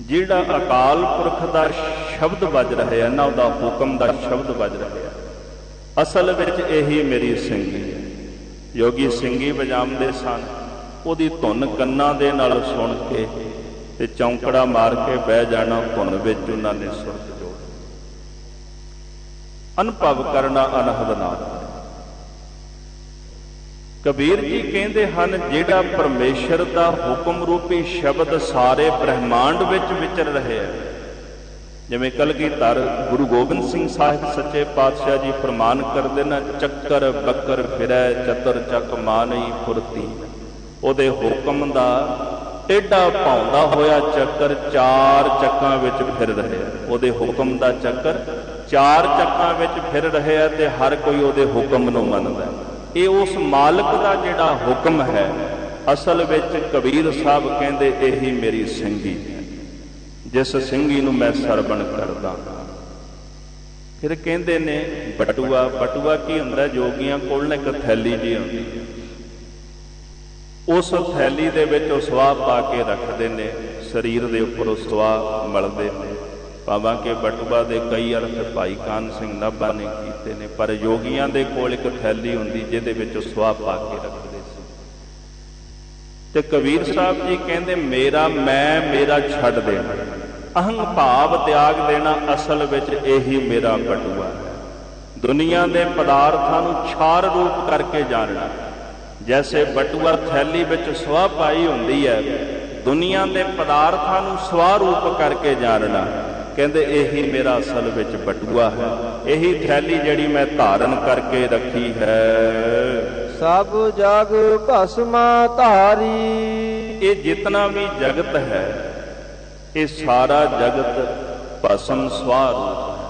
ਜਿਹੜਾ ਅਕਾਲ ਪੁਰਖ ਦਾ ਸ਼ਬਦ ਵੱਜ ਰਿਹਾ ਨਾ, ਉਹਦਾ ਹੁਕਮ ਦਾ ਸ਼ਬਦ ਵੱਜ ਰਿਹਾ, ਅਸਲ ਵਿੱਚ ਇਹੀ ਮੇਰੀ ਸਿੰਘੀ ਹੈ। ਯੋਗੀ ਸਿੰਘੀ ਵਜਾਉਂਦੇ ਸਨ, ਉਹਦੀ ਧੁਨ ਕੰਨਾਂ ਦੇ ਨਾਲ ਸੁਣ ਕੇ ਤੇ ਚੌਂਕੜਾ ਮਾਰ ਕੇ ਬਹਿ ਜਾਣਾ। ਧੁਨ ਵਿੱਚ ਉਹਨਾਂ ਨੇ ਸੁਰਤ ਜੋੜ ਅਨੁਭਵ ਕਰਨਾ ਅਨਹਦ ਨਾਲ। ਕਬੀਰ ਜੀ ਕਹਿੰਦੇ ਹਨ ਜਿਹੜਾ ਪਰਮੇਸ਼ਰ ਦਾ ਹੁਕਮ ਰੂਪੀ ਸ਼ਬਦ ਸਾਰੇ ਬ੍ਰਹਿਮੰਡ ਵਿੱਚ ਵਿਚਰ ਰਿਹਾ, ਜਿਵੇਂ ਕਲਗੀਧਰ ਗੁਰੂ ਗੋਬਿੰਦ ਸਿੰਘ ਸਾਹਿਬ ਸੱਚੇ ਪਾਤਸ਼ਾਹ ਜੀ ਫਰਮਾਨ ਕਰਦੇ ਨਾ, ਚੱਕਰ ਬੱਕਰ ਫਿਰੈ ਚਤਰ ਚੱਕ ਮਾਨਈ ਫੁਰਤੀ। ਉਹਦੇ ਹੁਕਮ ਦਾ ਟੇਢਾ ਪਾਉਂਦਾ ਹੋਇਆ ਚੱਕਰ ਚਾਰ ਚੱਕਾਂ ਵਿੱਚ ਫਿਰ ਰਿਹਾ। ਉਹਦੇ ਹੁਕਮ ਦਾ ਚੱਕਰ ਚਾਰ ਚੱਕਾਂ ਵਿੱਚ ਫਿਰ ਰਿਹਾ ਤੇ ਹਰ ਕੋਈ ਉਹਦੇ ਹੁਕਮ ਨੂੰ ਮੰਨਦਾ। ਇਹ ਉਸ ਮਾਲਕ ਦਾ ਜਿਹੜਾ ਹੁਕਮ ਹੈ, ਅਸਲ ਵਿੱਚ ਕਬੀਰ ਸਾਹਿਬ ਕਹਿੰਦੇ ਇਹੀ ਮੇਰੀ ਸਿੰਘੀ ਹੈ, ਜਿਸ ਸਿੰਘੀ ਨੂੰ ਮੈਂ ਸਰਵਣ ਕਰਦਾ। ਫਿਰ ਕਹਿੰਦੇ ਨੇ ਬਟੂਆ। ਬਟੂਆ ਕੀ ਹੁੰਦਾ? ਜੋਗੀਆਂ ਕੋਲ ਨਾ ਇੱਕ ਥੈਲੀ ਜਿਹੀ ਹੁੰਦੀ ਹੈ, ਉਸ ਥੈਲੀ ਦੇ ਵਿੱਚ ਉਹ ਸਵਾਹ ਪਾ ਕੇ ਰੱਖਦੇ ਨੇ, ਸਰੀਰ ਦੇ ਉੱਪਰ ਉਹ ਸਵਾਹ ਮਲਦੇ ਨੇ। ਭਾਵਾਂ ਕਿ ਬਟੂਆ ਦੇ ਕਈ ਅਰਥ ਭਾਈ ਕਾਨ ਸਿੰਘ ਨਾਭਾ ਨੇ ਕੀਤੇ ਨੇ, ਪਰ ਯੋਗੀਆਂ ਦੇ ਕੋਲ ਇੱਕ ਥੈਲੀ ਹੁੰਦੀ ਜਿਹਦੇ ਵਿੱਚ ਉਹ ਸਵਾਹ ਪਾ ਕੇ ਰੱਖਦੇ ਸੀ। ਤੇ ਕਬੀਰ ਸਾਹਿਬ ਜੀ ਕਹਿੰਦੇ ਮੇਰਾ ਮੈਂ ਮੇਰਾ ਛੱਡ ਦੇਣਾ, ਅਹੰਗ ਭਾਵ ਤਿਆਗ ਦੇਣਾ, ਅਸਲ ਵਿੱਚ ਇਹੀ ਮੇਰਾ ਬਟੂਆ ਹੈ। ਦੁਨੀਆ ਦੇ ਪਦਾਰਥਾਂ ਨੂੰ ਛਾਰ ਰੂਪ ਕਰਕੇ ਜਾਣਨਾ। ਜੈਸੇ ਬਟੂਆ ਥੈਲੀ ਵਿੱਚ ਸਵਾਹ ਪਾਈ ਹੁੰਦੀ ਹੈ, ਦੁਨੀਆ ਦੇ ਪਦਾਰਥਾਂ ਨੂੰ ਸਵਾਹ ਰੂਪ ਕਰਕੇ ਜਾਣਨਾ। ਕਹਿੰਦੇ ਇਹੀ ਮੇਰਾ ਅਸਲ ਵਿੱਚ ਬਟੂਆ ਹੈ, ਇਹੀ ਥੈਲੀ ਜਿਹੜੀ ਮੈਂ ਧਾਰਨ ਕਰਕੇ ਰੱਖੀ ਹੈ। ਸਭ ਜਗ ਭਸਮਾ ਧਾਰੀ। ਇਹ ਜਿਤਨਾ ਵੀ ਜਗਤ ਹੈ, ਇਹ ਸਾਰਾ ਜਗਤ ਭਸਮ ਸਵਾਹ ਰੂਪ ਹੈ,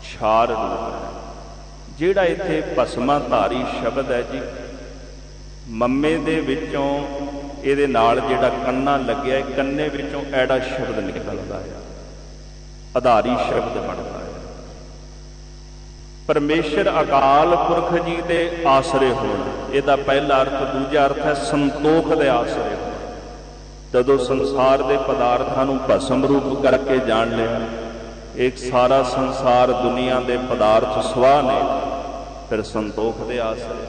ਛਾਰ ਰੂਪ ਹੈ। ਜਿਹੜਾ ਇੱਥੇ ਭਸਮਾ ਧਾਰੀ ਸ਼ਬਦ ਹੈ ਜੀ, ਮੰਮੇ ਦੇ ਵਿੱਚੋਂ ਇਹਦੇ ਨਾਲ ਜਿਹੜਾ ਕੰਨਾ ਲੱਗਿਆ, ਕੰਨੇ ਵਿੱਚੋਂ ਐੜਾ ਸ਼ਬਦ ਨਿਕਲਦਾ ਹੈ, ਆਧਾਰੀ ਸ਼ਬਦ ਬਣਦਾ ਹੈ। ਪਰਮੇਸ਼ਰ ਅਕਾਲ ਪੁਰਖ ਜੀ ਦੇ ਆਸਰੇ ਹੋਣਾ, ਇਹਦਾ ਪਹਿਲਾ ਅਰਥ। ਦੂਜਾ ਅਰਥ ਹੈ ਸੰਤੋਖ ਦੇ ਆਸਰੇ ਹੋਣਾ। ਜਦੋਂ ਸੰਸਾਰ ਦੇ ਪਦਾਰਥਾਂ ਨੂੰ ਭਸਮ ਰੂਪ ਕਰਕੇ ਜਾਣ ਲਿਆ, ਇੱਕ ਸਾਰਾ ਸੰਸਾਰ ਦੁਨੀਆ ਦੇ ਪਦਾਰਥ ਸਵਾਹ ਨੇ, ਫਿਰ ਸੰਤੋਖ ਦੇ ਆਸਰੇ,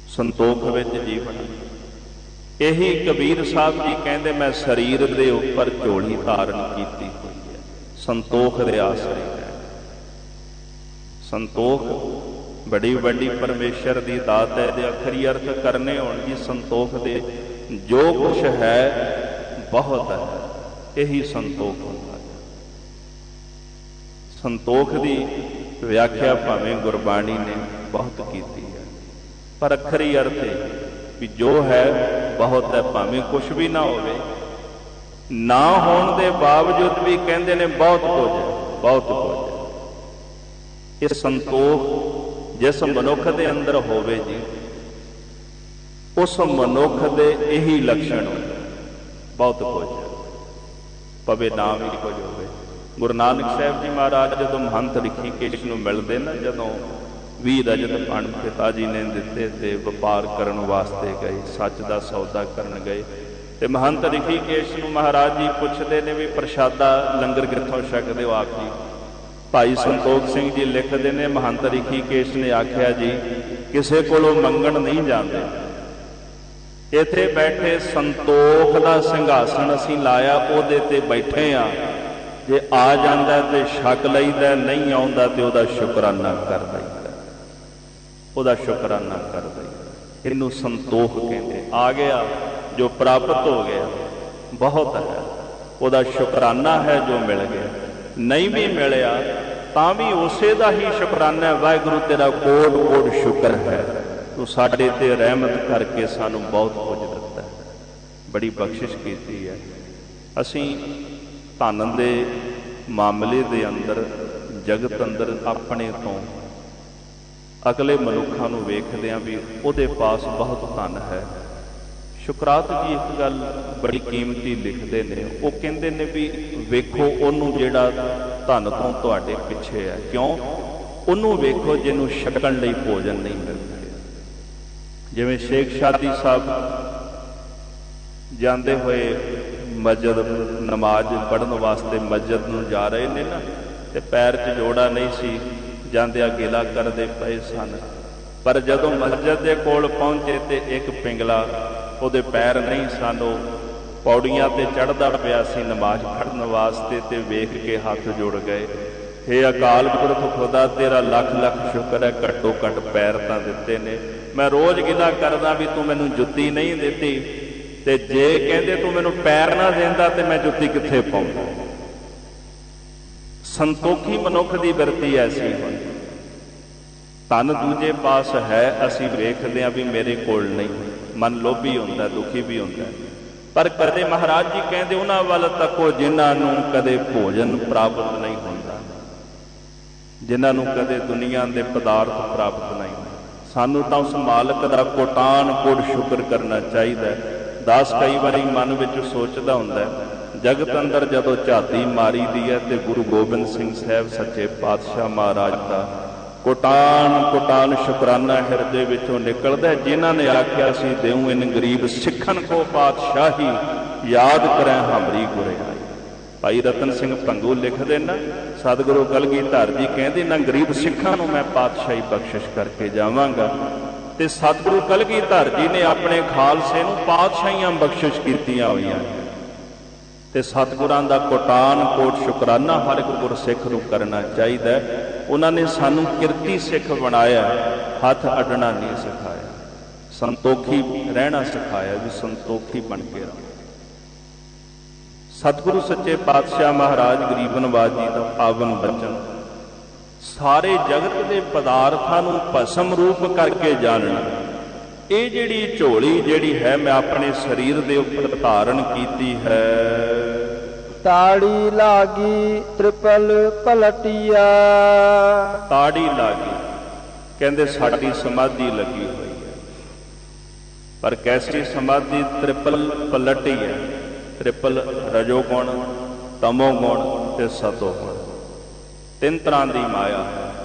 ਸੰਤੋਖ ਵਿੱਚ ਜੀਵਨ। ਇਹੀ ਕਬੀਰ ਸਾਹਿਬ ਜੀ ਕਹਿੰਦੇ ਮੈਂ ਸਰੀਰ ਦੇ ਉੱਪਰ ਝੋਲੀ ਧਾਰਨ ਕੀਤੀ ਹੋਈ ਹੈ, ਸੰਤੋਖ ਦੇ ਆਸਰੇ ਹੈ। ਸੰਤੋਖ ਬੜੀ ਵੱਡੀ ਪਰਮੇਸ਼ਰ ਦੀ ਦਾਤ ਹੈ। ਇਹਦੇ ਅਖਰੀ ਅਰਥ ਕਰਨੇ ਹੋਣ ਜੀ ਸੰਤੋਖ ਦੇ, ਜੋ ਕੁਛ ਹੈ ਬਹੁਤ ਹੈ, ਇਹੀ ਸੰਤੋਖ ਹੁੰਦਾ ਹੈ। ਸੰਤੋਖ ਦੀ ਵਿਆਖਿਆ ਭਾਵੇਂ ਗੁਰਬਾਣੀ ਨੇ ਬਹੁਤ ਕੀਤੀ ਹੈ, ਪਰ ਅਖਰੀ ਅਰਥ ਵੀ ਜੋ ਹੈ ਬਹੁਤ ਹੈ। ਭਾਵੇਂ ਕੁਛ ਵੀ ਨਾ ਹੋਵੇ, ਨਾ ਹੋਣ ਦੇ ਬਾਵਜੂਦ ਵੀ ਕਹਿੰਦੇ ਨੇ ਬਹੁਤ ਕੁਝ ਹੈ, ਬਹੁਤ ਕੁਝ ਹੈ। ਇਹ ਸੰਤੋਖ ਜਿਸ ਮਨੁੱਖ ਦੇ ਅੰਦਰ ਹੋਵੇ ਜੀ, ਉਸ ਮਨੁੱਖ ਦੇ ਇਹੀ ਲੱਛਣ ਹੁੰਦੇ, ਬਹੁਤ ਕੁਝ ਹੈ। ਪਵੇ ਨਾਮ ਹੀ ਕੁਝ ਹੋਵੇ। ਗੁਰੂ ਨਾਨਕ ਸਾਹਿਬ ਜੀ ਮਹਾਰਾਜ ਜਦੋਂ ਮਹੰਤ ਰਿਖੀਕੇਸ਼ ਨੂੰ ਮਿਲਦੇ ਨਾ, ਜਦੋਂ 20 ਰਜਤ ਪਣ ਪਿਤਾ ਜੀ ਨੇ ਦਿੱਤੇ ਤੇ ਵਪਾਰ ਕਰਨ ਵਾਸਤੇ ਗਏ, ਸੱਚ ਦਾ ਸੌਦਾ ਕਰਨ ਗਏ, ਤੇ ਮਹੰਤ ਰਿਖੀਕੇਸ਼ ਨੂੰ ਮਹਾਰਾਜ ਜੀ ਪੁੱਛਦੇ ਨੇ ਵੀ ਪ੍ਰਸ਼ਾਦਾ ਲੰਗਰ ਕਿੱਥੋਂ ਛਕਦੇ ਹੋ ਆਪ ਜੀ? ਭਾਈ ਸੰਤੋਖ ਸਿੰਘ ਜੀ ਲਿਖਦੇ ਨੇ, ਮਹੰਤ ਰਿਖੀਕੇਸ਼ ਨੇ ਆਖਿਆ ਜੀ ਕਿਸੇ ਕੋਲੋਂ ਮੰਗਣ ਨਹੀਂ ਜਾਂਦੇ, ਇੱਥੇ ਬੈਠੇ ਸੰਤੋਖ ਦਾ ਸਿੰਘਾਸਣ ਅਸੀਂ ਲਾਇਆ, ਉਹਦੇ ਤੇ ਬੈਠੇ ਆ, ਜੇ ਆ ਜਾਂਦਾ ਤੇ ਛਕ ਲਈਦਾ, ਨਹੀਂ ਆਉਂਦਾ ਤੇ ਉਹਦਾ ਸ਼ੁਕਰਾਨਾ ਕਰ ਦਈਦਾ, ਉਹਦਾ ਸ਼ੁਕਰਾਨਾ ਕਰ ਦਈਦਾ। ਇਹਨੂੰ ਸੰਤੋਖ ਕਹਿੰਦੇ। ਆ ਗਿਆ ਜੋ ਪ੍ਰਾਪਤ ਹੋ ਗਿਆ ਬਹੁਤ ਹੈ, ਉਹਦਾ ਸ਼ੁਕਰਾਨਾ ਹੈ ਜੋ ਮਿਲ ਗਿਆ। ਨਹੀਂ ਵੀ ਮਿਲਿਆ ਤਾਂ ਵੀ ਉਸੇ ਦਾ ਹੀ ਸ਼ੁਕਰਾਨਾ, ਵਾਹਿਗੁਰੂ ਤੇਰਾ ਕੋਟ ਕੋਟ ਸ਼ੁਕਰ ਹੈ, ਤੂੰ ਸਾਡੇ ਤੇ ਰਹਿਮਤ ਕਰਕੇ ਸਾਨੂੰ ਬਹੁਤ ਕੁਝ ਦਿੱਤਾ ਹੈ, ਬੜੀ ਬਖਸ਼ਿਸ਼ ਕੀਤੀ ਹੈ। ਅਸੀਂ ਧਨ ਦੇ ਮਾਮਲੇ ਦੇ ਅੰਦਰ, ਜਗਤ ਅੰਦਰ ਆਪਣੇ ਤੋਂ ਅਗਲੇ ਮਨੁੱਖਾਂ ਨੂੰ ਵੇਖਦੇ ਹਾਂ ਵੀ ਉਹਦੇ ਪਾਸ ਬਹੁਤ ਧਨ ਹੈ। ਸ਼ੁਕਰਾਤ ਜੀ ਇੱਕ ਗੱਲ ਬੜੀ ਕੀਮਤੀ ਲਿਖਦੇ ਨੇ, ਉਹ ਕਹਿੰਦੇ ਨੇ ਵੀ ਵੇਖੋ ਉਹਨੂੰ ਜਿਹੜਾ ਧਨ ਤੋਂ ਤੁਹਾਡੇ ਪਿੱਛੇ ਹੈ, ਕਿਉਂ? ਉਹਨੂੰ ਵੇਖੋ ਜਿਹਨੂੰ ਛਕਣ ਲਈ ਭੋਜਨ ਨਹੀਂ ਮਿਲਦਾ। ਜਿਵੇਂ ਸ਼ੇਖ ਸ਼ਾਦੀ ਸਾਹਿਬ ਜਾਂਦੇ ਹੋਏ ਮਸਜਿਦ ਨਮਾਜ਼ ਪੜ੍ਹਨ ਵਾਸਤੇ ਮਸਜਿਦ ਨੂੰ ਜਾ ਰਹੇ ਨੇ ਨਾ, ਤੇ ਪੈਰ 'ਚ ਜੋੜਾ ਨਹੀਂ ਸੀ, ਜਾਂਦਿਆਂ ਗਿਲਾ ਕਰਦੇ ਪਏ ਸਨ, ਪਰ ਜਦੋਂ ਮਸਜਿਦ ਦੇ ਕੋਲ ਪਹੁੰਚੇ ਤੇ ਇੱਕ ਪਿੰਗਲਾ, ਉਹਦੇ ਪੈਰ ਨਹੀਂ ਸਨ, ਉਹ ਪੌੜੀਆਂ ਤੇ ਚੜ੍ਹਦਾ ਪਿਆ ਸੀ ਨਮਾਜ਼ ਪੜ੍ਹਨ ਵਾਸਤੇ, ਤੇ ਵੇਖ ਕੇ ਹੱਥ ਜੁੜ ਗਏ। ਹੇ ਅਕਾਲ ਪੁਰਖ ਖੁਦਾ ਤੇਰਾ ਲੱਖ ਲੱਖ ਸ਼ੁਕਰ ਹੈ, ਘੱਟੋ ਘੱਟ ਪੈਰ ਤਾਂ ਦਿੱਤੇ ਨੇ। ਮੈਂ ਰੋਜ਼ ਗਿਲਾ ਕਰਦਾ ਵੀ ਤੂੰ ਮੈਨੂੰ ਜੁੱਤੀ ਨਹੀਂ ਦਿੱਤੀ, ਤੇ ਜੇ ਕਹਿੰਦੇ ਤੂੰ ਮੈਨੂੰ ਪੈਰ ਨਾ ਦਿੰਦਾ ਤੇ ਮੈਂ ਜੁੱਤੀ ਕਿੱਥੇ ਪਾਉਂਦਾ। ਸੰਤੋਖੀ ਮਨੁੱਖ ਦੀ ਬਿਰਤੀ ਐਸੀ ਹੁੰਦੀ। ਧਨ ਦੂਜੇ ਪਾਸ ਹੈ, ਅਸੀਂ ਵੇਖਦੇ ਹਾਂ ਵੀ ਮੇਰੇ ਕੋਲ ਨਹੀਂ, ਮਨ ਲੋਭੀ ਹੁੰਦਾ, ਦੁਖੀ ਵੀ ਹੁੰਦਾ, ਪਰ ਕਦੇ ਮਹਾਰਾਜ ਜੀ ਕਹਿੰਦੇ ਉਹਨਾਂ ਵੱਲ ਤੱਕੋ ਜਿਨ੍ਹਾਂ ਨੂੰ ਕਦੇ ਭੋਜਨ ਪ੍ਰਾਪਤ ਨਹੀਂ ਹੁੰਦਾ, ਜਿਨ੍ਹਾਂ ਨੂੰ ਕਦੇ ਦੁਨੀਆ ਦੇ ਪਦਾਰਥ ਪ੍ਰਾਪਤ ਨਹੀਂ। ਸਾਨੂੰ ਤਾਂ ਉਸ ਮਾਲਕ ਦਾ ਕੋਟਾਨ ਕੋਟ ਸ਼ੁਕਰ ਕਰਨਾ ਚਾਹੀਦਾ। ਦਾਸ ਕਈ ਵਾਰੀ ਮਨ ਵਿੱਚ ਸੋਚਦਾ ਹੁੰਦਾ, ਜਗਤ ਅੰਦਰ ਜਦੋਂ ਝਾਤੀ ਮਾਰੀ ਦੀ ਹੈ ਤੇ ਗੁਰੂ ਗੋਬਿੰਦ ਸਿੰਘ ਸਾਹਿਬ ਸੱਚੇ ਪਾਤਸ਼ਾਹ ਮਹਾਰਾਜ ਦਾ ਕੋਟਾਨ ਕੋਟਾਨ ਸ਼ੁਕਰਾਨਾ ਹਿਰਦੇ ਵਿੱਚੋਂ ਨਿਕਲਦਾ, ਜਿਨ੍ਹਾਂ ਨੇ ਆਖਿਆ ਸੀ ਦੇਉ ਇਨ ਗਰੀਬ ਸਿੱਖਣ ਕੋ ਪਾਤਸ਼ਾਹੀ, ਯਾਦ ਕਰੈ ਹਮਰੀ ਗੁਰਿਆਈ। ਭਾਈ ਰਤਨ ਸਿੰਘ ਭੰਗੂ ਲਿਖਦੇ ਨਾ, ਸਤਿਗੁਰੂ ਕਲਗੀਧਰ ਜੀ ਕਹਿੰਦੇ ਨਾ ਗਰੀਬ ਸਿੱਖਾਂ ਨੂੰ ਮੈਂ ਪਾਤਸ਼ਾਹੀ ਬਖਸ਼ਿਸ਼ ਕਰਕੇ ਜਾਵਾਂਗਾ, ਤੇ ਸਤਿਗੁਰੂ ਕਲਗੀਧਰ ਜੀ ਨੇ ਆਪਣੇ ਖਾਲਸੇ ਨੂੰ ਪਾਤਸ਼ਾਹੀਆਂ ਬਖਸ਼ਿਸ਼ ਕੀਤੀਆਂ ਹੋਈਆਂ, ਤੇ ਸਤਿਗੁਰਾਂ ਦਾ ਕੋਟਾਨ ਕੋਟ ਸ਼ੁਕਰਾਨਾ ਹਰ ਇੱਕ ਗੁਰਸਿੱਖ ਨੂੰ ਕਰਨਾ ਚਾਹੀਦਾ। ਉਹਨਾਂ ਨੇ ਸਾਨੂੰ ਕਿਰਤੀ ਸਿੱਖ ਬਣਾਇਆ, ਹੱਥ ਅੱਡਣਾ ਨਹੀਂ ਸਿਖਾਇਆ, ਸੰਤੋਖੀ ਰਹਿਣਾ ਸਿਖਾਇਆ ਵੀ ਸੰਤੋਖੀ ਬਣ ਕੇ ਰਹੋ। ਸਤਿਗੁਰੂ ਸੱਚੇ ਪਾਤਸ਼ਾਹ ਮਹਾਰਾਜ ਗਰੀਬ ਨਵਾਜ ਜੀ ਦਾ ਪਾਵਨ ਬਚਨ, ਸਾਰੇ ਜਗਤ ਦੇ ਪਦਾਰਥਾਂ ਨੂੰ ਭਸਮ ਰੂਪ ਕਰਕੇ ਜਾਣਨਾ। ਇਹ ਜਿਹੜੀ ਝੋਲੀ ਜਿਹੜੀ ਹੈ ਮੈਂ ਆਪਣੇ ਸਰੀਰ ਦੇ ਉੱਪਰ ਧਾਰਨ ਕੀਤੀ ਹੈ, ਤਾੜੀ ਲਾਗੀ ਤ੍ਰਿਪਲ ਪਲਟਿਆ। ਤਾੜੀ ਲਾਗੀ ਕਹਿੰਦੇ ਸਾਡੀ ਸਮਾਧੀ ਲੱਗੀ ਹੋਈ ਹੈ, ਪਰ ਕੈਸੀ ਸਮਾਧੀ? ਤ੍ਰਿਪਲ ਪਲਟੀ ਹੈ। ਤ੍ਰਿਪਲ ਰਜੋ ਗੁਣ, ਤਮੋ ਗੁਣ ਤੇ ਸਤੋ ਗੁਣ, ਤਿੰਨ ਤਰ੍ਹਾਂ ਦੀ ਮਾਇਆ।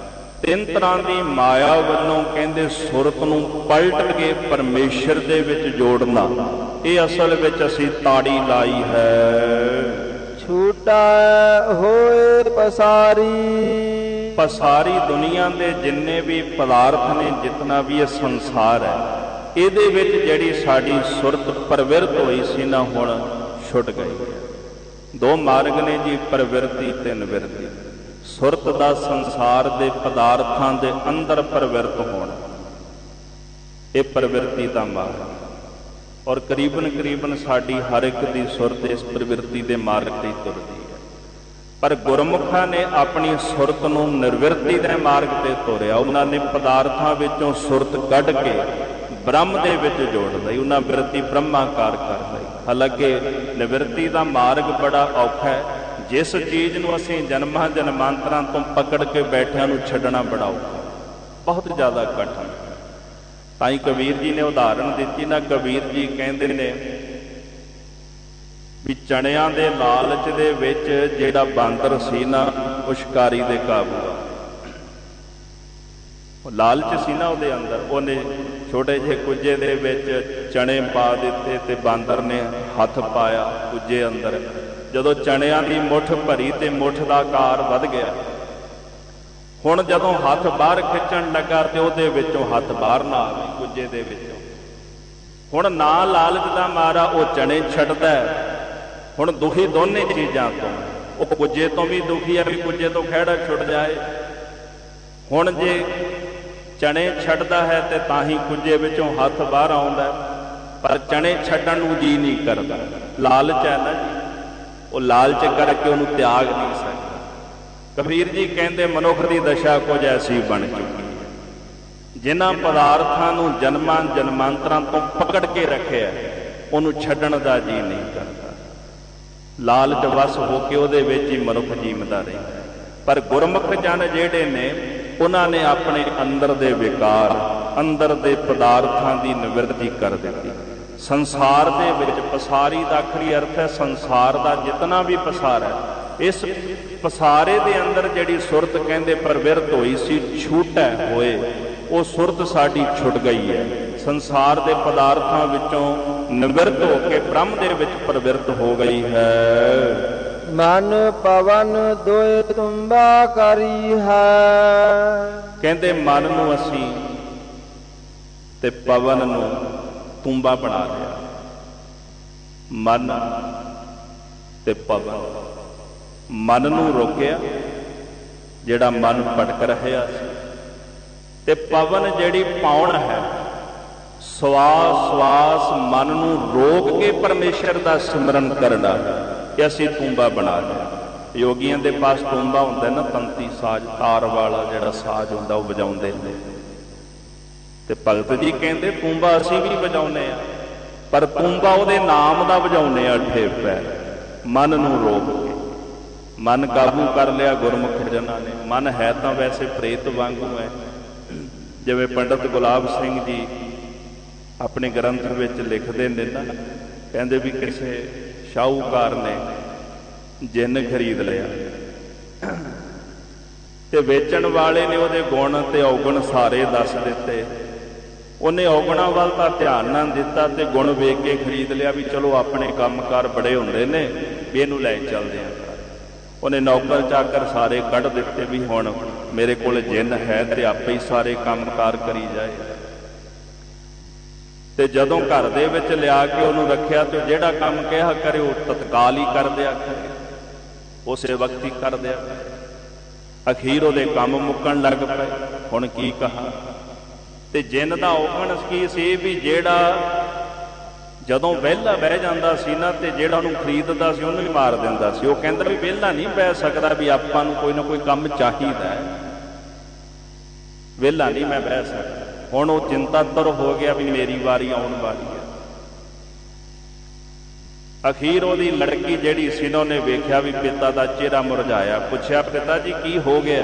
ਤਿੰਨ ਤਰ੍ਹਾਂ ਦੀ ਮਾਇਆ ਵੱਲੋਂ ਕਹਿੰਦੇ ਸੁਰਤ ਨੂੰ ਪਲਟ ਕੇ ਪਰਮੇਸ਼ਰ ਦੇ ਵਿੱਚ ਜੋੜਨਾ, ਇਹ ਅਸਲ ਵਿੱਚ ਅਸੀਂ ਤਾੜੀ ਲਾਈ ਹੈ। ਛੂਟਾ ਹੋਏ ਪਸਾਰੀ, ਪਸਾਰੀ ਦੁਨੀਆ ਦੇ ਜਿੰਨੇ ਵੀ ਪਦਾਰਥ ਨੇ, ਜਿਤਨਾ ਵੀ ਇਹ ਸੰਸਾਰ ਹੈ, ਇਹਦੇ ਵਿੱਚ ਜਿਹੜੀ ਸਾਡੀ ਸੁਰਤ ਪ੍ਰਵਿਰਤ ਹੋਈ ਸੀ ਨਾ, ਹੁਣ ਛੁੱਟ ਗਈ। ਦੋ ਮਾਰਗ ਨੇ ਜੀ, ਪ੍ਰਵਿਰਤੀ ਤੇ ਨਿਵਿਰਤੀ। ਸੁਰਤ ਦਾ ਸੰਸਾਰ ਦੇ ਪਦਾਰਥਾਂ ਦੇ ਅੰਦਰ ਪ੍ਰਵਿਰਤ ਹੋਣਾ, ਇਹ ਪ੍ਰਵਿਰਤੀ ਦਾ ਮਾਰਗ। ਔਰ ਕਰੀਬਨ ਸਾਡੀ ਹਰ ਇੱਕ ਦੀ ਸੁਰਤ ਇਸ ਪ੍ਰਵਿਰਤੀ ਦੇ ਮਾਰਗ ਤੇ ਤੁਰਦੀ ਹੈ, ਪਰ ਗੁਰਮੁਖਾਂ ਨੇ ਆਪਣੀ ਸੁਰਤ ਨੂੰ ਨਿਰਵਿਰਤੀ ਦੇ ਮਾਰਗ ਤੇ ਤੋਰਿਆ। ਉਹਨਾਂ ਨੇ ਪਦਾਰਥਾਂ ਵਿੱਚੋਂ ਸੁਰਤ ਕੱਢ ਕੇ ਬ੍ਰਹਮ ਦੇ ਵਿੱਚ ਜੋੜ ਲਈ, ਉਹਨਾਂ ਬਿਰਤੀ ਬ੍ਰਹਮਾਕਾਰ ਕਰ ਲਈ। ਹਾਲਾਂਕਿ ਨਿਵਿਰਤੀ ਦਾ ਮਾਰਗ ਬੜਾ ਔਖਾ ਹੈ, ਜਿਸ ਚੀਜ਼ ਨੂੰ ਅਸੀਂ ਜਨਮਾਂ ਜਨਮਾਂਤਰਾਂ ਤੋਂ ਪਕੜ ਕੇ ਬੈਠਿਆਂ ਨੂੰ ਛੱਡਣਾ ਬੜਾ ਔਖਾ, ਬਹੁਤ ਜ਼ਿਆਦਾ ਕਠਿਨ। ਤਾਂ ਹੀ ਕਬੀਰ ਜੀ ਨੇ ਉਦਾਹਰਣ ਦਿੱਤੀ ਨਾ, ਕਬੀਰ ਜੀ ਕਹਿੰਦੇ ਨੇ ਵੀ ਚਣਿਆਂ ਦੇ ਲਾਲਚ ਦੇ ਵਿੱਚ ਜਿਹੜਾ ਬਾਂਦਰ ਸੀ ਨਾ ਉਹ ਸ਼ਿਕਾਰੀ ਦੇ ਕਾਬੂ ਆ। ਉਹ ਲਾਲਚ ਸੀ ਨਾ ਉਹਦੇ ਅੰਦਰ, ਉਹਨੇ ਛੋਟੇ ਜਿਹੇ ਕੁੱਜੇ ਦੇ ਵਿੱਚ ਚਣੇ ਪਾ ਦਿੱਤੇ ਤੇ ਬਾਂਦਰ ਨੇ ਹੱਥ ਪਾਇਆ ਕੁੱਜੇ ਅੰਦਰ। ਜਦੋਂ ਚਣਿਆਂ ਦੀ ਮੁੱਠ ਭਰੀ ਤੇ ਮੁੱਠ ਦਾ ਆਕਾਰ ਵੱਧ ਗਿਆ, ਹੁਣ ਜਦੋਂ ਹੱਥ ਬਾਹਰ ਖਿੱਚਣ ਲੱਗਾ ਤੇ ਉਹਦੇ ਵਿੱਚੋਂ ਹੱਥ ਬਾਹਰ ਨਾ ਆਵੇ ਕੁੱਜੇ ਦੇ ਵਿੱਚੋਂ। ਹੁਣ ਨਾ ਲਾਲਚ ਦਾ ਮਾਰਾ ਉਹ ਚਣੇ ਛੱਡਦਾ, ਹੁਣ ਦੁਖੀ ਦੋਨੇ ਚੀਜ਼ਾਂ ਤੋਂ। ਉਹ ਕੁੱਜੇ ਤੋਂ ਵੀ ਦੁਖੀ ਹੈ ਵੀ ਕੁੱਜੇ ਤੋਂ ਖਹਿੜਾ ਛੁੱਟ ਜਾਏ। ਹੁਣ ਜੇ ਚਣੇ ਛੱਡਦਾ ਹੈ ਤੇ ਤਾਂ ਹੀ ਕੁੱਜੇ ਵਿੱਚੋਂ ਹੱਥ ਬਾਹਰ ਆਉਂਦਾ, ਪਰ ਚਣੇ ਛੱਡਣ ਨੂੰ ਜੀ ਨਹੀਂ ਕਰਦਾ। ਲਾਲਚ ਹੈ ਨਾ ਜੀ, ਉਹ ਲਾਲਚ ਕਰਕੇ ਉਹਨੂੰ ਤਿਆਗ ਨਹੀਂ ਸਕਦਾ। ਕਬੀਰ ਜੀ ਕਹਿੰਦੇ ਮਨੁੱਖ ਦੀ ਦਸ਼ਾ ਕੁਝ ਐਸੀ ਬਣ ਚੁੱਕੀ ਹੈ, ਜਿਨ੍ਹਾਂ ਪਦਾਰਥਾਂ ਨੂੰ ਜਨਮਾਂ ਜਨਮਾਂਤਰਾਂ ਤੋਂ ਪਕੜ ਕੇ ਰੱਖਿਆ ਉਹਨੂੰ ਛੱਡਣ ਦਾ ਜੀ ਨਹੀਂ ਕਰਦਾ। ਲਾਲਚ ਵਸ ਹੋ ਕੇ ਉਹਦੇ ਵਿੱਚ ਹੀ ਮਨੁੱਖ ਜੀਵਦਾ ਰਹਿੰਦਾ। ਪਰ ਗੁਰਮੁਖ ਜਨ ਜਿਹੜੇ ਨੇ ਉਹਨਾਂ ਨੇ ਆਪਣੇ ਅੰਦਰ ਦੇ ਵਿਕਾਰ, ਅੰਦਰ ਦੇ ਪਦਾਰਥਾਂ ਦੀ ਨਿਵਰਤੀ ਕਰ ਦਿੱਤੀ। ਸੰਸਾਰ ਦੇ ਵਿੱਚ ਪਸਾਰੀ ਦਾ ਆਖਰੀ ਅਰਥ ਹੈ ਸੰਸਾਰ ਦਾ ਜਿਤਨਾ ਵੀ ਪਸਾਰ ਹੈ। ਇਸ ਪਸਾਰੇ ਦੇ ਅੰਦਰ ਜਿਹੜੀ ਸੁਰਤ ਕਹਿੰਦੇ ਪ੍ਰਵਿਰਤ ਹੋਈ ਸੀ, ਛੂਟੈ ਹੋਏ, ਉਹ ਸੁਰਤ ਸਾਡੀ ਛੁੱਟ ਗਈ ਹੈ। ਸੰਸਾਰ ਦੇ ਪਦਾਰਥਾਂ ਵਿੱਚੋਂ ਨਿਵਰਤ ਹੋ ਕੇ ਬ੍ਰਹਮ ਦੇ ਵਿੱਚ ਪ੍ਰਵਿਰਤ ਹੋ ਗਈ ਹੈ। ਮਨ ਪਵਨ ਦੋਇ ਤੁੰਬਾ ਕਰੀ ਹੈ। ਕਹਿੰਦੇ ਮਨ ਨੂੰ ਅਸੀਂ ਤੇ ਪਵਨ ਨੂੰ ਤੁੰਬਾ ਬਣਾ ਲਿਆ। ਮਨ ਤੇ ਪਵਨ, ਮਨ ਨੂੰ ਰੋਕਿਆ ਜਿਹੜਾ ਮਨ ਭਟਕ ਰਿਹਾ ਸੀ, ਤੇ ਪਵਨ ਜਿਹੜੀ ਪਾਉਣ ਹੈ, ਸਵਾਸ ਸਵਾਸ ਮਨ ਨੂੰ ਰੋਕ ਕੇ ਪਰਮੇਸ਼ਰ ਦਾ ਸਿਮਰਨ ਕਰਨਾ, ਕਿ ਅਸੀਂ ਤੂੰਬਾ ਬਣਾ ਲਿਆ। ਯੋਗੀਆਂ ਦੇ ਪਾਸ ਤੂੰਬਾ ਹੁੰਦਾ ਨਾ, ਤੰਤੀ ਸਾਜ਼, ਤਾਰ ਵਾਲਾ ਜਿਹੜਾ ਸਾਜ਼ ਹੁੰਦਾ ਉਹ ਵਜਾਉਂਦੇ ਨੇ। ਤੇ ਭਗਤ ਜੀ ਕਹਿੰਦੇ ਤੂੰਬਾ ਅਸੀਂ ਵੀ ਵਜਾਉਂਦੇ ਆ, ਪਰ ਤੂੰਬਾ ਉਹਦੇ ਨਾਮ ਦਾ ਵਜਾਉਂਦੇ ਆ ਅੱਠੇ ਪੈਰ, ਮਨ ਨੂੰ ਰੋਕ ਕੇ। ਮਨ ਕਾਬੂ ਕਰ ਲਿਆ ਗੁਰਮੁਖ ਜਨਾਂ ਨੇ। ਮਨ ਹੈ ਤਾਂ ਵੈਸੇ ਪ੍ਰੇਤ ਵਾਂਗੂ ਹੈ, ਜਿਵੇਂ ਪੰਡਤ ਗੁਲਾਬ ਸਿੰਘ ਜੀ ਆਪਣੇ ਗ੍ਰੰਥ ਵਿੱਚ ਲਿਖਦੇ ਨੇ ਨਾ, ਕਹਿੰਦੇ ਵੀ ਕਿਸੇ ਸ਼ਾਹੂਕਾਰ ਨੇ ਜਿੰਨ ਖਰੀਦ ਲਿਆ ਤੇ ਵੇਚਣ ਵਾਲੇ ਨੇ ਉਹਦੇ ਗੁਣ ਤੇ ਔਗਣ ਸਾਰੇ ਦੱਸ ਦਿੱਤੇ। ਉਹਨੇ ਔਗਣਾਂ ਵੱਲ ਤਾਂ ਧਿਆਨ ਨਾ ਦਿੱਤਾ ਤੇ ਗੁਣ ਵੇਖ ਕੇ ਖਰੀਦ ਲਿਆ ਵੀ ਚਲੋ ਆਪਣੇ ਕੰਮਕਾਰ ਬੜੇ ਹੁੰਦੇ ਨੇ ਵੀ ਇਹਨੂੰ ਲੈ ਚੱਲਦੇ ਆ। ਉਹਨੇ ਨੌਕਰ ਚਾਕਰ ਸਾਰੇ ਕੱਢ ਦਿੱਤੇ ਵੀ ਹੁਣ ਮੇਰੇ ਕੋਲ ਜਿੰਨ ਹੈ ਤੇ ਆਪੇ ਹੀ ਸਾਰੇ ਕੰਮਕਾਰ ਕਰੀ ਜਾਏ। ਤੇ ਜਦੋਂ ਘਰ ਦੇ ਵਿੱਚ ਲਿਆ ਕੇ ਉਹਨੂੰ ਰੱਖਿਆ ਤੇ ਜਿਹੜਾ ਕੰਮ ਕਿਹਾ ਕਰੇ ਉਹ ਤਤਕਾਲ ਹੀ ਕਰ ਦਿਆ ਕਰੇ, ਉਸੇ ਵਕਤ ਹੀ ਕਰ ਦਿਆ ਕਰੇ। ਅਖੀਰ ਉਹਦੇ ਕੰਮ ਮੁੱਕਣ ਲੱਗ ਪਏ। ਹੁਣ ਕੀ ਕਹਾ। ਤੇ ਜਿੰਨ ਦਾ ਔਗਣ ਕੀ ਸੀ ਵੀ ਜਿਹੜਾ ਜਦੋਂ ਵਿਹਲਾ ਬਹਿ ਜਾਂਦਾ ਸੀ ਨਾ ਤੇ ਜਿਹੜਾ ਉਹਨੂੰ ਖਰੀਦਦਾ ਸੀ ਉਹਨੂੰ ਹੀ ਮਾਰ ਦਿੰਦਾ ਸੀ। ਉਹ ਕਹਿੰਦਾ ਵੀ ਵਿਹਲਾ ਨਹੀਂ ਬਹਿ ਸਕਦਾ, ਵੀ ਆਪਾਂ ਨੂੰ ਕੋਈ ਨਾ ਕੋਈ ਕੰਮ ਚਾਹੀਦਾ ਹੈ, ਵਿਹਲਾ ਨਹੀਂ ਮੈਂ ਬਹਿ ਸਕਦਾ। ਹੁਣ ਉਹ ਚਿੰਤਾਤੁਰ ਹੋ ਗਿਆ ਵੀ ਮੇਰੀ ਵਾਰੀ ਆਉਣ ਵਾਲੀ ਹੈ। ਅਖੀਰ ਉਹਦੀ ਲੜਕੀ ਜਿਹੜੀ ਸੀ ਨਾ, ਉਹਨੇ ਵੇਖਿਆ ਵੀ ਪਿਤਾ ਦਾ ਚਿਹਰਾ ਮੁਰਝਾਇਆ। ਪੁੱਛਿਆ ਪਿਤਾ ਜੀ ਕੀ ਹੋ ਗਿਆ।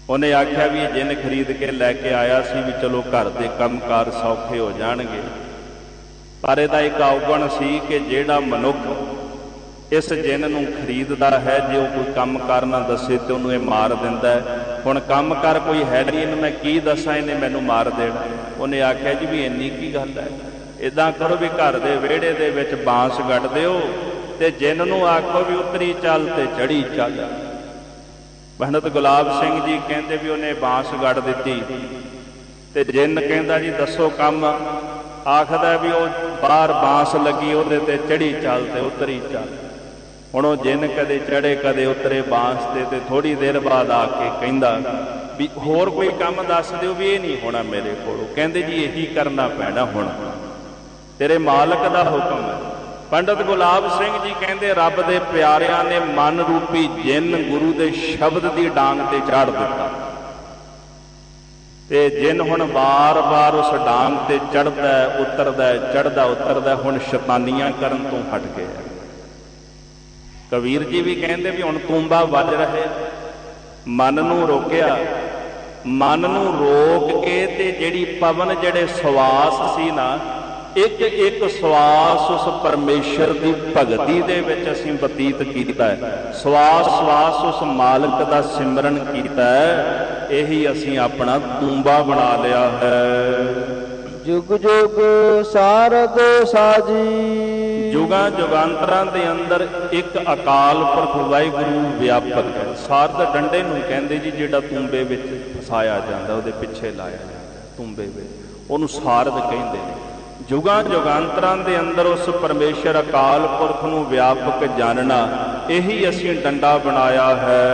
ਉਹਨੇ ਆਖਿਆ ਵੀ ਇਹ ਜਿੰਨ ਖਰੀਦ ਕੇ ਲੈ ਕੇ ਆਇਆ ਸੀ ਵੀ ਚਲੋ ਘਰ ਦੇ ਕੰਮਕਾਰ ਸੌਖੇ ਹੋ ਜਾਣਗੇ, ਪਰ ਇਹਦਾ ਇੱਕ ਔਗਣ ਸੀ ਕਿ ਜਿਹੜਾ ਮਨੁੱਖ ਇਸ ਜਿੰਨ ਨੂੰ ਖਰੀਦਦਾ ਹੈ, ਜੇ ਉਹ ਕੋਈ ਕੰਮ ਕਾਰ ਨਾ ਦੱਸੇ ਤੇ ਉਹਨੂੰ ਇਹ ਮਾਰ ਦਿੰਦਾ ਹੈ। ਹੁਣ ਕੰਮ ਕਾਰ ਕੋਈ ਹੈ ਨਹੀਂ, ਇਹਨੂੰ ਮੈਂ ਕੀ ਦੱਸਾਂ, ਇਹਨੇ ਮੈਨੂੰ ਮਾਰ ਦੇਣਾ। ਉਹਨੇ ਆਖਿਆ ਜੀ ਵੀ ਇੰਨੀ ਕੀ ਗੱਲ ਹੈ, ਇੱਦਾਂ ਕਰੋ ਵੀ ਘਰ ਦੇ ਵਿਹੜੇ ਦੇ ਵਿੱਚ ਬਾਂਸ ਗੱਡ ਦਿਓ ਤੇ ਜਿੰਨ ਨੂੰ ਆਖੋ ਵੀ ਉਤਰੀ ਚੱਲ ਤੇ ਚੜੀ ਚੱਲ। ਪੰਡਤ ਗੁਲਾਬ ਸਿੰਘ ਜੀ ਕਹਿੰਦੇ ਵੀ ਉਹਨੇ ਬਾਂਸ ਗੱਡ ਦਿੱਤੀ ਤੇ ਜਿੰਨ ਕਹਿੰਦਾ ਜੀ ਦੱਸੋ ਕੰਮ। ਆਖਦਾ ਵੀ ਉਹ ਬਾਹਰ ਬਾਂਸ ਲੱਗੀ ਉਹਦੇ ਤੇ ਚੜੀ ਚੱਲ ਤੇ ਉਤਰੀ ਚੱਲ। ਹੁਣ ਉਹ ਜਿੰਨ ਕਦੇ ਚੜੇ ਕਦੇ ਉਤਰੇ ਬਾਂਸ ਤੇ ਥੋੜੀ ਦੇਰ ਬਾਅਦ ਆ ਕੇ ਕਹਿੰਦਾ ਵੀ ਹੋਰ ਕੋਈ ਕੰਮ ਦੱਸ ਦਿਓ ਵੀ ਇਹ ਨਹੀਂ ਹੋਣਾ ਮੇਰੇ ਕੋਲੋਂ। ਕਹਿੰਦੇ ਜੀ ਇਹੀ ਕਰਨਾ ਪੈਣਾ, ਹੁਣ ਤੇਰੇ ਮਾਲਕ ਦਾ ਹੁਕਮ ਹੈ। ਪੰਡਤ ਗੁਲਾਬ ਸਿੰਘ ਜੀ ਕਹਿੰਦੇ ਰੱਬ ਦੇ ਪਿਆਰਿਆਂ ਨੇ ਮਨ ਰੂਪੀ ਜਿੰਨ ਗੁਰੂ ਦੇ ਸ਼ਬਦ ਦੀ ਡਾਂਗ ਤੇ ਚਾੜ ਦਿੱਤਾ ਤੇ ਜਿੰਨ ਹੁਣ ਵਾਰ-ਵਾਰ ਉਸ ਡਾਂਗ ਤੇ ਚੜ੍ਹਦਾ ਉਤਰਦਾ, ਚੜ੍ਹਦਾ ਉਤਰਦਾ, ਹੁਣ ਸ਼ੈਤਾਨੀਆਂ ਕਰਨ ਤੋਂ ਹਟ ਗਿਆ। ਕਬੀਰ ਜੀ ਵੀ ਕਹਿੰਦੇ ਵੀ ਹੁਣ ਤੂੰਬਾ ਵੱਜ ਰਹੇ। ਮਨ ਨੂੰ ਰੋਕਿਆ, ਮਨ ਨੂੰ ਰੋਕ ਕੇ ਤੇ ਜਿਹੜੀ ਪਵਨ ਜਿਹੜੇ ਸਵਾਸ ਸੀ ਨਾ, ਇੱਕ ਇੱਕ ਸਵਾਸ ਉਸ ਪਰਮੇਸ਼ਰ ਦੀ ਭਗਤੀ ਦੇ ਵਿੱਚ ਅਸੀਂ ਬਤੀਤ ਕੀਤਾ ਹੈ। ਸਵਾਸ ਸਵਾਸ ਉਸ ਮਾਲਕ ਦਾ ਸਿਮਰਨ ਕੀਤਾ ਹੈ। ਇਹੀ ਅਸੀਂ ਆਪਣਾ ਤੂੰਬਾ ਬਣਾ ਲਿਆ ਹੈ। ਜੁਗ ਜੁਗ ਸਾਰਦ ਸਾਜੀ। ਜੁਗਾਂ ਜੁਗਾਂਤਰਾਂ ਦੇ ਅੰਦਰ ਇੱਕ ਅਕਾਲ ਪੁਰਖ ਵਾਹਿਗੁਰੂ ਵਿਆਪਕ ਹੈ। ਸਾਰਦ ਡੰਡੇ ਨੂੰ ਕਹਿੰਦੇ ਜੀ, ਜਿਹੜਾ ਤੂੰਬੇ ਵਿੱਚ ਫਸਾਇਆ ਜਾਂਦਾ, ਉਹਦੇ ਪਿੱਛੇ ਲਾਇਆ ਜਾਂਦਾ ਤੂੰਬੇ ਵਿੱਚ, ਉਹਨੂੰ ਸਾਰਦ ਕਹਿੰਦੇ ਨੇ। ਜੁਗਾਂ ਜੁਗਾਂਤਰਾਂ ਦੇ ਅੰਦਰ ਉਸ ਪਰਮੇਸ਼ਰ ਅਕਾਲ ਪੁਰਖ ਨੂੰ ਵਿਆਪਕ ਜਾਣਨਾ, ਇਹੀ ਅਸੀਂ ਡੰਡਾ ਬਣਾਇਆ ਹੈ।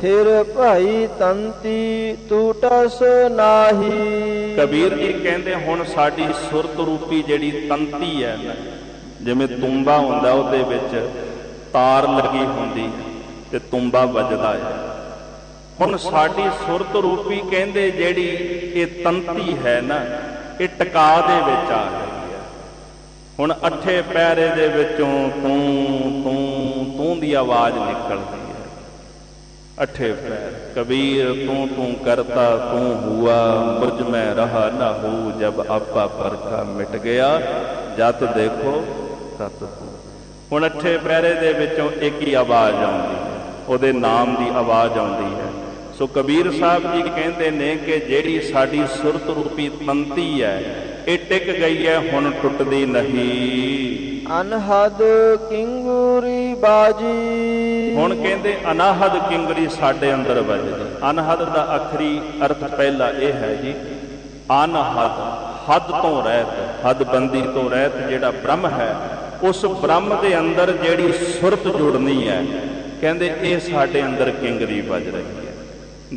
ਫਿਰ ਭਾਈ ਤੰਤੀ ਟੂਟਸ ਨਾਹੀ। ਕਬੀਰ ਜੀ ਕਹਿੰਦੇ ਹੁਣ ਸਾਡੀ ਸੁਰਤ ਰੂਪੀ ਜਿਹੜੀ ਤੰਤੀ ਹੈ ਨਾ, ਜਿਵੇਂ ਤੂੰਬਾ ਹੁੰਦਾ ਉਹਦੇ ਵਿੱਚ ਤਾਰ ਲੱਗੀ ਹੁੰਦੀ ਤੇ ਤੂੰਬਾ ਵੱਜਦਾ ਹੈ। ਹੁਣ ਸਾਡੀ ਸੁਰਤ ਰੂਪੀ ਕਹਿੰਦੇ ਜਿਹੜੀ ਇਹ ਤੰਤੀ ਹੈ ਨਾ, ਇਹ ਟਿਕਾ ਦੇ ਵਿੱਚ ਆ ਗਈ ਹੈ। ਹੁਣ ਅੱਠੇ ਪੈਰੇ ਦੇ ਵਿੱਚੋਂ ਤੂੰ ਤੂੰ ਤੂੰ ਦੀ ਆਵਾਜ਼ ਨਿਕਲਦੀ ਹੈ। ਅੱਠੇ ਪੈਰ ਕਬੀਰ ਤੂੰ ਤੂੰ ਕਰਤਾ ਤੂੰ ਹੁਆ, ਮੁਝ ਮੈਂ ਰਹਾ ਨਾ ਹੂੰ, ਜਬ ਆਪਾ ਪਰਖਾ ਮਿਟ ਗਿਆ, ਜਤ ਦੇਖੋ ਤਤ ਤੂੰ। ਹੁਣ ਅੱਠੇ ਪੈਰੇ ਦੇ ਵਿੱਚੋਂ ਇੱਕ ਹੀ ਆਵਾਜ਼ ਆਉਂਦੀ ਹੈ, ਉਹਦੇ ਨਾਮ ਦੀ ਆਵਾਜ਼ ਆਉਂਦੀ ਹੈ। ਸੋ ਕਬੀਰ ਸਾਹਿਬ ਜੀ ਕਹਿੰਦੇ ਨੇ ਕਿ ਜਿਹੜੀ ਸਾਡੀ ਸੁਰਤ ਰੂਪੀ ਤੰਤੀ ਹੈ, ਇਹ ਟਿਕ ਗਈ ਹੈ, ਹੁਣ ਟੁੱਟਦੀ ਨਹੀਂ। ਅਨਹਦ ਕਿੰਗੂਰੀ ਬਾਜੀ। ਹੁਣ ਕਹਿੰਦੇ ਅਨਾਹਦ ਕਿੰਗਰੀ ਸਾਡੇ ਅੰਦਰ ਵੱਜਦੀ। ਅਨਹਦ ਦਾ ਅਖਰੀ ਅਰਥ ਪਹਿਲਾ ਇਹ ਹੈ ਜੀ, ਅਨਹਦ, ਹੱਦ ਤੋਂ ਰਹਿਤ, ਹੱਦਬੰਦੀ ਤੋਂ ਰਹਿਤ ਜਿਹੜਾ ਬ੍ਰਹਮ ਹੈ, ਉਸ ਬ੍ਰਹਮ ਦੇ ਅੰਦਰ ਜਿਹੜੀ ਸੁਰਤ ਜੁੜਨੀ ਹੈ, ਕਹਿੰਦੇ ਇਹ ਸਾਡੇ ਅੰਦਰ ਕਿੰਗਰੀ ਵੱਜ ਰਹੀ ਹੈ।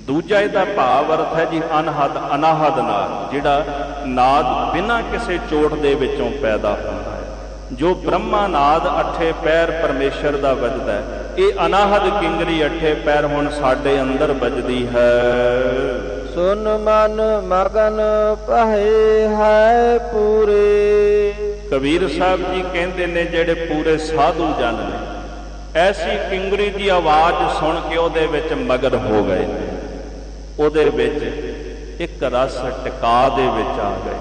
ਦੂਜਾ ਇਹਦਾ ਭਾਵ ਅਰਥ ਹੈ ਜੀ ਅਨਹਦ, ਅਨਾਹਦ ਨਾਦ, ਜਿਹੜਾ ਨਾਦ ਬਿਨਾਂ ਕਿਸੇ ਚੋਟ ਦੇ ਵਿੱਚੋਂ ਪੈਦਾ ਹੁੰਦਾ ਹੈ। ਜੋ ਬ੍ਰਹਮਾ ਨਾਦ ਅੱਠੇ ਪੈਰ ਪਰਮੇਸ਼ਰ ਦਾ ਵੱਜਦਾ ਹੈ, ਇਹ ਅਨਾਹਦ ਕਿੰਗਰੀ ਅੱਠੇ ਪੈਰ ਹੁਣ ਸਾਡੇ ਅੰਦਰ ਵੱਜਦੀ ਹੈ। ਸੁਨ ਮਨ ਮਗਨ ਪਹੇ ਹੈ ਪੂਰੇ। ਕਬੀਰ ਸਾਹਿਬ ਜੀ ਕਹਿੰਦੇ ਨੇ ਜਿਹੜੇ ਪੂਰੇ ਸਾਧੂ ਜਨ ਨੇ, ਐਸੀ ਕਿੰਗਰੀ ਦੀ ਆਵਾਜ਼ ਸੁਣ ਕੇ ਉਹਦੇ ਵਿੱਚ ਮਗਨ ਹੋ ਗਏ, ਉਹਦੇ ਵਿੱਚ ਇੱਕ ਰਸ ਟਿਕਾ ਦੇ ਵਿੱਚ ਆ ਗਏ।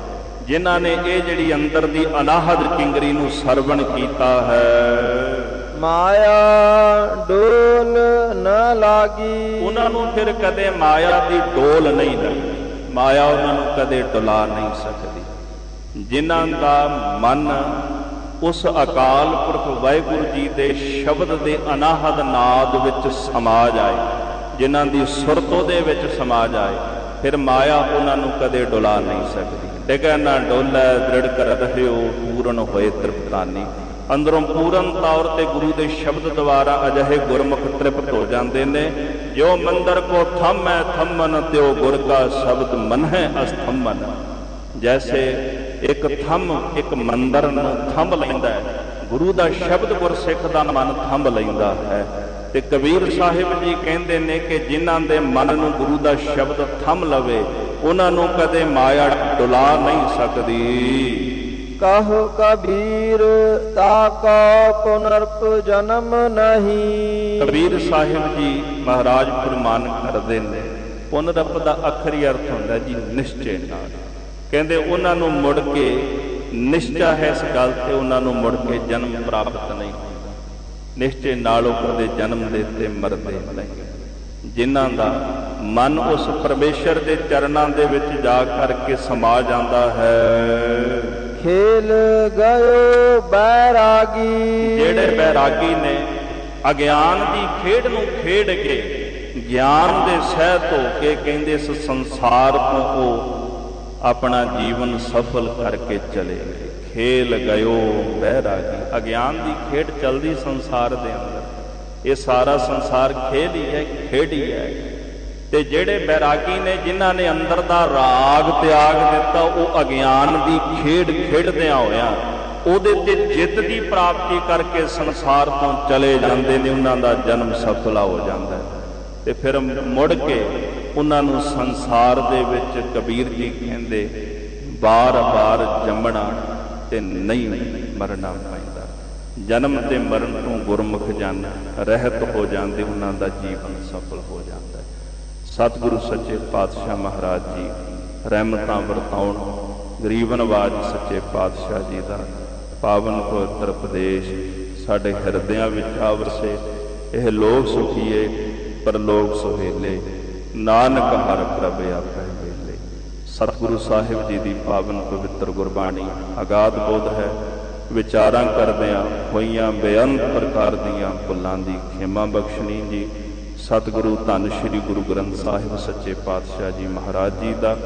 ਜਿਨ੍ਹਾਂ ਨੇ ਇਹ ਜਿਹੜੀ ਅੰਦਰ ਦੀ ਅਨਾਹਦ ਕਿੰਗਰੀ ਨੂੰ ਸਰਵਣ ਕੀਤਾ ਹੈ, ਮਾਇਆ ਡੋਲ ਨਾ ਲਾਗੀ। ਉਹਨਾਂ ਨੂੰ ਫਿਰ ਕਦੇ ਮਾਇਆ ਦੀ ਡੋਲ ਨਹੀਂ ਲੱਗੀ, ਮਾਇਆ ਉਹਨਾਂ ਨੂੰ ਕਦੇ ਡੁਲਾ ਨਹੀਂ ਸਕਦੀ। ਜਿਨ੍ਹਾਂ ਦਾ ਮਨ ਉਸ ਅਕਾਲ ਪੁਰਖ ਵਾਹਿਗੁਰੂ ਜੀ ਦੇ ਸ਼ਬਦ ਦੇ ਅਨਾਹਦ ਨਾਦ ਵਿੱਚ ਸਮਾ ਜਾਏ, ਜਿਨ੍ਹਾਂ ਦੀ ਸੁਰਤ ਉਹਦੇ ਵਿੱਚ ਸਮਾ ਜਾਏ, ਫਿਰ ਮਾਇਆ ਉਹਨਾਂ ਨੂੰ ਕਦੇ ਡੁਲਾ ਨਹੀਂ ਸਕਦੀ। ਡਿਗੈ ਨਾ ਡੋਲੇ ਦ੍ਰਿੜ ਕਰ ਰਹਿਓ, ਪੂਰਨ ਹੋਏ ਤ੍ਰਿਪਤਾਨੀ। ਅੰਦਰੋਂ ਪੂਰਨ ਤੌਰ ਤੇ ਗੁਰੂ ਦੇ ਸ਼ਬਦ ਦੁਆਰਾ ਅਜਿਹੇ ਗੁਰਮੁਖ ਤ੍ਰਿਪਤ ਹੋ ਜਾਂਦੇ ਨੇ। ਜੋ ਮੰਦਰ ਕੋ ਥੰਮੈ ਥੰਮਨ, ਤਿਉ ਗੁਰ ਕਾ ਸ਼ਬਦ ਮਨ ਹੈ ਅਸਥੰਮਨ। ਜੈਸੇ ਇੱਕ ਥੰਮ ਇੱਕ ਮੰਦਰ ਨੂੰ ਥੰਮ ਲੈਂਦਾ ਹੈ, ਗੁਰੂ ਦਾ ਸ਼ਬਦ ਗੁਰਸਿੱਖ ਦਾ ਮਨ ਥੰਮ ਲੈਂਦਾ ਹੈ। ਤੇ ਕਬੀਰ ਸਾਹਿਬ ਜੀ ਕਹਿੰਦੇ ਨੇ ਕਿ ਜਿਨ੍ਹਾਂ ਦੇ ਮਨ ਨੂੰ ਗੁਰੂ ਦਾ ਸ਼ਬਦ ਥੰਮ ਲਵੇ, ਉਹਨਾਂ ਨੂੰ ਕਦੇ ਮਾਇਆ ਡੁਲਾ ਨਹੀਂ ਸਕਦੀ। ਕਹੁ ਕਬੀਰ ਤਾ ਕਾ ਪੁਨਰਪ ਜਨਮ ਨਹੀਂ। ਕਬੀਰ ਸਾਹਿਬ ਜੀ ਮਹਾਰਾਜ ਫਰਮਾਨ ਕਰਦੇ ਨੇ, ਪੁਨਰਪ ਦਾ ਅਖਰੀ ਅਰਥ ਹੁੰਦਾ ਜੀ ਨਿਸ਼ਚੇ ਨਾਲ। ਕਹਿੰਦੇ ਉਹਨਾਂ ਨੂੰ ਮੁੜ ਕੇ ਨਿਸ਼ਚਾ ਹੈ ਇਸ ਗੱਲ ਤੇ, ਉਹਨਾਂ ਨੂੰ ਮੁੜ ਕੇ ਜਨਮ ਪ੍ਰਾਪਤ ਨਹੀਂ ਹੁੰਦਾ। ਨਿਸ਼ਚੇ ਨਾਲ ਉਹ ਕਦੇ ਜਨਮ ਦੇ ਤੇ ਮਰਦੇ ਨਹੀਂ। ਜਿਨ੍ਹਾਂ ਦਾ ਮਨ ਉਸ ਪਰਮੇਸ਼ਰ ਦੇ ਚਰਨਾਂ ਦੇ ਵਿੱਚ ਜਾ ਕਰਕੇ ਸਮਾ ਜਾਂਦਾ ਹੈ। ਖੇਲ ਗਇਓ ਬੈਰਾਗੀ। ਜਿਹੜੇ ਬੈਰਾਗੀ ਨੇ ਅਗਿਆਨ ਦੀ ਖੇਡ ਨੂੰ ਖੇਡ ਕੇ ਗਿਆਨ ਦੇ ਸਹਿਤ ਹੋ ਕੇ ਕਹਿੰਦੇ ਇਸ ਸੰਸਾਰ ਤੋਂ ਉਹ ਆਪਣਾ ਜੀਵਨ ਸਫਲ ਕਰਕੇ ਚਲੇ ਗਏ। ਖੇਲ ਗਇਓ ਬੈਰਾਗੀ, ਅਗਿਆਨ ਦੀ ਖੇਡ ਚੱਲਦੀ ਸੰਸਾਰ ਦੇ ਅੰਦਰ। ਇਹ ਸਾਰਾ ਸੰਸਾਰ ਖੇਡ ਹੀ ਹੈ, ਖੇਡ ਹੀ ਹੈ। ਤੇ ਜਿਹੜੇ ਬੈਰਾਗੀ ਨੇ, ਜਿਨ੍ਹਾਂ ਨੇ ਅੰਦਰ ਦਾ ਰਾਗ ਤਿਆਗ ਦਿੱਤਾ, ਉਹ ਅਗਿਆਨ ਦੀ ਖੇਡ ਖੇਡਦਿਆਂ ਹੋਇਆਂ ਉਹਦੇ ਤੇ ਜਿੱਤ ਦੀ ਪ੍ਰਾਪਤੀ ਕਰਕੇ ਸੰਸਾਰ ਤੋਂ ਚਲੇ ਜਾਂਦੇ ਨੇ। ਉਹਨਾਂ ਦਾ ਜਨਮ ਸਫਲਾ ਹੋ ਜਾਂਦਾ ਹੈ ਤੇ ਫਿਰ ਮੁੜ ਕੇ ਉਹਨਾਂ ਨੂੰ ਸੰਸਾਰ ਦੇ ਵਿੱਚ ਕਬੀਰ ਜੀ ਕਹਿੰਦੇ ਬਾਰ-ਬਾਰ ਜੰਮਣਾ ਤੇ ਨਹੀਂ ਮਰਨਾ ਪੈਂਦਾ। ਜਨਮ ਤੇ ਮਰਨ ਤੋਂ ਗੁਰਮੁਖ ਜਨ ਰਹਿਤ ਹੋ ਜਾਂਦੇ, ਉਹਨਾਂ ਦਾ ਜੀਵਨ ਸਫਲ ਹੋ ਜਾਂਦਾ ਹੈ। ਸਤਿਗੁਰੂ ਸੱਚੇ ਪਾਤਸ਼ਾਹ ਮਹਾਰਾਜ ਜੀ ਰਹਿਮਤਾਂ ਵਰਤਾਉਣ ਗਰੀਬ ਨਵਾਜ ਸੱਚੇ ਪਾਤਸ਼ਾਹ ਜੀ ਦਾ ਪਾਵਨ ਪਵਿੱਤਰ ਉਪਦੇਸ਼ ਸਾਡੇ ਹਿਰਦਿਆਂ ਵਿੱਚ ਆਵਰਸੇ। ਇਹ ਲੋਕ ਸੁਖੀਏ ਪਰਲੋਕ ਸੁਹੇਲੇ, ਨਾਨਕ ਹਰਿ ਪ੍ਰਭ ਆਪੈ ਵੇਲੇ। ਸਤਿਗੁਰੂ ਸਾਹਿਬ ਜੀ ਦੀ ਪਾਵਨ ਪਵਿੱਤਰ ਗੁਰਬਾਣੀ ਅਗਾਧ ਬੋਧ ਹੈ। ਵਿਚਾਰਾਂ ਕਰਦਿਆਂ ਹੋਈਆਂ ਬੇਅੰਤ ਪ੍ਰਕਾਰ ਦੀਆਂ ਭੁੱਲਾਂ ਦੀ ਖਿਮਾ ਬਖਸ਼ਣੀ ਜੀ। ਸਤਿਗੁਰੂ ਧੰਨ ਸ਼੍ਰੀ ਗੁਰੂ ਗ੍ਰੰਥ ਸਾਹਿਬ ਸੱਚੇ ਪਾਤਸ਼ਾਹ ਜੀ ਮਹਾਰਾਜ ਜੀ ਦਾ,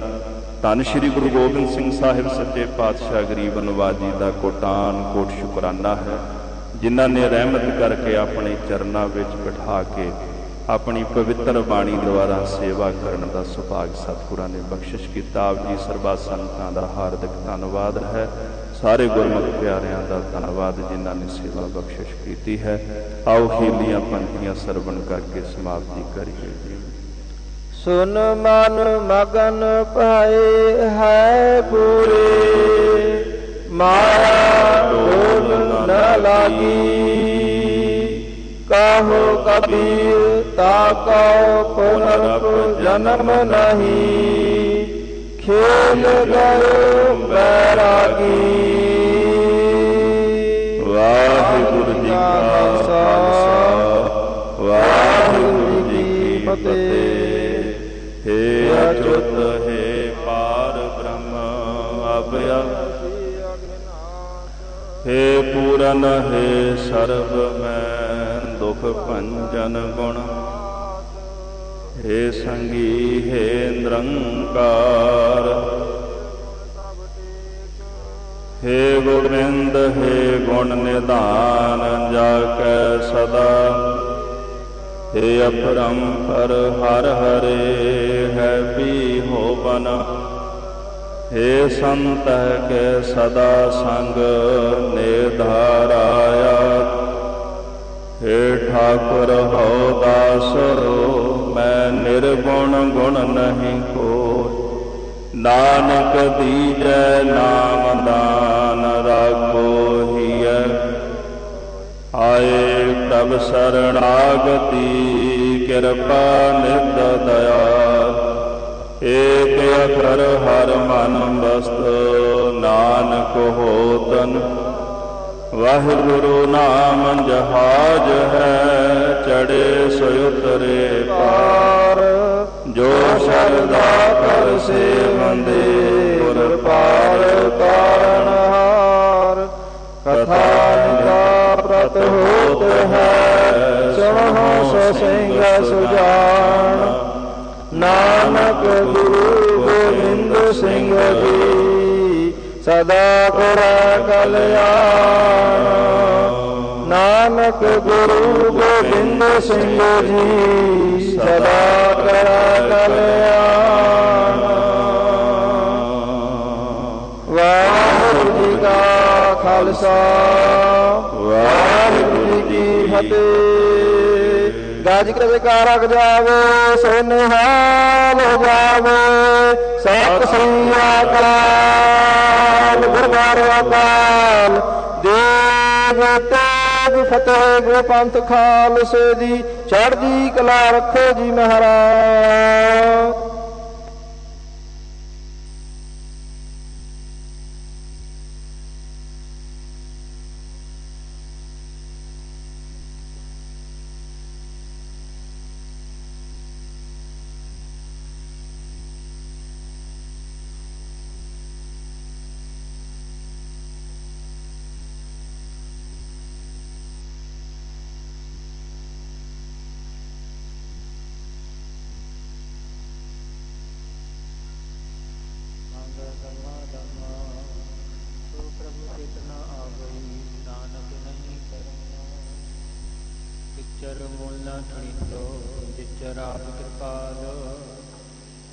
ਧੰਨ ਸ਼੍ਰੀ ਗੁਰੂ ਗੋਬਿੰਦ ਸਿੰਘ ਸਾਹਿਬ ਸੱਚੇ ਪਾਤਸ਼ਾਹ ਗਰੀਬ ਨਵਾਜ ਜੀ ਦਾ ਕੋਟਾਨ ਕੋਟ ਸ਼ੁਕਰਾਨਾ ਹੈ, ਜਿਨ੍ਹਾਂ ਨੇ ਰਹਿਮਤ ਕਰਕੇ ਆਪਣੇ ਚਰਨਾਂ ਵਿੱਚ ਬਿਠਾ ਕੇ ਆਪਣੀ ਪਵਿੱਤਰ ਬਾਣੀ ਦੁਆਰਾ ਸੇਵਾ ਕਰਨ ਦਾ ਸੁਭਾਗ ਸਤਿਗੁਰਾਂ ਨੇ ਬਖਸ਼ਿਸ਼ ਕੀਤਾ। ਆਪ ਜੀ ਸਰਬਾ ਸੰਤਾਂ ਦਾ ਹਾਰਦਿਕ ਧੰਨਵਾਦ ਹੈ। ਸਾਰੇ ਗੁਰਮੁਖ ਪਿਆਰਿਆਂ ਦਾ ਧੰਨਵਾਦ ਜਿਨ੍ਹਾਂ ਨੇ ਸੇਵਾ ਬਖਸ਼ਿਸ਼ ਕੀਤੀ ਹੈ। ਆਓ ਹੀਲੀਆਂ ਪੰਕਤੀਆਂ ਸਰਵਣ ਕਰਕੇ ਸਮਾਪਤੀ ਕਰੀਏ ਜੀ। ਸੁਨ ਮਨ ਮਗਨ ਭਏ ਹੈ ਪੂਰੇ, ਮਾਇਆ ਡੋਲ ਨ ਲਾਗੀ। ਕਾਹੋ ਕਬੀਰ ਤਾਕੋ ਪੁਨਰਪ ਜਨਮ ਨਹੀਂ, ਖੇਲ ਗਏ ਬੈਰਾਗੀ। ਵਾਹਿਗੁਰੂ ਜੀ ਕਾ ਖਾਲਸਾ, ਵਾਹਿਗੁਰੂ ਜੀ ਕੀ ਫਤਿਹ। ਹੇ ਅਚੁੱਤ ਹੈ ਪਾਰ ਬ੍ਰਹਮ ਅਭਯ, ਹੇ ਪੂਰਨ ਹੈ ਸਰਬ ਮੈਂ ਦੁਖ ਭੰਜਨ ਗੁਣ। ਹੇ ਸੰਗੀ ਹੈ ਨਿਰੰਕਾਰ, ਹੇ ਗੋਬਿੰਦ ਹੈ ਗੁਣ ਨਿਧਾਨ ਜਾ ਕੈ ਸਦਾ। ਹੇ ਅਪਰੰਪਰ ਹਰ ਹਰੇ ਹੈ ਵੀ ਹੋਵਨ, ਹੇ ਸੰਤ ਕੇ ਸਦਾ ਸੰਗ ਨਿਧਾਰਾਇਆ। ਹੇ ਠਾਕੁਰ ਹਉ ਦਾਸੋ ਮੈਂ ਨਿਰਗੁਣ ਗੁਣ ਨਹੀਂ ਕੋਈ। ਨਾਨਕ ਦੀਜੈ ਨਾਮ ਦਾਨ ਰਾਖੋ ਹੀਐ, ਆਏ ਤਬ ਸਰਣਾਗਤੀ ਕਿਰਪਾ ਨਿਤ ਦਇਆ। ਏਕ ਅਖਰ ਹਰ ਮਨ ਬਸਤ ਨਾਨਕ ਹੋਤਨ, ਵਾਹਿਗੁਰੂ ਨਾਮ ਜਹਾਜ ਹੈ ਚੜੇ ਸੋ ਉਤਰੇ ਪਾਰ। ਜੋ ਸ਼ਰਧਾ ਕਰ ਸੇਵੰਦੇ ਗੁਰ ਪਾਰ ਤਾਰਨਹਾਰ। ਕਥਾ ਨਿਦਾ ਪ੍ਰਤ ਹੋਤ ਹੈ ਸੁਣਹੁ ਸੋ ਸਿੰਘ ਸੁਜਾਨ। ਨਾਨਕ ਗੁਰੂ ਗੋਬਿੰਦ ਸਿੰਘ ਜੀ ਸਦਾ ਕਰੈ ਕਲਿਆਣ। ਨਾਨਕ ਗੁਰੂ ਗੋਬਿੰਦ ਸਿੰਘ ਜੀ ਸਦਾ ਕਰੈ ਕਲਿਆਣ। ਵਾਹਿਗੁਰੂ ਜੀ ਕਾ ਖਾਲਸਾ, ਵਾਹਿਗੁਰੂ ਜੀ ਕੀ ਫਤਿਹ। ਗੱਜ ਕੇ ਜੈਕਾਰਾ ਜਾਵੇ ਸੋ ਨਿਹਾਲ ਜਾਵੇ। ਸਤਿ ਸ੍ਰੀ ਅਕਾਲ। ਗੁਰਬਾਰ ਅਕਾਲ ਦੇਵ ਤੇਗ ਫਤਿਹ। ਗੁਰੂ ਪੰਥ ਖਾਲਸੇ ਦੀ ਚੜ੍ਹਦੀ ਕਲਾ ਰੱਖੋ ਜੀ ਮਹਾਰਾਜ।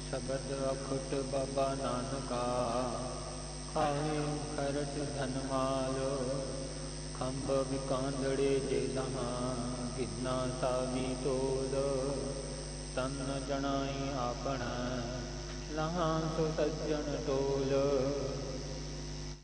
ਸ਼ਬਦ ਅਖੁਟ ਬਾਬਾ ਨਾਨਕਾ, ਖਾਏ ਖਰਚ ਧਨਮਾਲ। ਖੰਭ ਵਿਕਾਂਦੜੇ ਜੇ ਲਹਾਂ, ਗਿਨਾ ਸਾਵੀ ਤੋਲ। ਤਨ ਜਣਾਈ ਆਪਣਾ, ਲਹਾਂ ਸੋ ਸੱਜਣ ਟੋਲ।